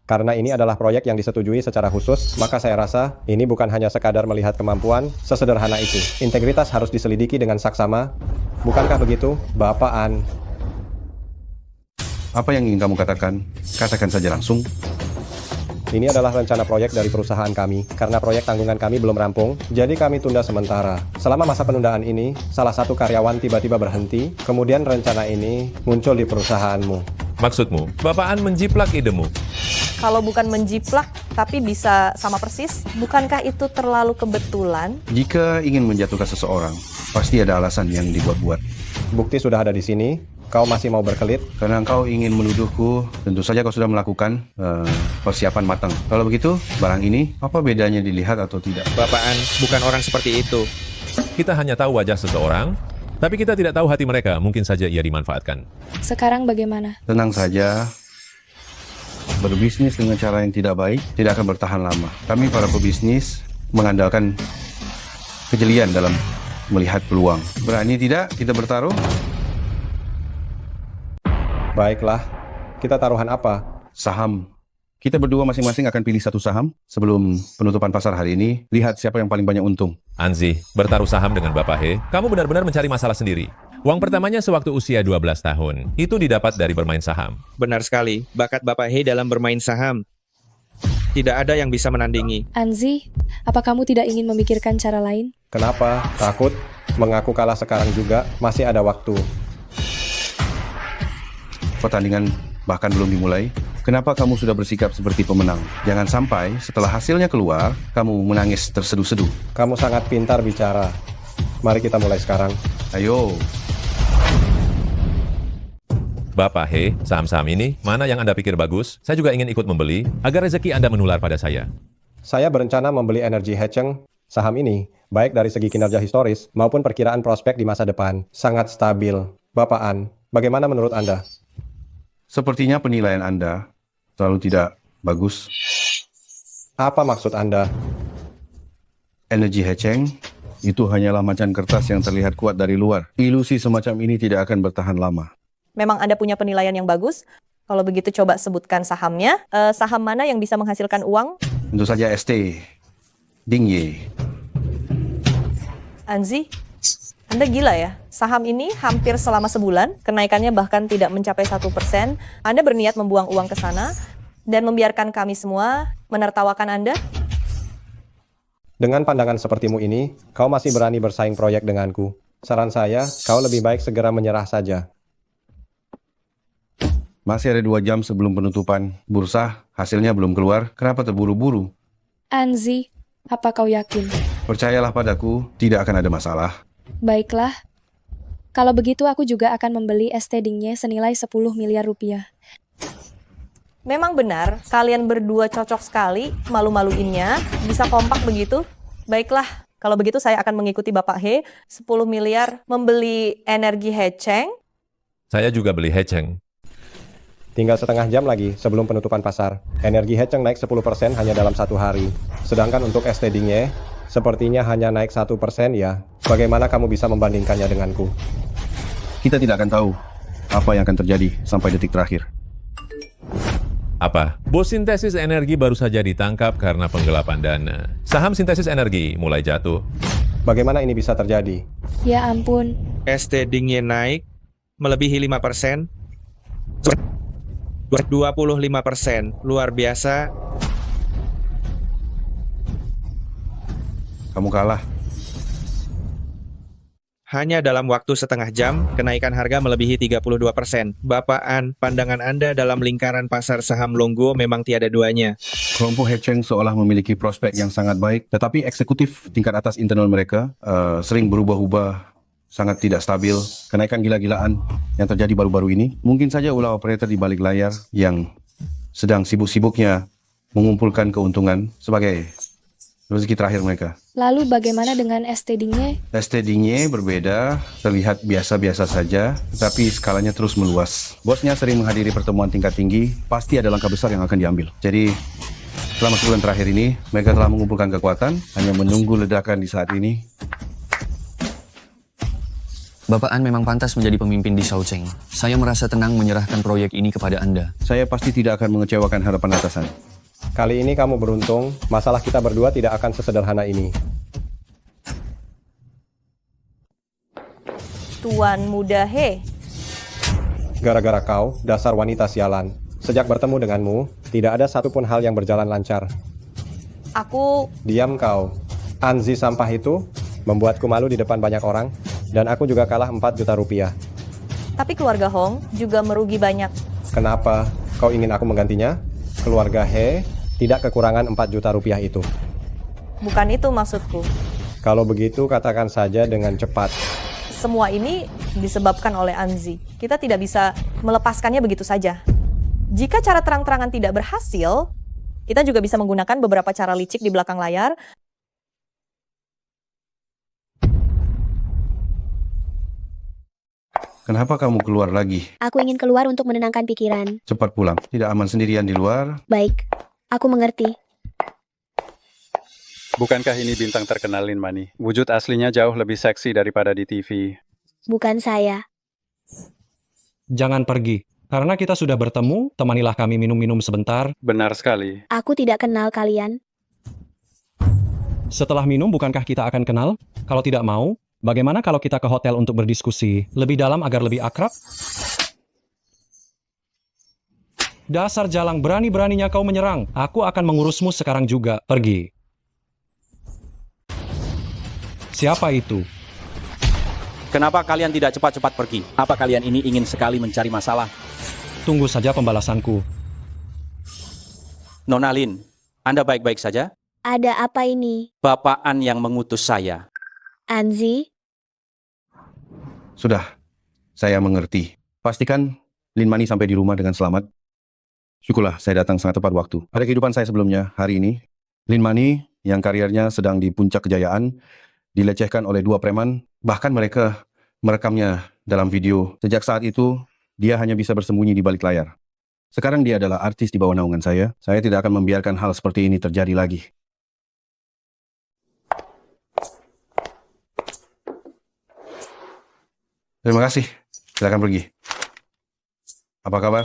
Karena ini adalah proyek yang disetujui secara khusus, maka saya rasa ini bukan hanya sekadar melihat kemampuan, sesederhana itu. Integritas harus diselidiki dengan saksama. Bukankah begitu, Bapak An? Apa yang ingin kamu katakan? Katakan saja langsung. Ini adalah rencana proyek dari perusahaan kami. Karena proyek tanggungan kami belum rampung, jadi kami tunda sementara. Selama masa penundaan ini, salah satu karyawan tiba-tiba berhenti, kemudian rencana ini muncul di perusahaanmu. Maksudmu, Bapak An menjiplak idemu? Kalau bukan menjiplak, tapi bisa sama persis, bukankah itu terlalu kebetulan? Jika ingin menjatuhkan seseorang, pasti ada alasan yang dibuat-buat. Bukti sudah ada di sini. Kau masih mau berkelit? Karena engkau ingin menuduhku, tentu saja kau sudah melakukan persiapan matang. Kalau begitu, barang ini apa bedanya dilihat atau tidak? Bapak An bukan orang seperti itu. Kita hanya tahu wajah seseorang, tapi kita tidak tahu hati mereka. Mungkin saja ia dimanfaatkan. Sekarang bagaimana? Tenang saja. Berbisnis dengan cara yang tidak baik tidak akan bertahan lama. Kami para pebisnis mengandalkan kejelian dalam melihat peluang. Berani tidak kita bertaruh? Baiklah, kita taruhan apa? Saham. Kita berdua masing-masing akan pilih satu saham sebelum penutupan pasar hari ini. Lihat siapa yang paling banyak untung. Anzi, bertaruh saham dengan Bapak He, kamu benar-benar mencari masalah sendiri. Uang pertamanya sewaktu usia 12 tahun. Itu didapat dari bermain saham. Benar sekali, bakat Bapak He dalam bermain saham. Tidak ada yang bisa menandingi. Anzi, apa kamu tidak ingin memikirkan cara lain? Kenapa? Takut? Mengaku kalah sekarang juga? Masih ada waktu. Pertandingan bahkan belum dimulai. Kenapa kamu sudah bersikap seperti pemenang? Jangan sampai setelah hasilnya keluar, kamu menangis terseduh-seduh. Kamu sangat pintar bicara. Mari kita mulai sekarang. Ayo. Bapak He, saham-saham ini, mana yang Anda pikir bagus? Saya juga ingin ikut membeli, agar rezeki Anda menular pada saya. Saya berencana membeli Energy Hecheng. Saham ini, baik dari segi kinerja historis maupun perkiraan prospek di masa depan, sangat stabil. Bapak An, bagaimana menurut Anda? Sepertinya penilaian Anda terlalu tidak bagus. Apa maksud Anda? Energy Hecheng itu hanyalah macan kertas yang terlihat kuat dari luar. Ilusi semacam ini tidak akan bertahan lama. Memang Anda punya penilaian yang bagus? Kalau begitu coba sebutkan sahamnya. Saham mana yang bisa menghasilkan uang? Tentu saja ST. Dingye. Anzi, Anda gila ya? Saham ini hampir selama sebulan, kenaikannya bahkan tidak mencapai 1%. Anda berniat membuang uang ke sana dan membiarkan kami semua menertawakan Anda? Dengan pandangan sepertimu ini, kau masih berani bersaing proyek denganku. Saran saya, kau lebih baik segera menyerah saja. Masih ada 2 jam sebelum penutupan bursa, hasilnya belum keluar. Kenapa terburu-buru? Anzi, apa kau yakin? Percayalah padaku, tidak akan ada masalah. Baiklah. Kalau begitu aku juga akan membeli ST Dingye senilai 10 miliar rupiah. Memang benar, kalian berdua cocok sekali, malu-maluinnya, bisa kompak begitu. Baiklah, kalau begitu saya akan mengikuti Bapak He, 10 miliar membeli Energy Hecheng. Saya juga beli Hecheng. Tinggal setengah jam lagi sebelum penutupan pasar. Energi Hecheng naik 10% hanya dalam 1 hari. Sedangkan untuk ST Dingye, sepertinya hanya naik 1% ya. Bagaimana kamu bisa membandingkannya denganku? Kita tidak akan tahu apa yang akan terjadi sampai detik terakhir. Apa? Bos sintesis energi baru saja ditangkap karena penggelapan dana. Saham sintesis energi mulai jatuh. Bagaimana ini bisa terjadi? Ya ampun. ST Dingye naik melebihi 5%. 25%, luar biasa. Kamu kalah. Hanya dalam waktu setengah jam, kenaikan harga melebihi 32%. Bapak An, pandangan Anda dalam lingkaran pasar saham Longguo memang tiada duanya. Kelompok Hecheng seolah memiliki prospek yang sangat baik, tetapi eksekutif tingkat atas internal mereka sering berubah-ubah, sangat tidak stabil. Kenaikan gila-gilaan yang terjadi baru-baru ini, mungkin saja ulah operator di balik layar yang sedang sibuk-sibuknya mengumpulkan keuntungan sebagai rezeki terakhir mereka. Lalu bagaimana dengan STD-nya? STD-nya berbeda, terlihat biasa-biasa saja, tapi skalanya terus meluas. Bosnya sering menghadiri pertemuan tingkat tinggi, pasti ada langkah besar yang akan diambil. Jadi, selama sebulan terakhir ini, mereka telah mengumpulkan kekuatan, hanya menunggu ledakan di saat ini. Bapak An memang pantas menjadi pemimpin di Shaocheng. Saya merasa tenang menyerahkan proyek ini kepada Anda. Saya pasti tidak akan mengecewakan harapan atasan. Kali ini kamu beruntung, masalah kita berdua tidak akan sesederhana ini. Tuan muda He. Gara-gara kau, dasar wanita sialan. Sejak bertemu denganmu, tidak ada satupun hal yang berjalan lancar. Aku... Diam kau. Anzi sampah itu membuatku malu di depan banyak orang, dan aku juga kalah 4 juta rupiah. Tapi keluarga Hong juga merugi banyak. Kenapa? Kau ingin aku menggantinya? Keluarga He tidak kekurangan 4 juta rupiah itu. Bukan itu maksudku. Kalau begitu, katakan saja dengan cepat. Semua ini disebabkan oleh Anzi. Kita tidak bisa melepaskannya begitu saja. Jika cara terang-terangan tidak berhasil, kita juga bisa menggunakan beberapa cara licik di belakang layar. Kenapa kamu keluar lagi? Aku ingin keluar untuk menenangkan pikiran. Cepat pulang. Tidak aman sendirian di luar. Baik, aku mengerti. Bukankah ini bintang terkenal Lin Mani? Wujud aslinya jauh lebih seksi daripada di TV. Bukan saya. Jangan pergi. Karena kita sudah bertemu, temanilah kami minum-minum sebentar. Benar sekali. Aku tidak kenal kalian. Setelah minum, bukankah kita akan kenal? Kalau tidak mau, bagaimana kalau kita ke hotel untuk berdiskusi lebih dalam agar lebih akrab? Dasar jalang, berani-beraninya kau menyerang. Aku akan mengurusmu sekarang juga. Pergi. Siapa itu? Kenapa kalian tidak cepat-cepat pergi? Apa kalian ini ingin sekali mencari masalah? Tunggu saja pembalasanku. Nona Lin, Anda baik-baik saja? Ada apa ini? Bapak An yang mengutus saya. Anzi? Sudah, saya mengerti. Pastikan Lin Mani sampai di rumah dengan selamat. Syukurlah saya datang sangat tepat waktu. Pada kehidupan saya sebelumnya, hari ini, Lin Mani yang karirnya sedang di puncak kejayaan, dilecehkan oleh 2 preman, bahkan mereka merekamnya dalam video. Sejak saat itu, dia hanya bisa bersembunyi di balik layar. Sekarang dia adalah artis di bawah naungan saya. Saya tidak akan membiarkan hal seperti ini terjadi lagi. Terima kasih. Silakan pergi. Apa kabar?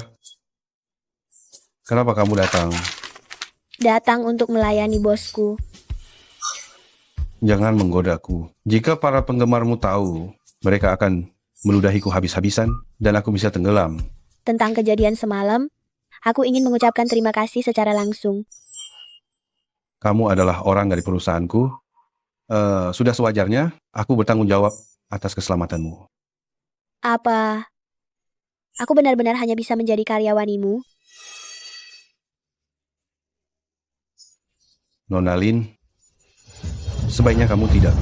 Kenapa kamu datang? Datang untuk melayani bosku. Jangan menggodaku. Jika para penggemarmu tahu, mereka akan meludahiku habis-habisan dan aku bisa tenggelam. Tentang kejadian semalam, aku ingin mengucapkan terima kasih secara langsung. Kamu adalah orang dari perusahaanku. Sudah sewajarnya aku bertanggung jawab atas keselamatanmu. Apa? Aku benar-benar hanya bisa menjadi karyawanimu? Nona Lin, sebaiknya kamu tidak.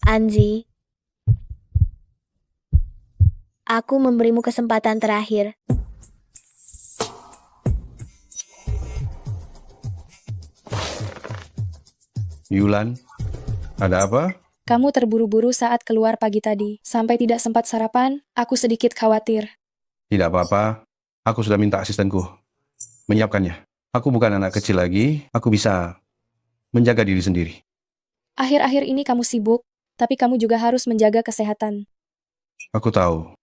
Anzi, aku memberimu kesempatan terakhir. Yulan, ada apa? Kamu terburu-buru saat keluar pagi tadi. Sampai tidak sempat sarapan, aku sedikit khawatir. Tidak apa-apa, aku sudah minta asistenku menyiapkannya. Aku bukan anak kecil lagi, aku bisa menjaga diri sendiri. Akhir-akhir ini kamu sibuk, tapi kamu juga harus menjaga kesehatan. Aku tahu,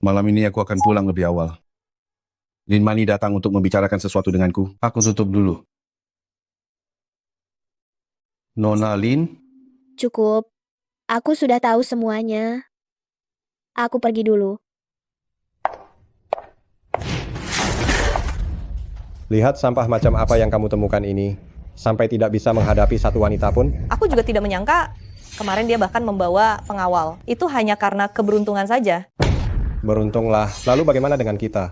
malam ini aku akan pulang lebih awal. Lin Mani datang untuk membicarakan sesuatu denganku. Aku tutup dulu. Nona Lin? Cukup. Aku sudah tahu semuanya. Aku pergi dulu. Lihat sampah macam apa yang kamu temukan ini. Sampai tidak bisa menghadapi satu wanita pun. Aku juga tidak menyangka kemarin dia bahkan membawa pengawal. Itu hanya karena keberuntungan saja. Beruntunglah. Lalu bagaimana dengan kita?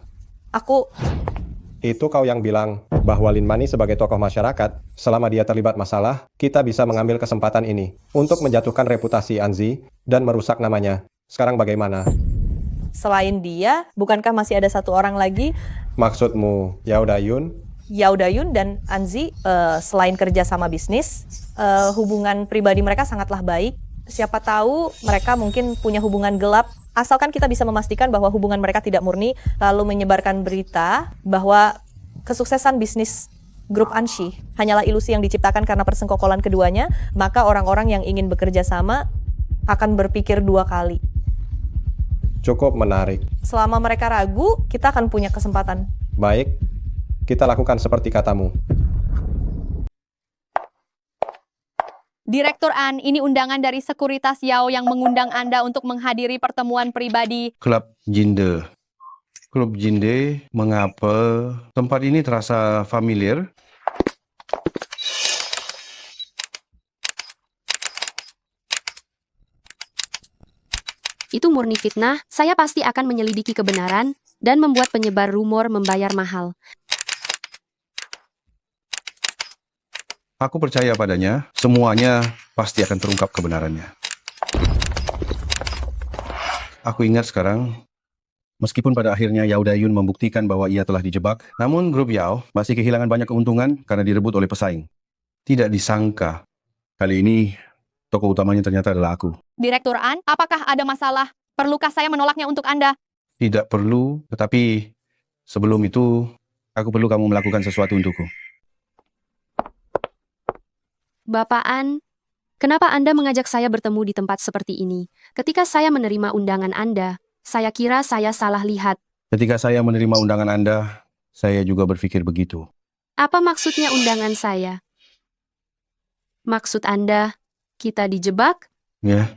Itu kau yang bilang bahwa Lin Mani sebagai tokoh masyarakat, selama dia terlibat masalah, kita bisa mengambil kesempatan ini untuk menjatuhkan reputasi Anzi dan merusak namanya. Sekarang bagaimana? Selain dia, bukankah masih ada satu orang lagi, Maksudmu, Yao Dayun? Yao Dayun dan Anzi, selain kerja sama bisnis, hubungan pribadi mereka sangatlah baik. Siapa tahu mereka mungkin punya hubungan gelap, asalkan kita bisa memastikan bahwa hubungan mereka tidak murni, lalu menyebarkan berita bahwa kesuksesan bisnis grup Anshi hanyalah ilusi yang diciptakan karena persengkokolan keduanya, maka orang-orang yang ingin bekerja sama akan berpikir dua kali. Cukup menarik. Selama mereka ragu, kita akan punya kesempatan. Baik, kita lakukan seperti katamu. Direktur An, ini undangan dari Sekuritas Yao yang mengundang Anda untuk menghadiri pertemuan pribadi. Klub Jinde. Klub Jinde, mengapa tempat ini terasa familiar? Itu murni fitnah, saya pasti akan menyelidiki kebenaran dan membuat penyebar rumor membayar mahal. Aku percaya padanya, semuanya pasti akan terungkap kebenarannya. Aku ingat sekarang, meskipun pada akhirnya Yao Dayun membuktikan bahwa ia telah dijebak, namun grup Yao masih kehilangan banyak keuntungan karena direbut oleh pesaing. Tidak disangka, kali ini tokoh utamanya ternyata adalah aku. Direktur An, apakah ada masalah? Perlukah saya menolaknya untuk Anda? Tidak perlu, tetapi sebelum itu, aku perlu kamu melakukan sesuatu untukku. Bapak An, kenapa Anda mengajak saya bertemu di tempat seperti ini? Ketika saya menerima undangan Anda, saya kira saya salah lihat. Ketika saya menerima undangan Anda, saya juga berpikir begitu. Apa maksudnya undangan saya? Maksud Anda, kita dijebak? Ya,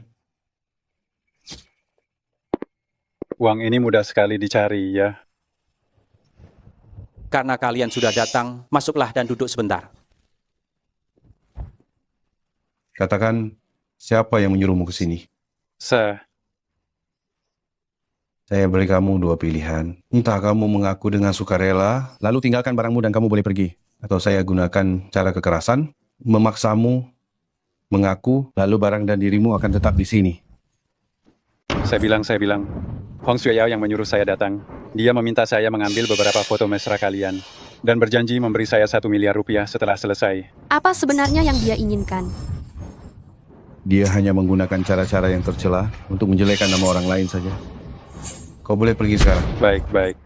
Uang ini mudah sekali dicari, ya. Karena kalian sudah datang, masuklah dan duduk sebentar. katakan siapa yang menyuruhmu ke sini? Saya beri kamu dua pilihan. Entah kamu mengaku dengan sukarela, lalu tinggalkan barangmu dan kamu boleh pergi. Atau saya gunakan cara kekerasan, memaksamu mengaku, lalu barang dan dirimu akan tetap di sini. Saya bilang. Hong Sui Yao yang menyuruh saya datang. Dia meminta saya mengambil beberapa foto mesra kalian. Dan berjanji memberi saya 1 miliar rupiah setelah selesai. Apa sebenarnya yang dia inginkan? Dia hanya menggunakan cara-cara yang tercela untuk menjelekkan nama orang lain saja. Kau boleh pergi sekarang. Baik.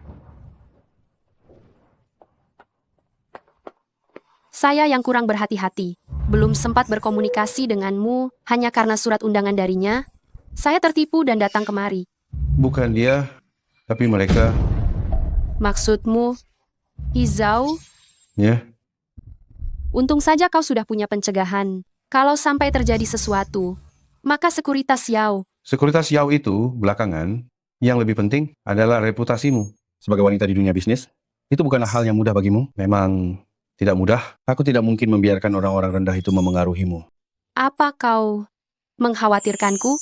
Saya yang kurang berhati-hati. Belum sempat berkomunikasi denganmu hanya karena surat undangan darinya. Saya tertipu dan datang kemari. Bukan dia, tapi mereka. Maksudmu, Hizau? Ya, Untung saja kau sudah punya pencegahan. Kalau sampai terjadi sesuatu, maka Sekuritas Yao. Sekuritas Yao itu belakangan, yang lebih penting adalah reputasimu. Sebagai wanita di dunia bisnis, itu bukanlah hal yang mudah bagimu. Memang tidak mudah. Aku tidak mungkin membiarkan orang-orang rendah itu memengaruhimu. Apa kau mengkhawatirkanku?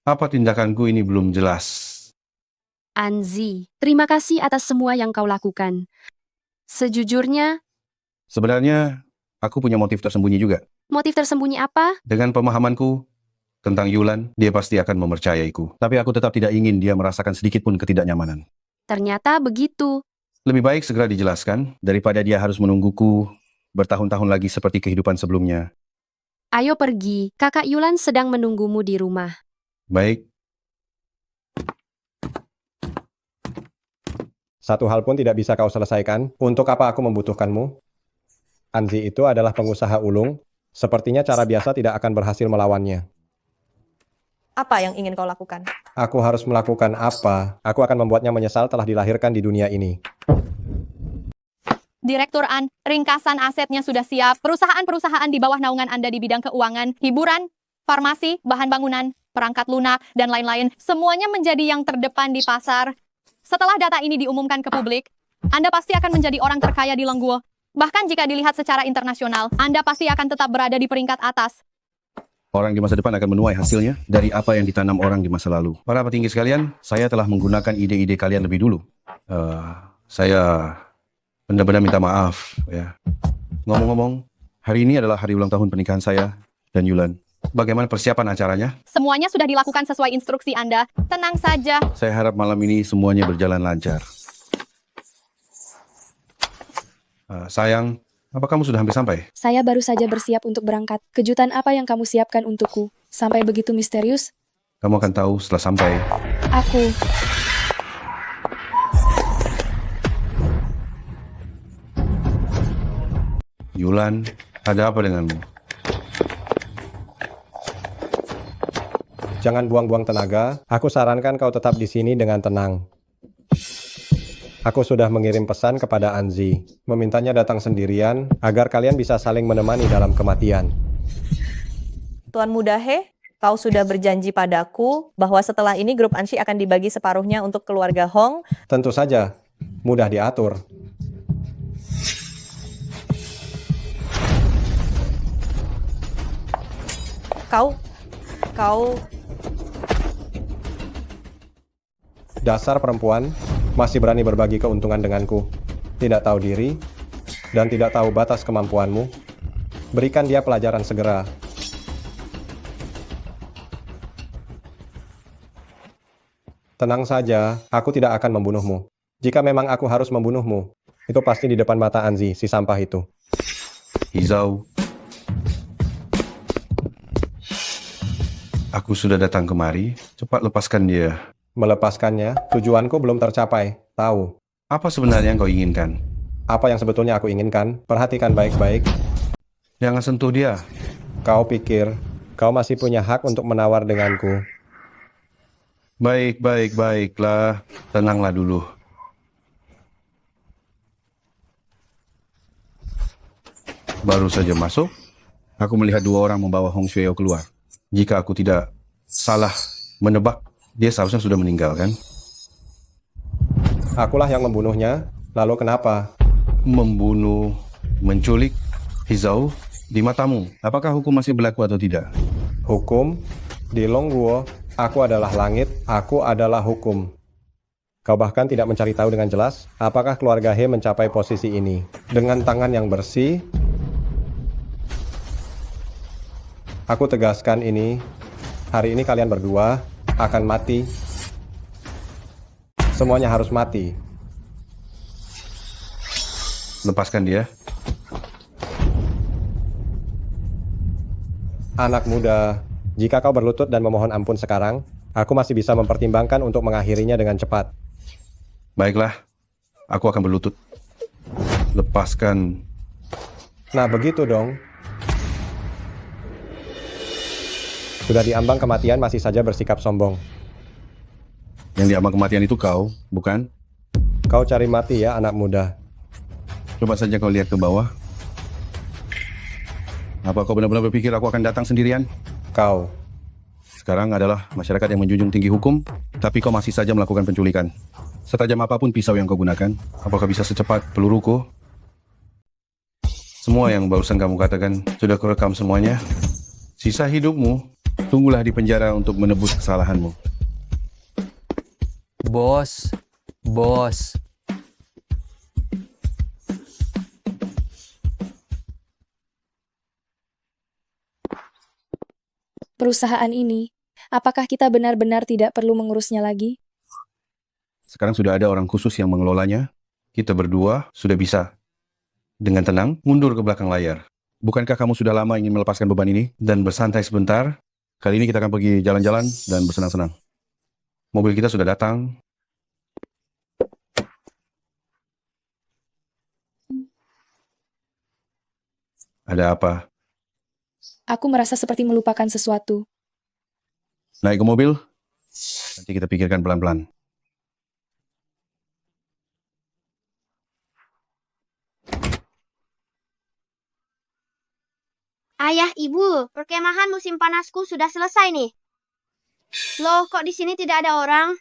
Apa tindakanku ini belum jelas? Anzi, terima kasih atas semua yang kau lakukan. Sejujurnya, Sebenarnya, aku punya motif tersembunyi juga. motif tersembunyi apa? Dengan pemahamanku tentang Yulan, dia pasti akan mempercayaiku. Tapi aku tetap tidak ingin dia merasakan sedikit pun ketidaknyamanan. Ternyata begitu. Lebih baik segera dijelaskan, daripada dia harus menungguku bertahun-tahun lagi seperti kehidupan sebelumnya. Ayo pergi, kakak Yulan sedang menunggumu di rumah. Baik, Satu hal pun tidak bisa kau selesaikan. Untuk apa aku membutuhkanmu? Anzi itu adalah pengusaha ulung. Sepertinya cara biasa tidak akan berhasil melawannya. Apa yang ingin kau lakukan? Aku harus melakukan apa? Aku akan membuatnya menyesal telah dilahirkan di dunia ini. Direktur An, ringkasan asetnya sudah siap. Perusahaan-perusahaan di bawah naungan Anda di bidang keuangan, hiburan, farmasi, bahan bangunan, perangkat lunak, dan lain-lain. Semuanya menjadi yang terdepan di pasar. Setelah data ini diumumkan ke publik, Anda pasti akan menjadi orang terkaya di Lengguo. Bahkan jika dilihat secara internasional, Anda pasti akan tetap berada di peringkat atas. orang di masa depan akan menuai hasilnya dari apa yang ditanam orang di masa lalu. Para petinggi sekalian, saya telah menggunakan ide-ide kalian lebih dulu. Saya benar-benar minta maaf. Ya. Ngomong-ngomong, hari ini adalah hari ulang tahun pernikahan saya dan Yulan. Bagaimana persiapan acaranya? Semuanya sudah dilakukan sesuai instruksi Anda. Tenang saja. Saya harap malam ini semuanya berjalan lancar. Sayang, apa kamu sudah hampir sampai? Saya baru saja bersiap untuk berangkat. Kejutan apa yang kamu siapkan untukku? Sampai begitu misterius? Kamu akan tahu setelah sampai. Aku... Yulan, ada apa denganmu? Jangan buang-buang tenaga. Aku sarankan kau tetap di sini dengan tenang. Aku sudah mengirim pesan kepada Anzi, memintanya datang sendirian agar kalian bisa saling menemani dalam kematian. Tuan Muda He, kau sudah berjanji padaku bahwa setelah ini grup Anshi akan dibagi separuhnya untuk keluarga Hong. Tentu saja, mudah diatur. Kau... Dasar perempuan, masih berani berbagi keuntungan denganku. Tidak tahu diri, dan tidak tahu batas kemampuanmu. Berikan dia pelajaran segera. Tenang saja, aku tidak akan membunuhmu. Jika memang aku harus membunuhmu, itu pasti di depan mata Anzi, si sampah itu. Hizau, aku sudah datang kemari. Cepat lepaskan dia. Melepaskannya, tujuanku belum tercapai. Tahu. Apa sebenarnya yang kau inginkan? Apa yang sebetulnya aku inginkan? Perhatikan baik-baik. Jangan sentuh dia. Kau pikir, kau masih punya hak untuk menawar denganku. Baiklah. Tenanglah dulu. Baru saja masuk, aku melihat dua orang membawa Hong Xueyao keluar. Jika aku tidak salah menebak, dia seharusnya sudah meninggal, kan? Akulah yang membunuhnya. Lalu kenapa? Membunuh, menculik, Hizau, di matamu. Apakah hukum masih berlaku atau tidak? Hukum? Di Longguo, aku adalah langit, aku adalah hukum. Kau bahkan tidak mencari tahu dengan jelas apakah keluarga He mencapai posisi ini. Dengan tangan yang bersih, aku tegaskan ini, hari ini kalian berdua akan mati. Semuanya harus mati. Lepaskan dia. Anak muda, jika kau berlutut dan memohon ampun sekarang, aku masih bisa mempertimbangkan untuk mengakhirinya dengan cepat. Baiklah, aku akan berlutut. Lepaskan. Nah, begitu dong. Sudah diambang kematian masih saja bersikap sombong. Yang diambang kematian itu kau, bukan? Kau cari mati ya, anak muda. Coba saja kau lihat ke bawah. Apa kau benar-benar berpikir aku akan datang sendirian? Kau. Sekarang adalah masyarakat yang menjunjung tinggi hukum, tapi kau masih saja melakukan penculikan. Setajam apapun pisau yang kau gunakan, apakah bisa secepat peluruku? Semua yang barusan kamu katakan, sudah kurekam semuanya. Sisa hidupmu, tunggulah di penjara untuk menebus kesalahanmu. Bos. Perusahaan ini, apakah kita benar-benar tidak perlu mengurusnya lagi? Sekarang sudah ada orang khusus yang mengelolanya. Kita berdua sudah bisa dengan tenang mundur ke belakang layar. Bukankah kamu sudah lama ingin melepaskan beban ini dan bersantai sebentar? Kali ini kita akan pergi jalan-jalan dan bersenang-senang. Mobil kita sudah datang. Ada apa? Aku merasa seperti melupakan sesuatu. Naik ke mobil? Nanti kita pikirkan pelan-pelan. Ayah, Ibu, perkemahan musim panasku sudah selesai nih. Loh, kok di sini tidak ada orang?